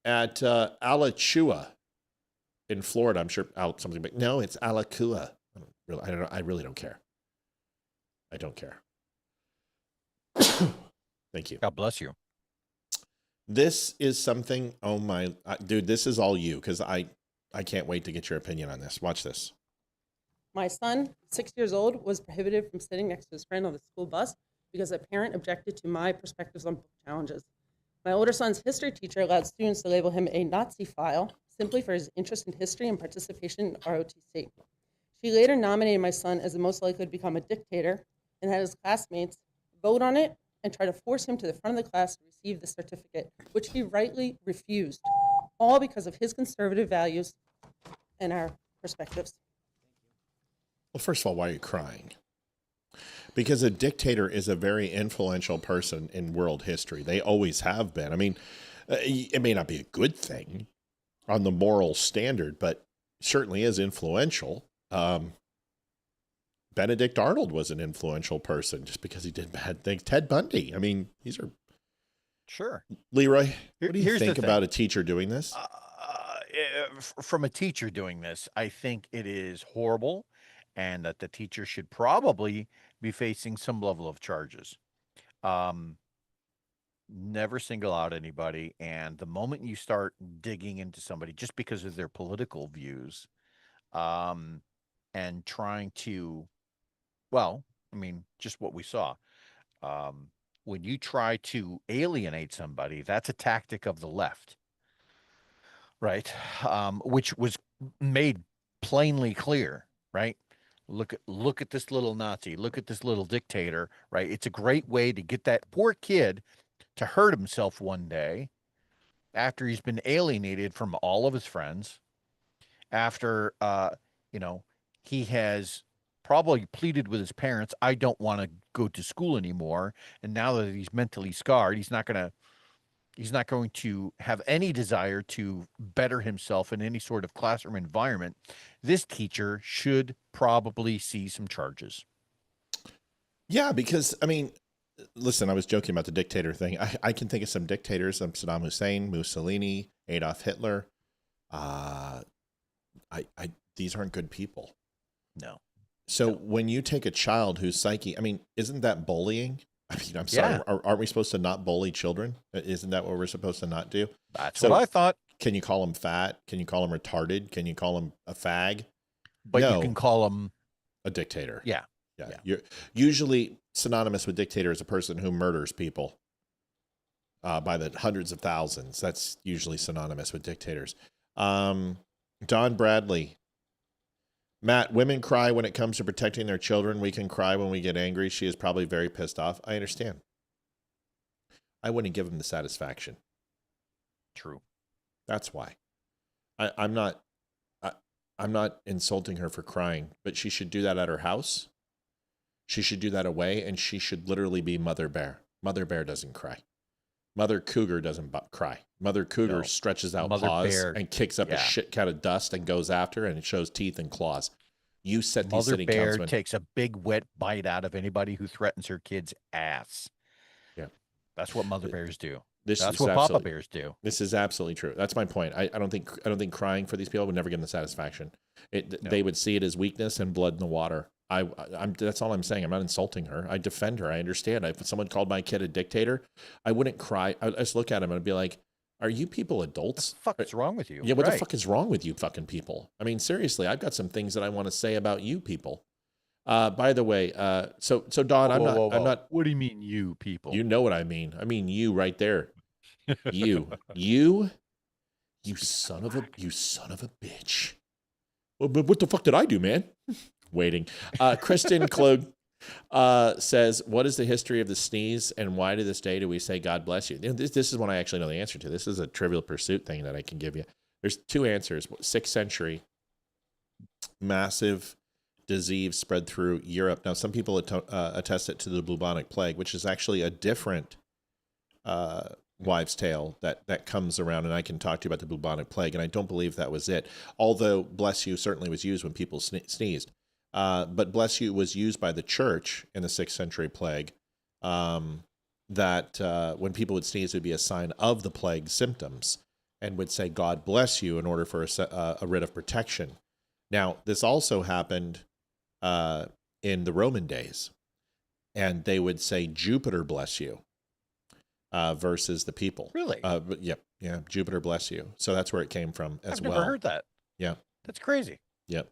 at Alachua in Florida, I'm sure something, but no, it's Alachua. I really don't care. I don't care. Thank you. God bless you. This is something, oh my, dude, this is all you because I can't wait to get your opinion on this. Watch this. My son, 6 years old, was prohibited from sitting next to his friend on the school bus because a parent objected to my perspectives on book challenges. My older son's history teacher allowed students to label him a Nazi file simply for his interest in history and participation in ROTC. She later nominated my son as the most likely to become a dictator and had his classmates vote on it and try to force him to the front of the class to receive the certificate, which he rightly refused, all because of his conservative values and our perspectives. Well, first of all, why are you crying? Because a dictator is a very influential person in world history. They always have been. I mean, it may not be a good thing on the moral standard, but certainly is influential. Benedict Arnold was an influential person just because he did bad things. Ted Bundy. I mean, these are... Sure. Leeroy, what do you Here's think the about thing. a teacher doing this? From a teacher doing this, I think it is horrible and that the teacher should probably be facing some level of charges. Never single out anybody. And the moment you start digging into somebody just because of their political views, and trying to, well, I mean, just what we saw. When you try to alienate somebody, that's a tactic of the left, right? Which was made plainly clear, right? Look at this little Nazi, look at this little dictator, right? It's a great way to get that poor kid to hurt himself one day after he's been alienated from all of his friends, after he has probably pleaded with his parents, I don't want to go to school anymore. And now that he's mentally scarred, he's not going to have any desire to better himself in any sort of classroom environment. This teacher should probably see some charges. Yeah, because, I mean, listen, I was joking about the dictator thing. I can think of some dictators, Saddam Hussein, Mussolini, Adolf Hitler. These aren't good people. No. So when you take a child whose psyche, I mean, isn't that bullying? I mean, I'm sorry. Yeah. Aren't we supposed to not bully children? Isn't that what we're supposed to not do? That's what I thought. Can you call them fat? Can you call them retarded? Can you call them a fag? But no, you can call them a dictator. Yeah. You're usually synonymous with dictator is a person who murders people by the hundreds of thousands. That's usually synonymous with dictators. Don Bradley. Matt, women cry when it comes to protecting their children. We can cry when we get angry. She is probably very pissed off. I understand. I wouldn't give them the satisfaction. True. That's why. I'm not insulting her for crying, but she should do that at her house. She should do that away, and she should literally be Mother Bear. Mother Bear doesn't cry. Mother Cougar doesn't cry. Mother Cougar stretches out Mother paws Bear, and kicks up a shit cat of dust and goes after, and it shows teeth and claws. You set these Mother city Bear councilmen. takes a big wet bite out of anybody who threatens her kid's ass. Yeah. That's what Mother Bears do. That's what Papa Bears do. This is absolutely true. That's my point. I don't think crying for these people would never give them the satisfaction. They would see it as weakness and blood in the water. That's all I'm saying. I'm not insulting her. I defend her. I understand. If someone called my kid a dictator, I wouldn't cry. I'd just look at him and be like, are you people adults? What the fuck is wrong with you? Yeah, what the fuck is wrong with you fucking people? I mean, seriously, I've got some things that I want to say about you people. By the way, so Don, I'm not. What do you mean, you people? You know what I mean. I mean you right there. You son of a bitch. Well, but what the fuck did I do, man? Waiting. Kristen Klug says, what is the history of the sneeze, and why to this day do we say God bless you? This is one I actually know the answer to. This is a Trivial Pursuit thing that I can give you. There's two answers. 6th century, massive disease spread through Europe. Now, some people attest it to the bubonic plague, which is actually a different wives' tale that comes around, and I can talk to you about the bubonic plague, and I don't believe that was it. Although bless you certainly was used when people sneezed, but bless you was used by the church in the 6th century plague. That when people would sneeze, it would be a sign of the plague symptoms, and would say "God bless you" in order for a writ of protection. Now, this also happened in the Roman days, and they would say "Jupiter bless you." Versus the people. Really? Yeah. Jupiter bless you. So that's where it came from as well. I've never heard that. Yeah. That's crazy. Yep.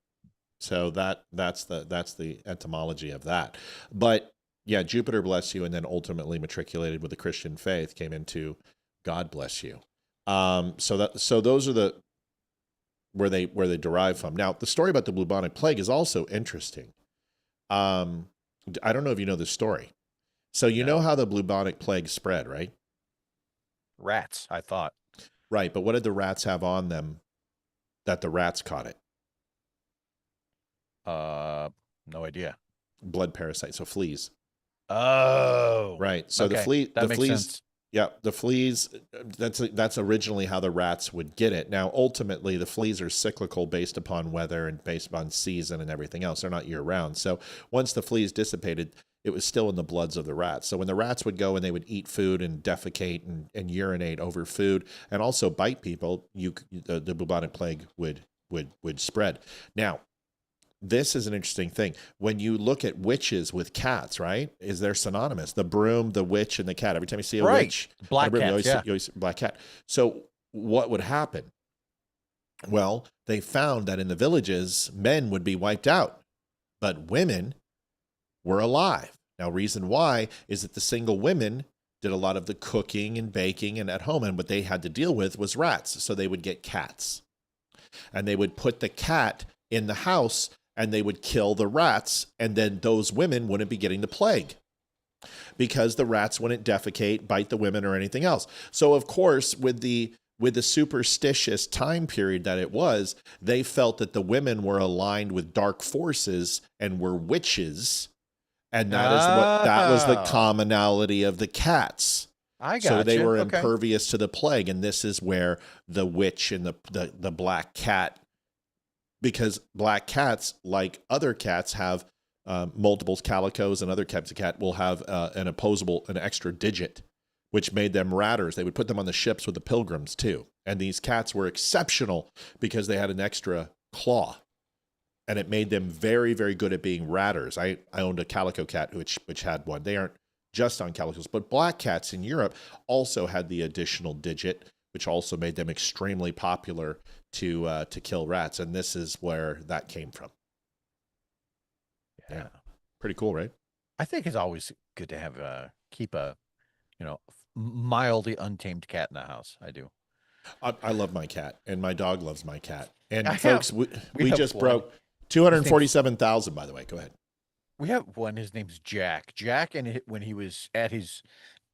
So that's the etymology of that. But yeah, Jupiter bless you, and then ultimately matriculated with the Christian faith came into God bless you. So those are where they derive from. Now, the story about the bubonic plague is also interesting. I don't know if you know this story. So you know how the bubonic plague spread, right? Rats, I thought. Right, but what did the rats have on them that the rats caught it? No idea. Blood parasites, so fleas. Oh. Right. So okay. the fleas sense. Yeah, the fleas, that's originally how the rats would get it. Now, ultimately, the fleas are cyclical based upon weather and based upon season and everything else. They're not year-round. So once the fleas dissipated, it was still in the bloods of the rats. So when the rats would go and they would eat food and defecate and urinate over food and also bite people, the bubonic plague would spread. Now, this is an interesting thing. When you look at witches with cats, right? They're synonymous. The broom, the witch, and the cat. Every time you see a witch, black cat, you always see black cat. So what would happen? Well, they found that in the villages, men would be wiped out, but women were alive. Now, reason why is that the single women did a lot of the cooking and baking and at home, and what they had to deal with was rats. So they would get cats, and they would put the cat in the house, and they would kill the rats, and then those women wouldn't be getting the plague because the rats wouldn't defecate, bite the women, or anything else. So, of course, with the superstitious time period that it was, they felt that the women were aligned with dark forces and were witches, and that was the commonality of the cats. I got so they were impervious to the plague, and this is where the witch and the black cat. Because black cats, like other cats, have multiple calicos, and other types of cat will have an extra digit, which made them ratters. They would put them on the ships with the pilgrims too. And these cats were exceptional because they had an extra claw, and it made them very, very good at being ratters. I owned a calico cat which had one. They aren't just on calicos, but black cats in Europe also had the additional digit, which also made them extremely popular to kill rats, and this is where that came from. Yeah, pretty cool, right? I think it's always good to have keep a mildly untamed cat in the house. I do. I love my cat, and my dog loves my cat. And folks, we just one. broke 247,000. By the way, go ahead. We have one. His name's Jack. Jack, and when he was at his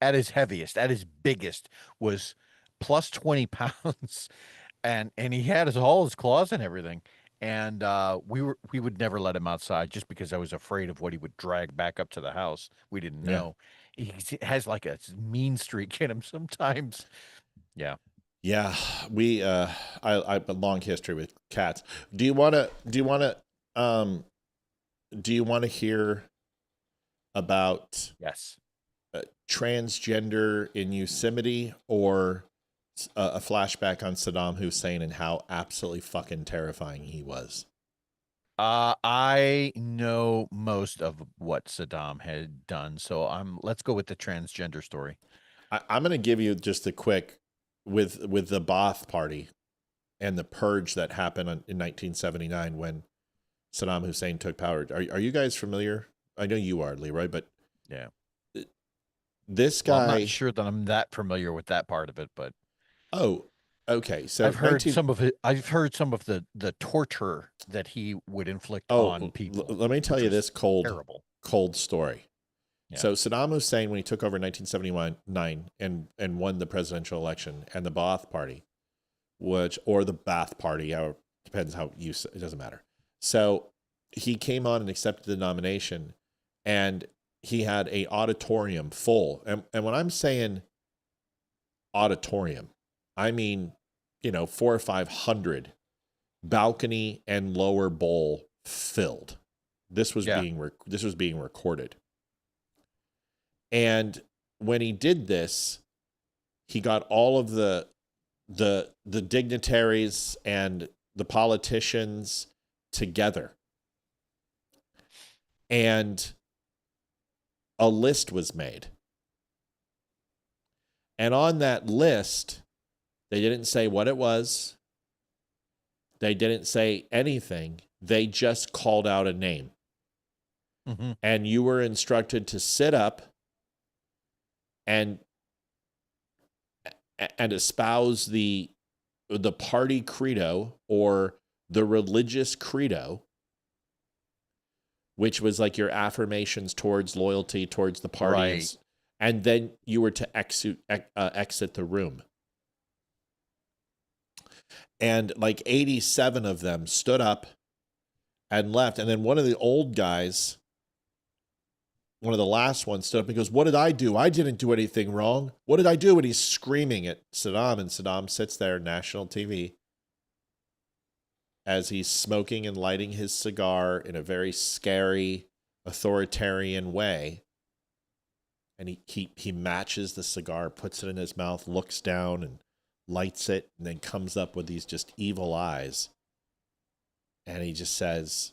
heaviest, at his biggest, was plus 20 pounds. And he had all his claws and everything, and we would never let him outside just because I was afraid of what he would drag back up to the house. We didn't know. He has like a mean streak in him sometimes. Yeah. We I have a long history with cats. Do you want to hear about transgender in Yosemite, or a flashback on Saddam Hussein and how absolutely fucking terrifying he was? I know most of what Saddam had done, so let's go with the transgender story. I'm going to give you just a quick with the Ba'ath Party and the purge that happened in 1979 when Saddam Hussein took power. Are you guys familiar? I know you are, Leeroy, but yeah, this guy. Well, I'm not sure that I'm that familiar with that part of it, but. Oh, okay. So I've heard some of it. I've heard some of the torture that he would inflict on people. Let me tell you this cold story. Yeah. So Saddam Hussein, when he took over in 1979 and won the presidential election, and the Ba'ath Party, or the Ba'ath Party, depends how you. It doesn't matter. So he came on and accepted the nomination, and he had an auditorium full. And when I'm saying auditorium. I mean, 400 or 500, balcony and lower bowl filled. This was being recorded. And when he did this, he got all of the dignitaries and the politicians together. And a list was made. And on that list, they didn't say what it was. They didn't say anything. They just called out a name. Mm-hmm. And you were instructed to sit up and espouse the party credo or the religious credo, which was like your affirmations towards loyalty towards the party. Right. And then you were to exit the room. And like 87 of them stood up and left. And then one of the old guys, one of the last ones, stood up and goes, "What did I do? I didn't do anything wrong. What did I do?" And he's screaming at Saddam, and Saddam sits there, national TV, as he's smoking and lighting his cigar in a very scary, authoritarian way. And he matches the cigar, puts it in his mouth, looks down and lights it, and then comes up with these just evil eyes. And he just says,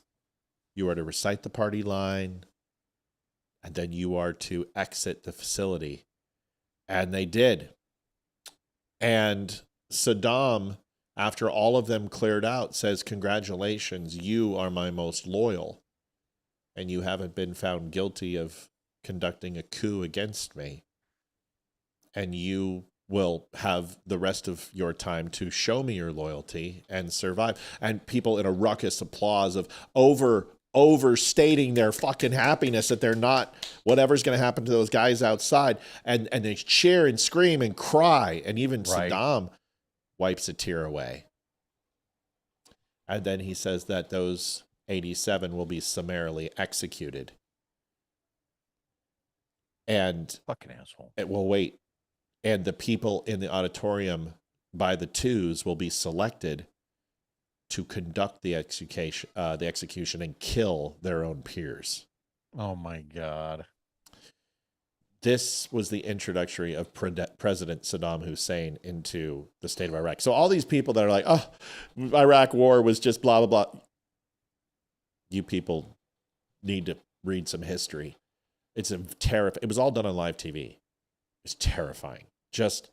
"You are to recite the party line, and then you are to exit the facility." And they did. And Saddam, after all of them cleared out, says, "Congratulations, you are my most loyal, and you haven't been found guilty of conducting a coup against me. And you will have the rest of your time to show me your loyalty and survive." And people in a ruckus applause of overstating their fucking happiness that they're not, whatever's going to happen to those guys outside. And they cheer and scream and cry. And even Saddam wipes a tear away. And then he says that those 87 will be summarily executed. And fucking asshole. Well, wait. And the people in the auditorium by the twos will be selected to conduct the execution and kill their own peers. Oh my God. This was the introductory of President Saddam Hussein into the state of Iraq. So all these people that are like, "Oh, Iraq war was just blah, blah, blah." You people need to read some history. It's terrifying. It was all done on live TV. It's terrifying. Just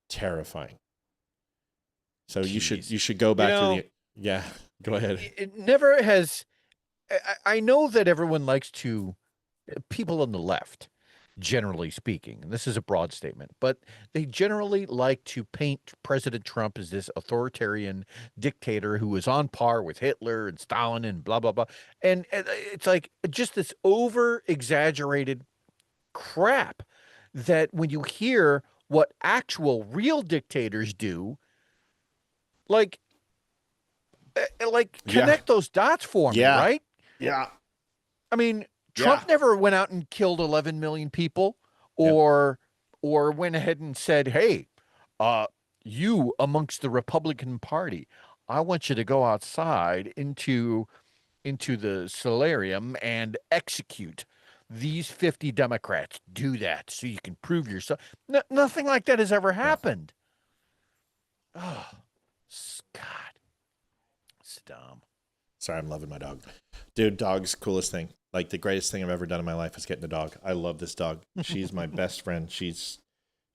terrifying. So you should go back to yeah, go ahead. It never has. I know that everyone likes to, people on the left, generally speaking, and this is a broad statement, but they generally like to paint President Trump as this authoritarian dictator who is on par with Hitler and Stalin and blah, blah, blah. And it's like just this over-exaggerated crap that when you hear what actual real dictators do, like connect those dots for me, right? Yeah. I mean, Trump never went out and killed 11 million people or went ahead and said, "Hey, you amongst the Republican Party, I want you to go outside into the solarium and execute these 50 Democrats. Do that so you can prove yourself." Nothing like that has ever happened. Oh, God. Saddam. Sorry, I'm loving my dog. Dude, dog's coolest thing. Like the greatest thing I've ever done in my life is getting a dog. I love this dog. She's my best friend. She's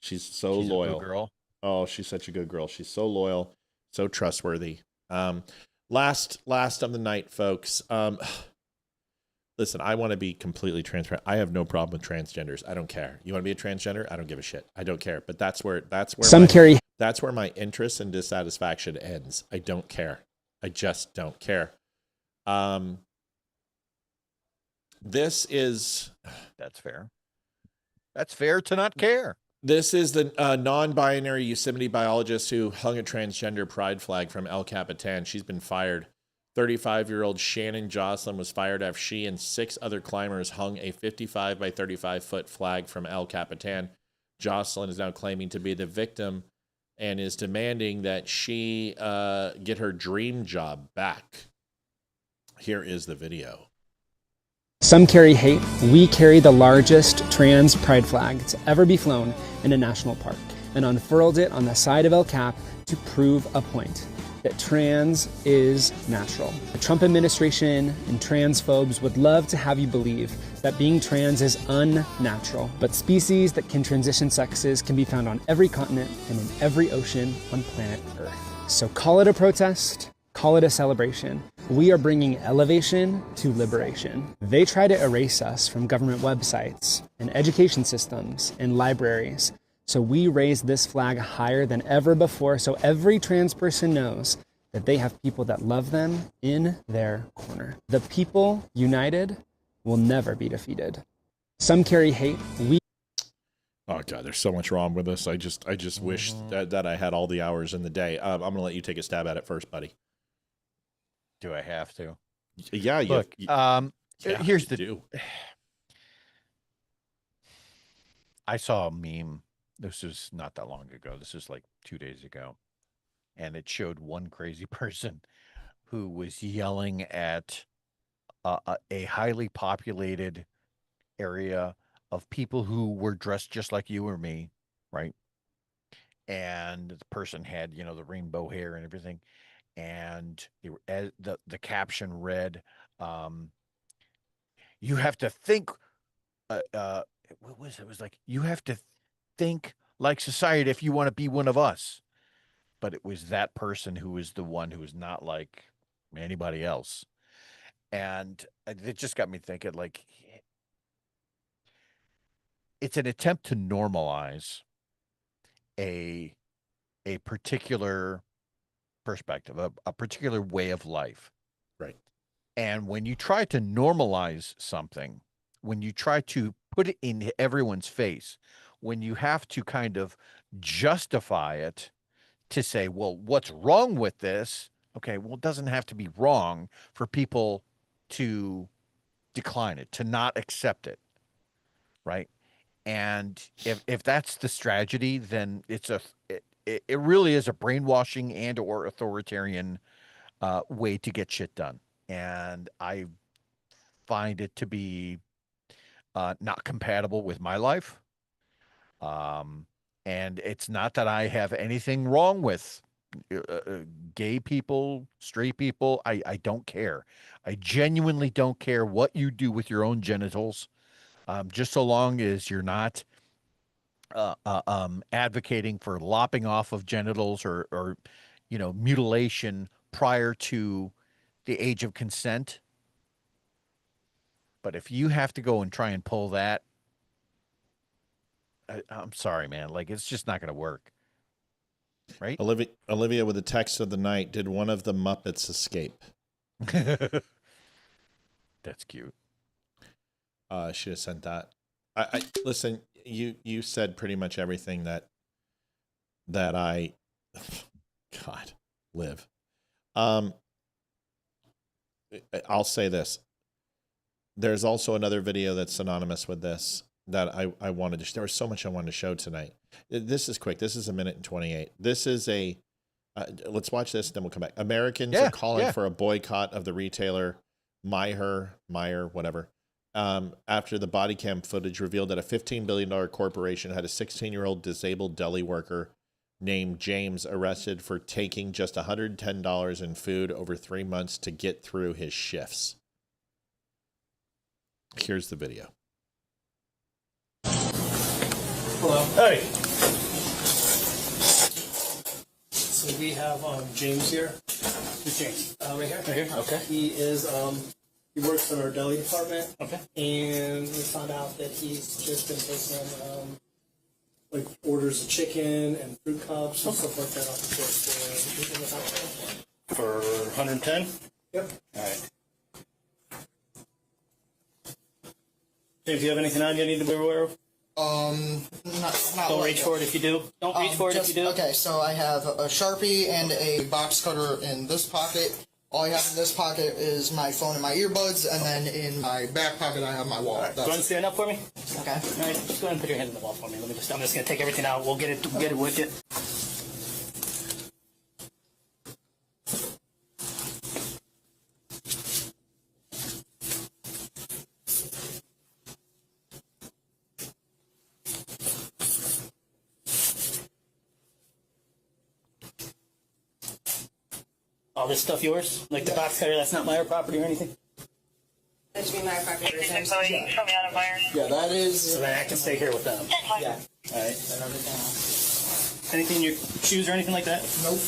so loyal. A good girl. Oh, she's such a good girl. She's so loyal, so trustworthy. Last of the night, folks. Listen, I want to be completely transparent. I have no problem with transgenders. I don't care. You want to be a transgender? I don't give a shit. I don't care. But that's where my interest and dissatisfaction ends. I don't care. I just don't care. This is... That's fair. That's fair to not care. This is the non-binary Yosemite biologist who hung a transgender pride flag from El Capitan. She's been fired. 35-year-old Shannon Jocelyn was fired after she and 6 other climbers hung a 55 by 35 foot flag from El Capitan Jocelyn is now claiming to be the victim and is demanding that she get her dream job back. Here is the video. Some carry hate. We carry the largest trans pride flag to ever be flown in a national park and unfurled it on the side of El Cap to prove a point that trans is natural. The Trump administration and transphobes would love to have you believe that being trans is unnatural, but species that can transition sexes can be found on every continent and in every ocean on planet Earth. So call it a protest, call it a celebration. We are bringing elevation to liberation. They try to erase us from government websites and education systems and libraries. So we raise this flag higher than ever before so every trans person knows that they have people that love them in their corner. The people united will never be defeated. Some carry hate. Oh God, there's so much wrong with this. I just wish that I had all the hours in the day. I'm going to let you take a stab at it first, buddy. Do I have to? Yeah. Look, here's the do. I saw a meme. This was not that long ago. This was like 2 days ago. And it showed one crazy person who was yelling at a highly populated area of people who were dressed just like you or me, right? And the person had, you know, the rainbow hair and everything. And they were, the caption read, you have to think, what was it? It was like, you have to think like society if you want to be one of us. But it was that person who was the one who was not like anybody else. And it just got me thinking, like, it's an attempt to normalize a particular perspective, a particular way of life. Right. And when you try to normalize something, when you try to put it in everyone's face, when you have to kind of justify it to say, well, what's wrong with this? Okay, well, it doesn't have to be wrong for people to decline it, to not accept it, right? And if that's the strategy, then it really is a brainwashing and or authoritarian way to get shit done. And I find it to be not compatible with my life. And it's not that I have anything wrong with gay people, straight people. I don't care. I genuinely don't care what you do with your own genitals. Just so long as you're not advocating for lopping off of genitals or you know, mutilation prior to the age of consent. But if you have to go and try and pull that, I'm sorry, man. Like, it's just not going to work. Right? Olivia with the text of the night. Did one of the Muppets escape? That's cute. I should have sent that. I listen, you said pretty much everything that I God live. I'll say this. There's also another video that's synonymous with this that I wanted to. There was so much I wanted to show tonight. This is quick. This is 1:28. This is a. Let's watch this, then we'll come back. Americans are calling for a boycott of the retailer Meyer, whatever. After the body cam footage revealed that a $15 billion corporation had a 16-year-old disabled deli worker named James arrested for taking just $110 in food over 3 months to get through his shifts. Here's the video. Hello. Hey. So we have James here. Who's James? Right here. Right here. Okay. He is he works in our deli department. Okay. And we found out that he's just been taking like orders of chicken and fruit cups and stuff like that off the floor for 110. Yep. All right. James, do you have anything on you need to be aware of? Not Don't reach for it if you do. Don't reach for it if you do. Okay, so I have a Sharpie and a box cutter in this pocket. All I have in this pocket is my phone and my earbuds, and then in my back pocket I have my wallet. Right. Go ahead and stand up for me. Okay. All right, just go ahead and put your hand on the wall for me. I'm just going to take everything out. We'll get it with you. All this stuff yours? Like the box cutter, that's not my property or anything? That should be my property. Yeah, that is. So then I can stay here with them. Yeah. All right. Anything in your shoes or anything like that? Nope.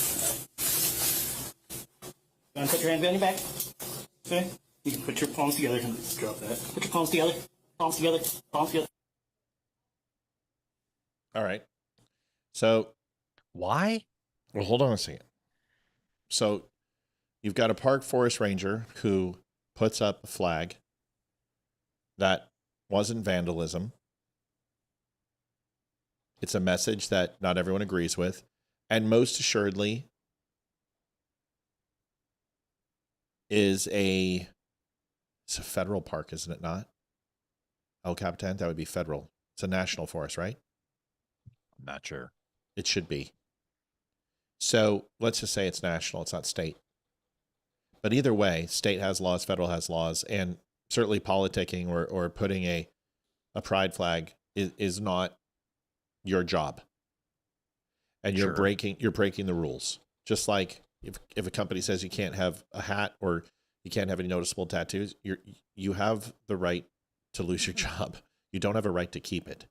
You want to put your hands behind your back? Okay. You can put your palms together and drop that. Put your palms together. Palms together. Palms together. All right. So. Why? Well, hold on a second. So you've got a park forest ranger who puts up a flag that wasn't vandalism. It's a message that not everyone agrees with. And most assuredly it's a federal park, isn't it not? El Capitan, that would be federal. It's a national forest, right? I'm not sure. It should be. So let's just say it's national, it's not state. But either way, state has laws, federal has laws, and certainly politicking or putting a pride flag is not your job. And you're breaking the rules. Just like if a company says you can't have a hat or you can't have any noticeable tattoos, you have the right to lose your job. You don't have a right to keep it.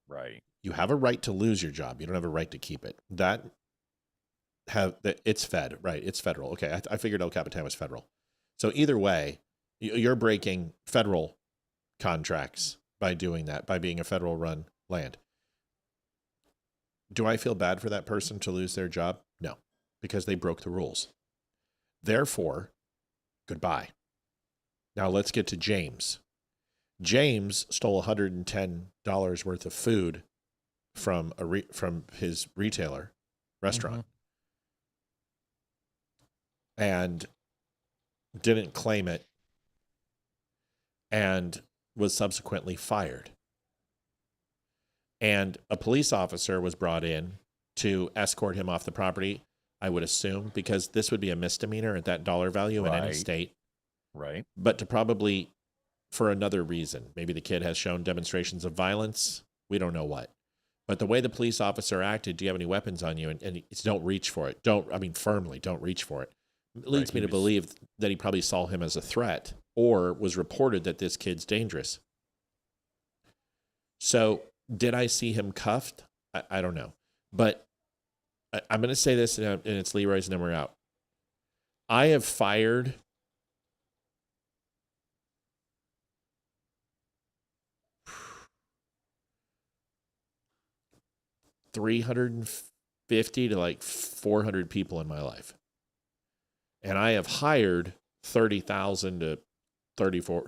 Right. You have a right to lose your job. You don't have a right to keep it. It's right? It's federal. Okay, I figured El Capitan was federal. So either way, you're breaking federal contracts by doing that, by being a federal-run land. Do I feel bad for that person to lose their job? No, because they broke the rules. Therefore, goodbye. Now let's get to James. James stole $110 worth of food from his retailer restaurant. And didn't claim it and was subsequently fired. And a police officer was brought in to escort him off the property, I would assume, because this would be a misdemeanor at that dollar value in any state. Right. But to probably, for another reason, maybe the kid has shown demonstrations of violence. We don't know what. But the way the police officer acted, do you have any weapons on you? And it's don't reach for it. Firmly don't reach for it. It leads me to believe that he probably saw him as a threat or was reported that this kid's dangerous. So did I see him cuffed? I don't know. But I'm going to say this, and it's Leeroy's, and then we're out. I have fired $350 to like 400 people in my life. And I have hired 30,000 to 34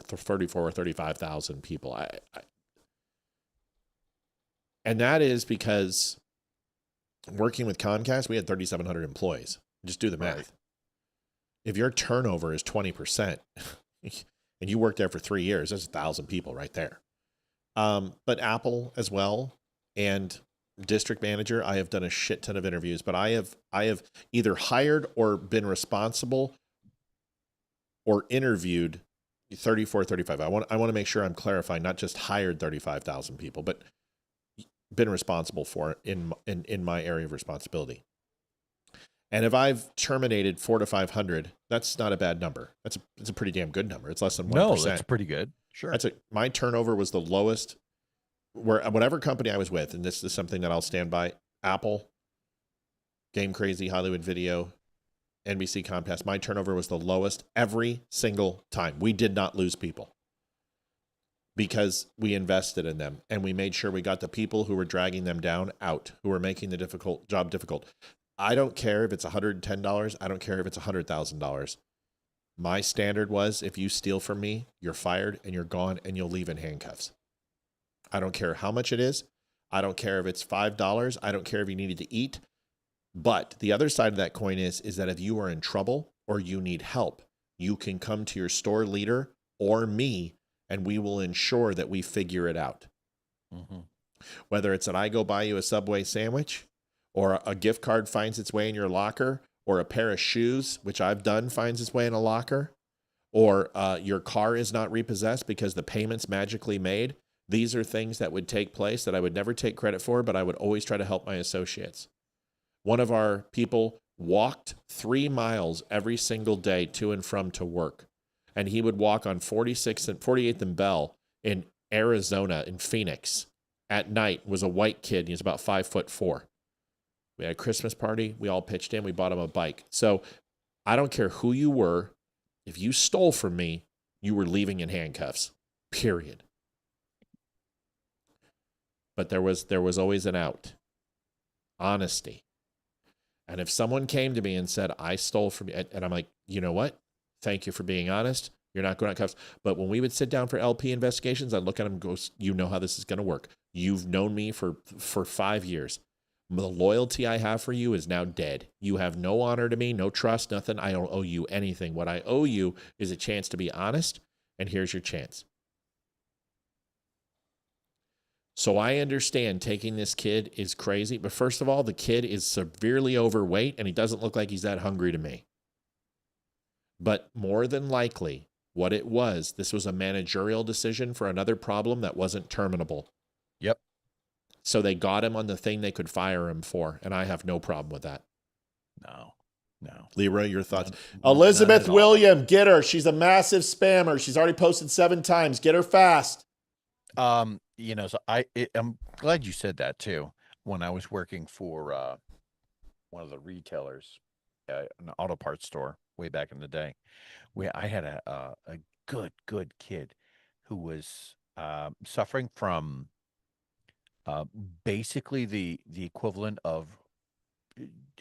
or 35,000 people. And that is because working with Comcast, we had 3,700 employees. Just do the math. Right. If your turnover is 20% and you worked there for 3 years, that's 1,000 people right there. But Apple as well, and district manager, I have done a shit ton of interviews, but I have either hired or been responsible or interviewed 34, 35. I want to make sure I'm clarifying, not just hired 35,000 people, but been responsible for in my area of responsibility. And if I've terminated 400 to 500, that's not a bad number. It's a pretty damn good number. It's less than 1%. No, that's pretty good. Sure. My turnover was the lowest. Whatever company I was with, and this is something that I'll stand by, Apple, Game Crazy, Hollywood Video, NBC, Comcast, my turnover was the lowest every single time. We did not lose people because we invested in them and we made sure we got the people who were dragging them down out, who were making the job difficult. I don't care if it's $110. I don't care if it's $100,000. My standard was, if you steal from me, you're fired and you're gone and you'll leave in handcuffs. I don't care how much it is. I don't care if it's $5. I don't care if you needed to eat. But the other side of that coin is that if you are in trouble or you need help, you can come to your store leader or me, and we will ensure that we figure it out. Whether it's that I go buy you a Subway sandwich, or a gift card finds its way in your locker, or a pair of shoes, which I've done, finds its way in a locker, or your car is not repossessed because the payment's magically made. These are things that would take place that I would never take credit for, but I would always try to help my associates. One of our people walked 3 miles every single day to and from to work. And he would walk on 46th and 48th and Bell in Arizona, in Phoenix. At night, was a white kid. He was about 5'4". We had a Christmas party. We all pitched in. We bought him a bike. So I don't care who you were. If you stole from me, you were leaving in handcuffs, period. But there was always an out. Honesty. And if someone came to me and said, I stole from you, and I'm like, you know what? Thank you for being honest. You're not going to cuffs. But when we would sit down for LP investigations, I'd look at them and go, you know how this is going to work. You've known me for 5 years. The loyalty I have for you is now dead. You have no honor to me, no trust, nothing. I don't owe you anything. What I owe you is a chance to be honest, and here's your chance. So I understand taking this kid is crazy, but first of all, the kid is severely overweight, and he doesn't look like he's that hungry to me. But more than likely, what it was, this was a managerial decision for another problem that wasn't terminable. Yep. So they got him on the thing they could fire him for, and I have no problem with that. No. Leeroy, your thoughts? Elizabeth William, get her. She's a massive spammer. She's already posted 7 times. Get her fast. So I'm glad you said that too. When I was working for one of the retailers, an auto parts store way back in the day, where I had a good kid who was suffering from basically the equivalent of,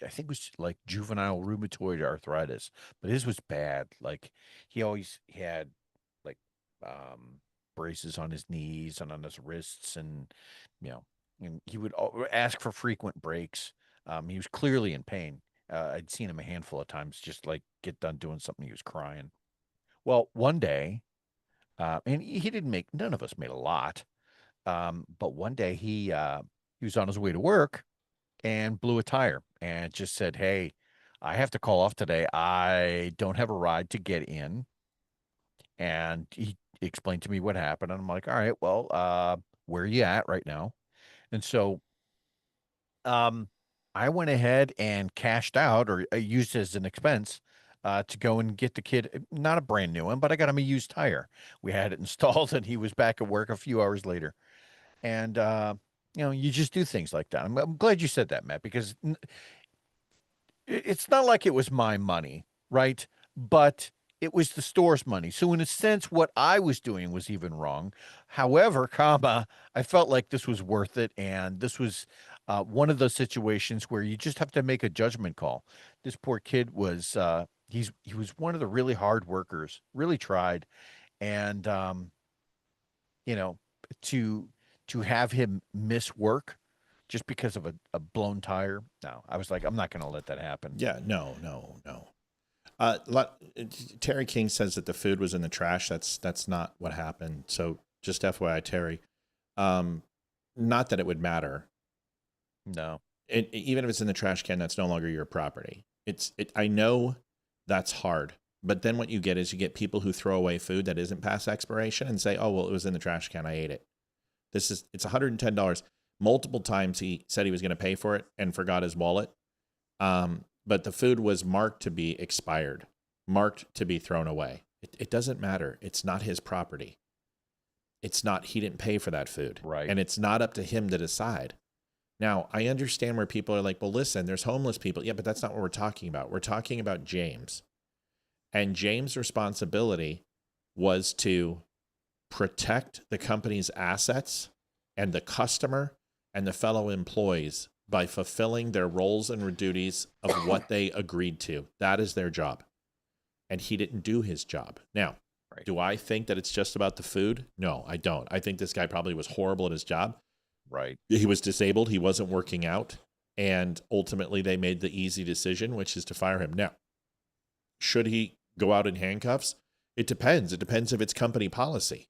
I think it was like juvenile rheumatoid arthritis, but his was bad. Like he always had like braces on his knees and on his wrists, and and he would ask for frequent breaks. He was clearly in pain. I'd seen him a handful of times, just like get done doing something, he was crying. Well, one day, and he didn't make, none of us made a lot, but one day he was on his way to work and blew a tire and just said, "Hey, I have to call off today. I don't have a ride to get in." And he explained to me what happened. And I'm like, all right, well, where are you at right now? And so I went ahead and cashed out, or used as an expense to go and get the kid, not a brand new one, but I got him a used tire. We had it installed, and he was back at work a few hours later. And, you just do things like that. I'm glad you said that, Matt, because it's not like it was my money, right? But it was the store's money. So in a sense, what I was doing was even wrong. However, I felt like this was worth it. And this was one of those situations where you just have to make a judgment call. This poor kid was, he was one of the really hard workers, really tried. And, to have him miss work just because of a blown tire. No, I was like, I'm not going to let that happen. Yeah, no. Terry King says that the food was in the trash. That's not what happened. So just FYI, Terry, not that it would matter. No. Even if it's in the trash can, that's no longer your property. I know that's hard, but then what you get is you get people who throw away food that isn't past expiration and say, oh, well, it was in the trash can, I ate it. It's $110. Multiple times he said he was going to pay for it and forgot his wallet. But the food was marked to be expired, marked to be thrown away. It doesn't matter. It's not his property. He didn't pay for that food. Right. And it's not up to him to decide. Now, I understand where people are like, well, listen, there's homeless people. Yeah, but that's not what we're talking about. We're talking about James. And James' responsibility was to protect the company's assets and the customer and the fellow employees by fulfilling their roles and duties of what they agreed to. That is their job. And he didn't do his job. Now, do I think that it's just about the food? No, I don't. I think this guy probably was horrible at his job. Right. He was disabled. He wasn't working out. And ultimately, they made the easy decision, which is to fire him. Now, should he go out in handcuffs? It depends. It depends if it's company policy.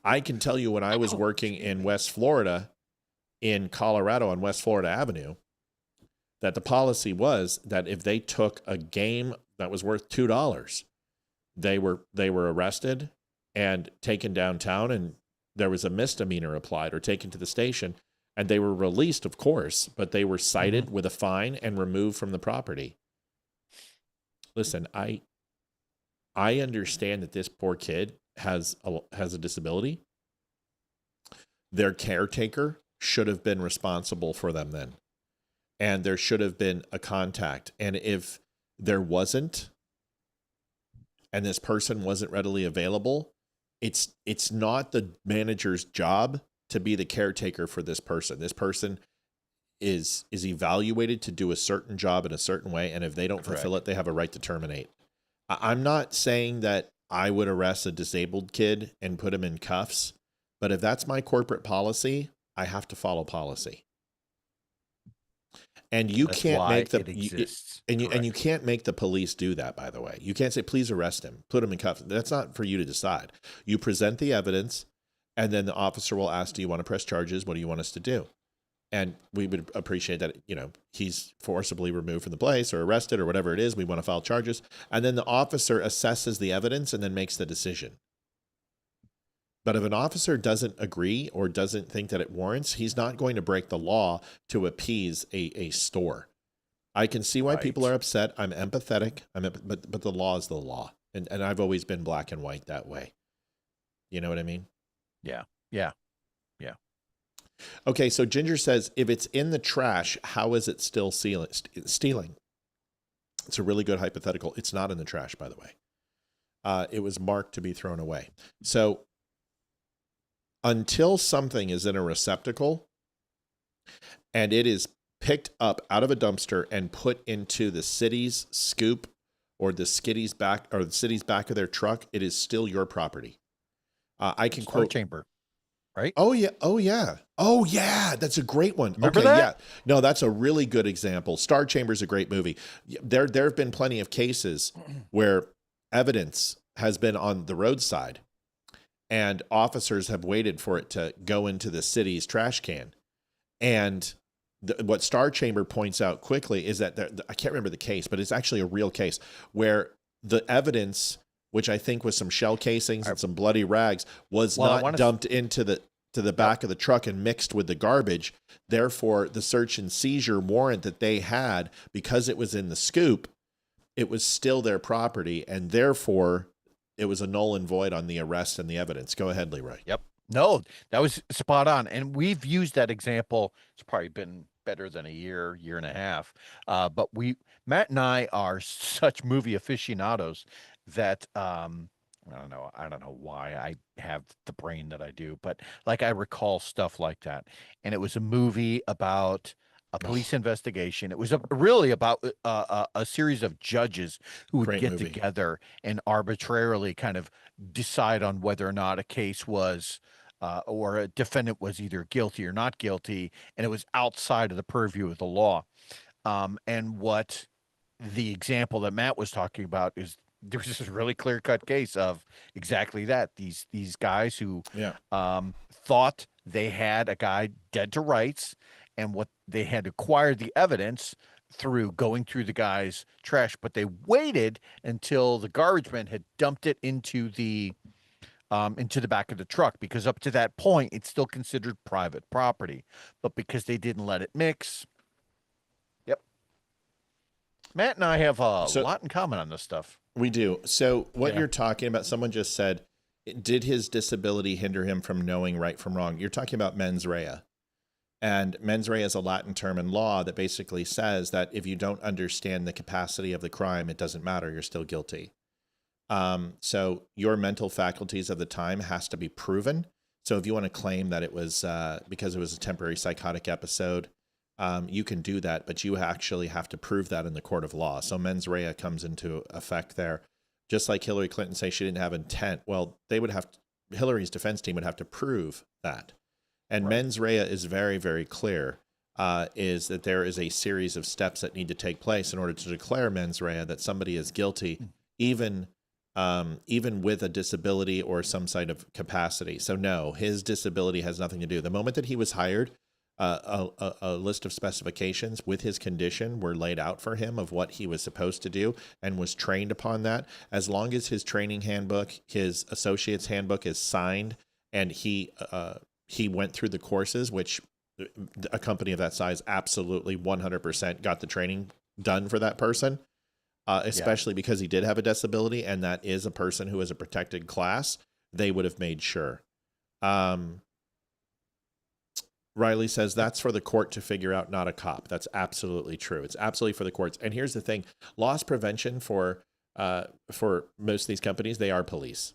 I can tell you when I was working in West Florida, in Colorado on West Florida Avenue, that the policy was that if they took a game that was worth $2, they were arrested and taken downtown, and there was a misdemeanor applied or taken to the station, and they were released, of course, but they were cited with a fine and removed from the property. Listen, I understand that this poor kid has a disability. Their caretaker should have been responsible for them then. And there should have been a contact. And if there wasn't, and this person wasn't readily available, it's not the manager's job to be the caretaker for this person. This person is evaluated to do a certain job in a certain way, and if they don't fulfill it, they have a right to terminate. I'm not saying that I would arrest a disabled kid and put him in cuffs, but if that's my corporate policy, I have to follow policy. And you can't make you can't make the police do that, by the way. You can't say, please arrest him, put him in cuffs. That's not for you to decide. You present the evidence, and then the officer will ask, do you want to press charges? What do you want us to do? And we would appreciate that, he's forcibly removed from the place or arrested or whatever it is. We want to file charges. And then the officer assesses the evidence and then makes the decision. But if an officer doesn't agree or doesn't think that it warrants, he's not going to break the law to appease a store. I can see why people are upset. I'm empathetic. But the law is the law. And I've always been black and white that way. You know what I mean? Yeah. Okay, so Ginger says, if it's in the trash, how is it still stealing? It's a really good hypothetical. It's not in the trash, by the way. It was marked to be thrown away. So until something is in a receptacle and it is picked up out of a dumpster and put into the city's scoop or the city's back of their truck, it is still your property. I can Star quote chamber, right? Oh yeah. That's a great one. Remember that? Yeah. No, that's a really good example. Star Chamber is a great movie. There have been plenty of cases where evidence has been on the roadside and officers have waited for it to go into the city's trash can. And what Star Chamber points out quickly is that I can't remember the case, but it's actually a real case where the evidence, which I think was some shell casings and some bloody rags, was not dumped into the back of the truck and mixed with the garbage. Therefore, the search and seizure warrant that they had, because it was in the scoop, it was still their property, and therefore it was a null and void on the arrest and the evidence. Go ahead, Leeroy. Yep. No, that was spot on. And we've used that example. It's probably been better than a year and a half. But Matt and I are such movie aficionados that I don't know why I have the brain that I do, but like I recall stuff like that. And it was a movie about a police investigation. It was really about a series of judges who would get together and arbitrarily kind of decide on whether or not a case was or a defendant was either guilty or not guilty, and it was outside of the purview of the law. And what the example that Matt was talking about is there was this really clear-cut case of exactly that. These guys who thought they had a guy dead to rights, and what they had acquired the evidence through going through the guy's trash, but they waited until the garbage man had dumped it into the back of the truck, because up to that point it's still considered private property. But because they didn't let it mix. Yep. Matt and I have a lot in common on this stuff. We do. So what you're talking about, someone just said, did his disability hinder him from knowing right from wrong? You're talking about mens rea. And mens rea is a Latin term in law that basically says that if you don't understand the capacity of the crime, it doesn't matter, you're still guilty. So your mental faculties of the time has to be proven. So if you want to claim that it was because it was a temporary psychotic episode, you can do that, but you actually have to prove that in the court of law. So mens rea comes into effect there. Just like Hillary Clinton say she didn't have intent. Well, Hillary's defense team would have to prove that. And mens rea is very, very clear, is that there is a series of steps that need to take place in order to declare mens rea that somebody is guilty, even even with a disability or some sort of capacity. So no, his disability has nothing to do. The moment that he was hired, a list of specifications with his condition were laid out for him of what he was supposed to do and was trained upon that. As long as his training handbook, his associate's handbook is signed, and he went through the courses, which a company of that size absolutely 100% got the training done for that person, especially because he did have a disability, and that is a person who is a protected class. They would have made sure. Riley says that's for the court to figure out, not a cop. That's absolutely true. It's absolutely for the courts. And here's the thing: loss prevention for most of these companies, they are police.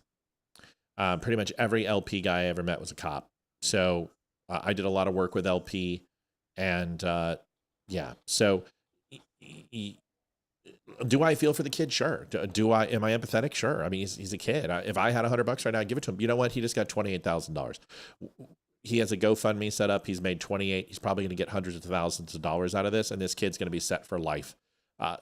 Pretty much every LP guy I ever met was a cop. So I did a lot of work with LP, and yeah. So do I feel for the kid? Sure. Am I empathetic? Sure. I mean, he's a kid. If I had $100 right now, I'd give it to him. You know what? He just got $28,000. He has a GoFundMe set up. He's made 28. He's probably going to get hundreds of thousands of dollars out of this, and this kid's going to be set for life.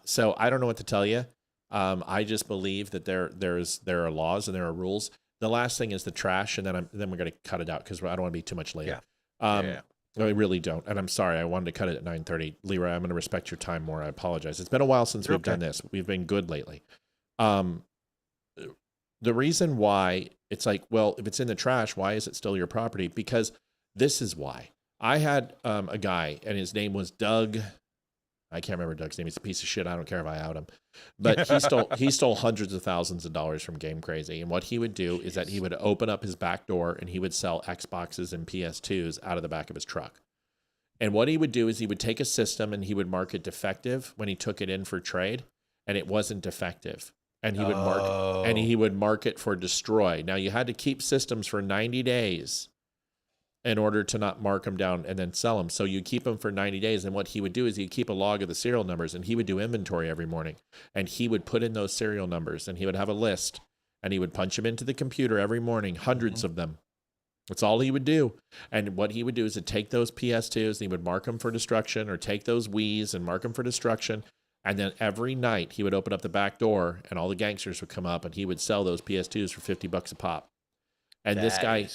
So I don't know what to tell you. I just believe that there are laws and there are rules. The last thing is the trash, and then we're going to cut it out because I don't want to be too much later. I really don't, and I'm sorry. I wanted to cut it at 9:30. Leeroy, I'm going to respect your time more. I apologize. It's been a while since we've done this. We've been good lately. The reason why it's like, well, if it's in the trash, why is it still your property? Because this is why. I had a guy, and his name was Doug. I can't remember Doug's name. He's a piece of shit. I don't care if I out him. But he stole hundreds of thousands of dollars from Game Crazy. And what he would do is that he would open up his back door and he would sell Xboxes and PS2s out of the back of his truck. And what he would do is he would take a system and he would mark it defective when he took it in for trade, and it wasn't defective. And he would mark it for destroy. Now you had to keep systems for 90 days in order to not mark them down and then sell them. So you keep them for 90 days. And what he would do is he'd keep a log of the serial numbers, and he would do inventory every morning. And he would put in those serial numbers, and he would have a list, and he would punch them into the computer every morning, hundreds of them. That's all he would do. And what he would do is to take those PS2s, and he would mark them for destruction, or take those Wiis and mark them for destruction. And then every night he would open up the back door, and all the gangsters would come up, and he would sell those PS2s for $50 a pop. And this guy,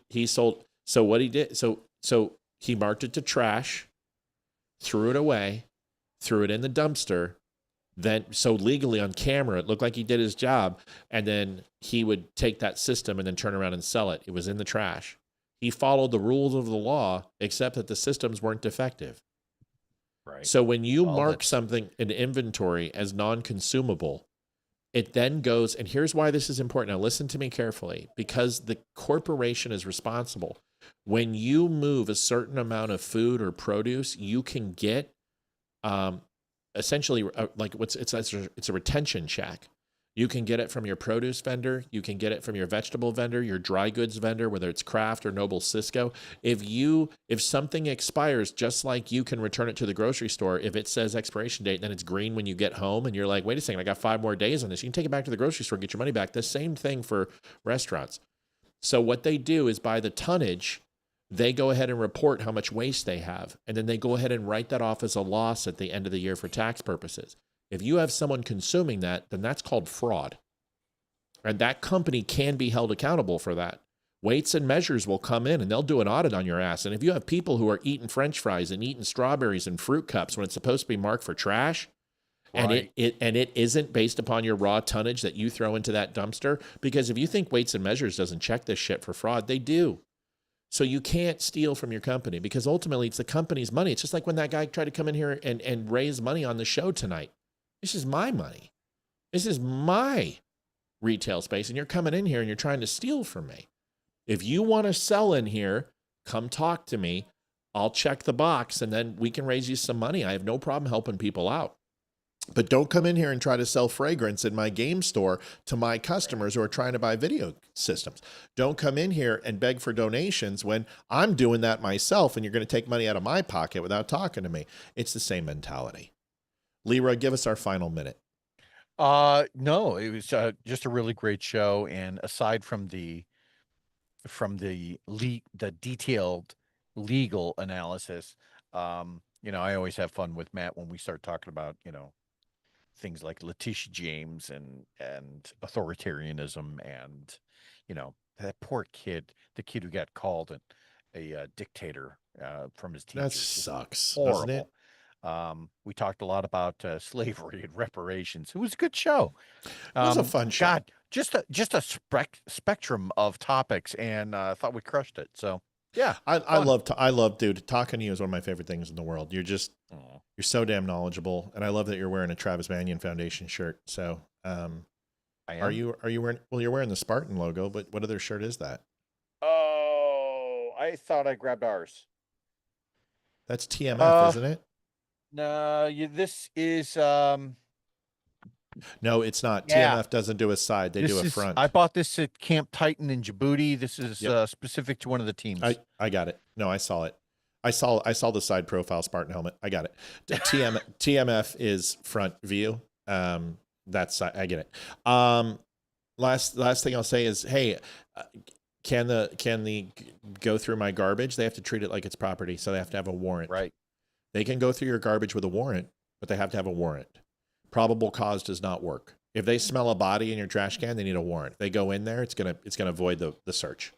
he sold. So what he did, so he marked it to trash, threw it away, threw it in the dumpster. Then, so legally on camera, it looked like he did his job. And then he would take that system and then turn around and sell it. It was in the trash. He followed the rules of the law, except that the systems weren't defective. Right. So when you mark something in inventory as non-consumable, it then goes, and here's why this is important. Now listen to me carefully, because the corporation is responsible. When you move a certain amount of food or produce, you can get essentially it's a retention check. You can get it from your produce vendor. You can get it from your vegetable vendor, your dry goods vendor, whether it's Kraft or Noble Cisco. If something expires, just like you can return it to the grocery store, if it says expiration date, then it's green when you get home and you're like, wait a second, I got 5 more days on this. You can take it back to the grocery store and get your money back. The same thing for restaurants. So what they do is by the tonnage, they go ahead and report how much waste they have. And then they go ahead and write that off as a loss at the end of the year for tax purposes. If you have someone consuming that, then that's called fraud. And that company can be held accountable for that. Weights and Measures will come in and they'll do an audit on your ass. And if you have people who are eating French fries and eating strawberries and fruit cups when it's supposed to be marked for trash, right, and it isn't based upon your raw tonnage that you throw into that dumpster, because if you think Weights and Measures doesn't check this shit for fraud, they do. So you can't steal from your company, because ultimately it's the company's money. It's just like when that guy tried to come in here and raise money on the show tonight. This is my money. This is my retail space, and you're coming in here and you're trying to steal from me. If you want to sell in here, come talk to me. I'll check the box, and then we can raise you some money. I have no problem helping people out. But don't come in here and try to sell fragrance in my game store to my customers who are trying to buy video systems. Don't come in here and beg for donations when I'm doing that myself, and you're going to take money out of my pocket without talking to me. It's the same mentality. Leeroy, give us our final minute. No, it was just a really great show. And aside from the detailed legal analysis, I always have fun with Matt when we start talking about, things like Letitia James and authoritarianism, and that poor kid, the kid who got called a dictator from his teachers. That sucks, Horrible. doesn't it? We talked a lot about slavery and reparations. It was a good show. It was a fun show. God, just a spectrum of topics, and I thought we crushed it. So yeah, I love, dude. Talking to you is one of my favorite things in the world. You're just you're so damn knowledgeable, and I love that you're wearing a Travis Banyan Foundation shirt. So, I am. Are you wearing? Well, you're wearing the Spartan logo, but what other shirt is that? Oh, I thought I grabbed ours. That's TMF, isn't it? No, this is. No, it's not. Yeah. TMF doesn't do a side; they do a front. I bought this at Camp Titan in Djibouti. This is specific to one of the teams. I got it. No, I saw it. I saw the side profile Spartan helmet. I got it. TMF is front view. That's I get it. Last thing I'll say is, hey, can the go through my garbage? They have to treat it like it's property, so they have to have a warrant. Right. They can go through your garbage with a warrant, but they have to have a warrant. Probable cause does not work. If they smell a body in your trash can, they need a warrant. They go in there, it's gonna void the search.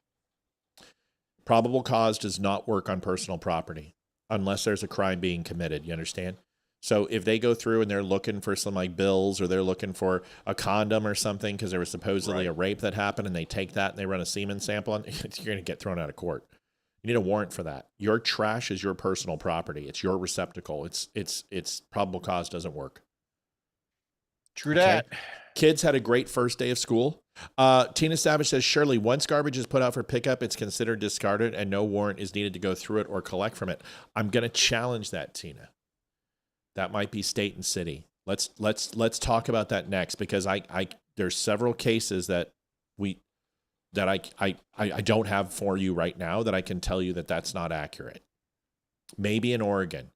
Probable cause does not work on personal property unless there's a crime being committed. You understand? So if they go through and they're looking for some like bills, or they're looking for a condom or something because there was supposedly a rape that happened, and they take that and they run a semen sample on, you're going to get thrown out of court. You need a warrant for that. Your trash is your personal property. It's your receptacle. It's probable cause doesn't work. True that. Kids had a great first day of school. Tina Savage says, surely once garbage is put out for pickup, it's considered discarded and no warrant is needed to go through it or collect from it. I'm going to challenge that, Tina. That might be state and city. Let's talk about that next, because there's several cases that I don't have for you right now that I can tell you that that's not accurate. Maybe in Oregon.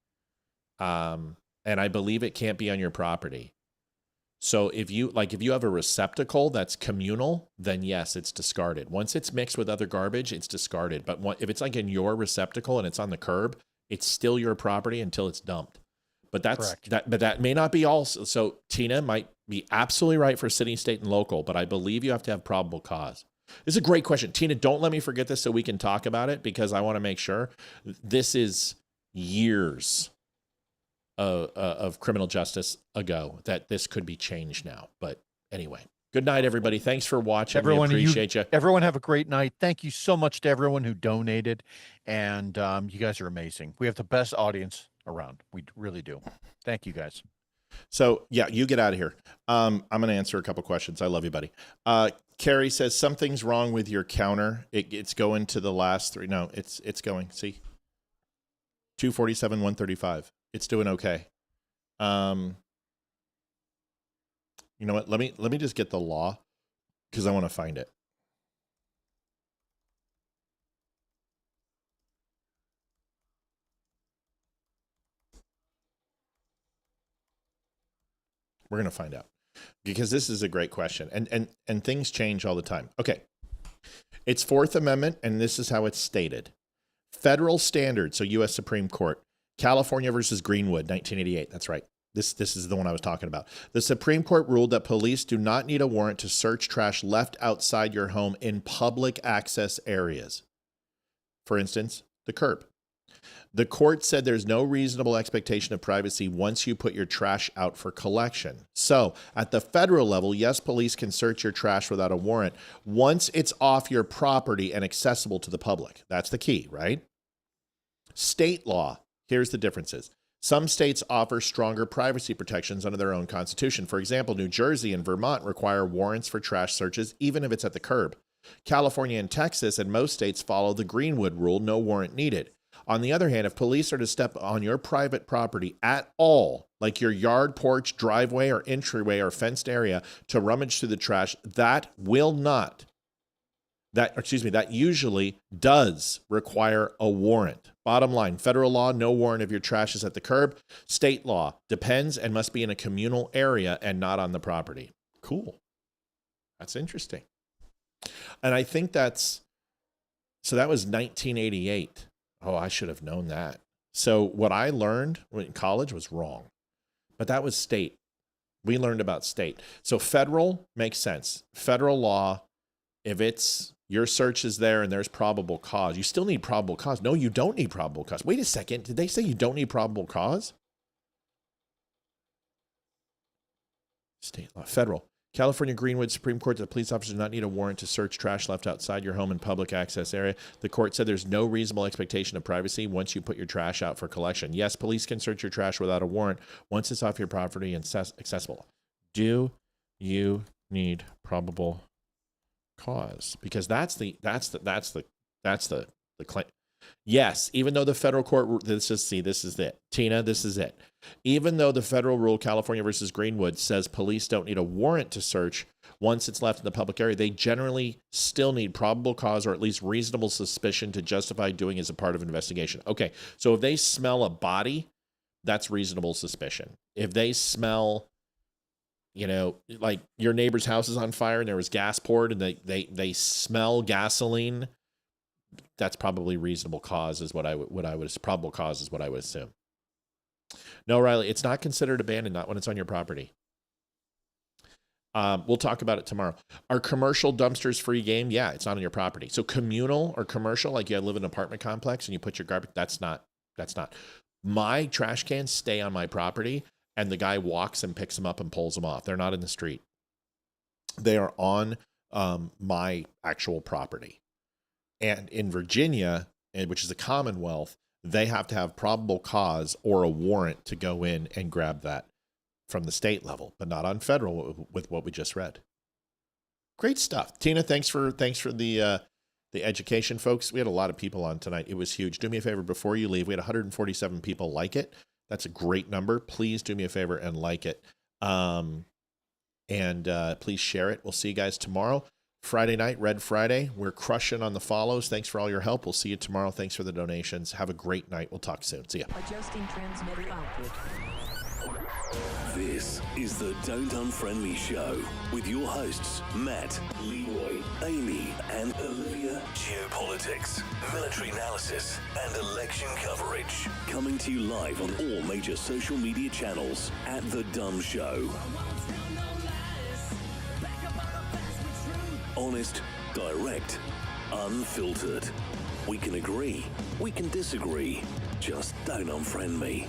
And I believe it can't be on your property. So if you have a receptacle that's communal, then yes, it's discarded. Once it's mixed with other garbage, it's discarded. But if it's like in your receptacle and it's on the curb, it's still your property until it's dumped. But that may not be all. So Tina might be absolutely right for city, state, and local, but I believe you have to have probable cause. This is a great question. Tina, don't let me forget this so we can talk about it, because I want to make sure. This is years of criminal justice ago that this could be changed now. But anyway, good night, everybody. Thanks for watching. Everyone, we appreciate you. Everyone have a great night. Thank you so much to everyone who donated. And you guys are amazing. We have the best audience around. We really do. Thank you, guys. So yeah, you get out of here. I'm going to answer a couple questions. I love you, buddy. Carrie says something's wrong with your counter. It's going to the last three. No, it's going. See, 247, 135. It's doing okay. You know what? Let me just get the law, because I want to find it. We're going to find out, because this is a great question, and things change all the time. Okay. It's Fourth Amendment, and this is how it's stated. Federal standards, so U.S. Supreme Court, California versus Greenwood, 1988. That's right. This is the one I was talking about. The Supreme Court ruled that police do not need a warrant to search trash left outside your home in public access areas. For instance, the curb. The court said there's no reasonable expectation of privacy once you put your trash out for collection. So at the federal level, yes, police can search your trash without a warrant once it's off your property and accessible to the public. That's the key, right? State law. Here's the differences. Some states offer stronger privacy protections under their own constitution. For example, New Jersey and Vermont require warrants for trash searches, even if it's at the curb. California and Texas and most states follow the Greenwood rule, no warrant needed. On the other hand, if police are to step on your private property at all, like your yard, porch, driveway, or entryway or fenced area, to rummage through the trash, that usually does require a warrant. Bottom line, federal law, no warrant if your trash is at the curb. State law depends and must be in a communal area and not on the property. Cool. That's interesting. And I think that was 1988. Oh, I should have known that. So what I learned in college was wrong, but that was state. We learned about state. So federal makes sense. Federal law, if it's your search is there and there's probable cause, you still need probable cause. No, you don't need probable cause. Wait a second. Did they say you don't need probable cause? State law. Federal. California Greenwood Supreme Court, the police officer does not need a warrant to search trash left outside your home in public access area. The court said there's no reasonable expectation of privacy once you put your trash out for collection. Yes, police can search your trash without a warrant once it's off your property and accessible. Do you need probable cause? Because that's the claim. Yes, even though the federal court, this is it. Tina, this is it. Even though the federal rule, California versus Greenwood, says police don't need a warrant to search once it's left in the public area, they generally still need probable cause or at least reasonable suspicion to justify doing as a part of an investigation. Okay, so if they smell a body, that's reasonable suspicion. If they smell, like your neighbor's house is on fire and there was gas poured and they smell gasoline, that's probably reasonable cause is probable cause is what I would assume. No, Riley, it's not considered abandoned, not when it's on your property. We'll talk about it tomorrow. Are commercial dumpsters free game? Yeah, it's not on your property. So communal or commercial, like you live in an apartment complex and you put your garbage, that's not. My trash cans stay on my property and the guy walks and picks them up and pulls them off. They're not in the street. They are on my actual property. And in Virginia, which is a Commonwealth, they have to have probable cause or a warrant to go in and grab that from the state level, but not on federal with what we just read. Great stuff. Tina, thanks for the education, folks. We had a lot of people on tonight. It was huge. Do me a favor before you leave. We had 147 people like it. That's a great number. Please do me a favor and like it. And please share it. We'll see you guys tomorrow. Friday night, Red Friday. We're crushing on the follows. Thanks for all your help. We'll see you tomorrow. Thanks for the donations. Have a great night. We'll talk soon. See ya. Adjusting transmitter output. This is the Don't Unfriend Me Show with your hosts, Matt, Leeroy, Amy, and Olivia. Geopolitics, military analysis, and election coverage. Coming to you live on all major social media channels at The Dumb Show. Honest, direct, unfiltered. We can agree, we can disagree. Just don't unfriend me.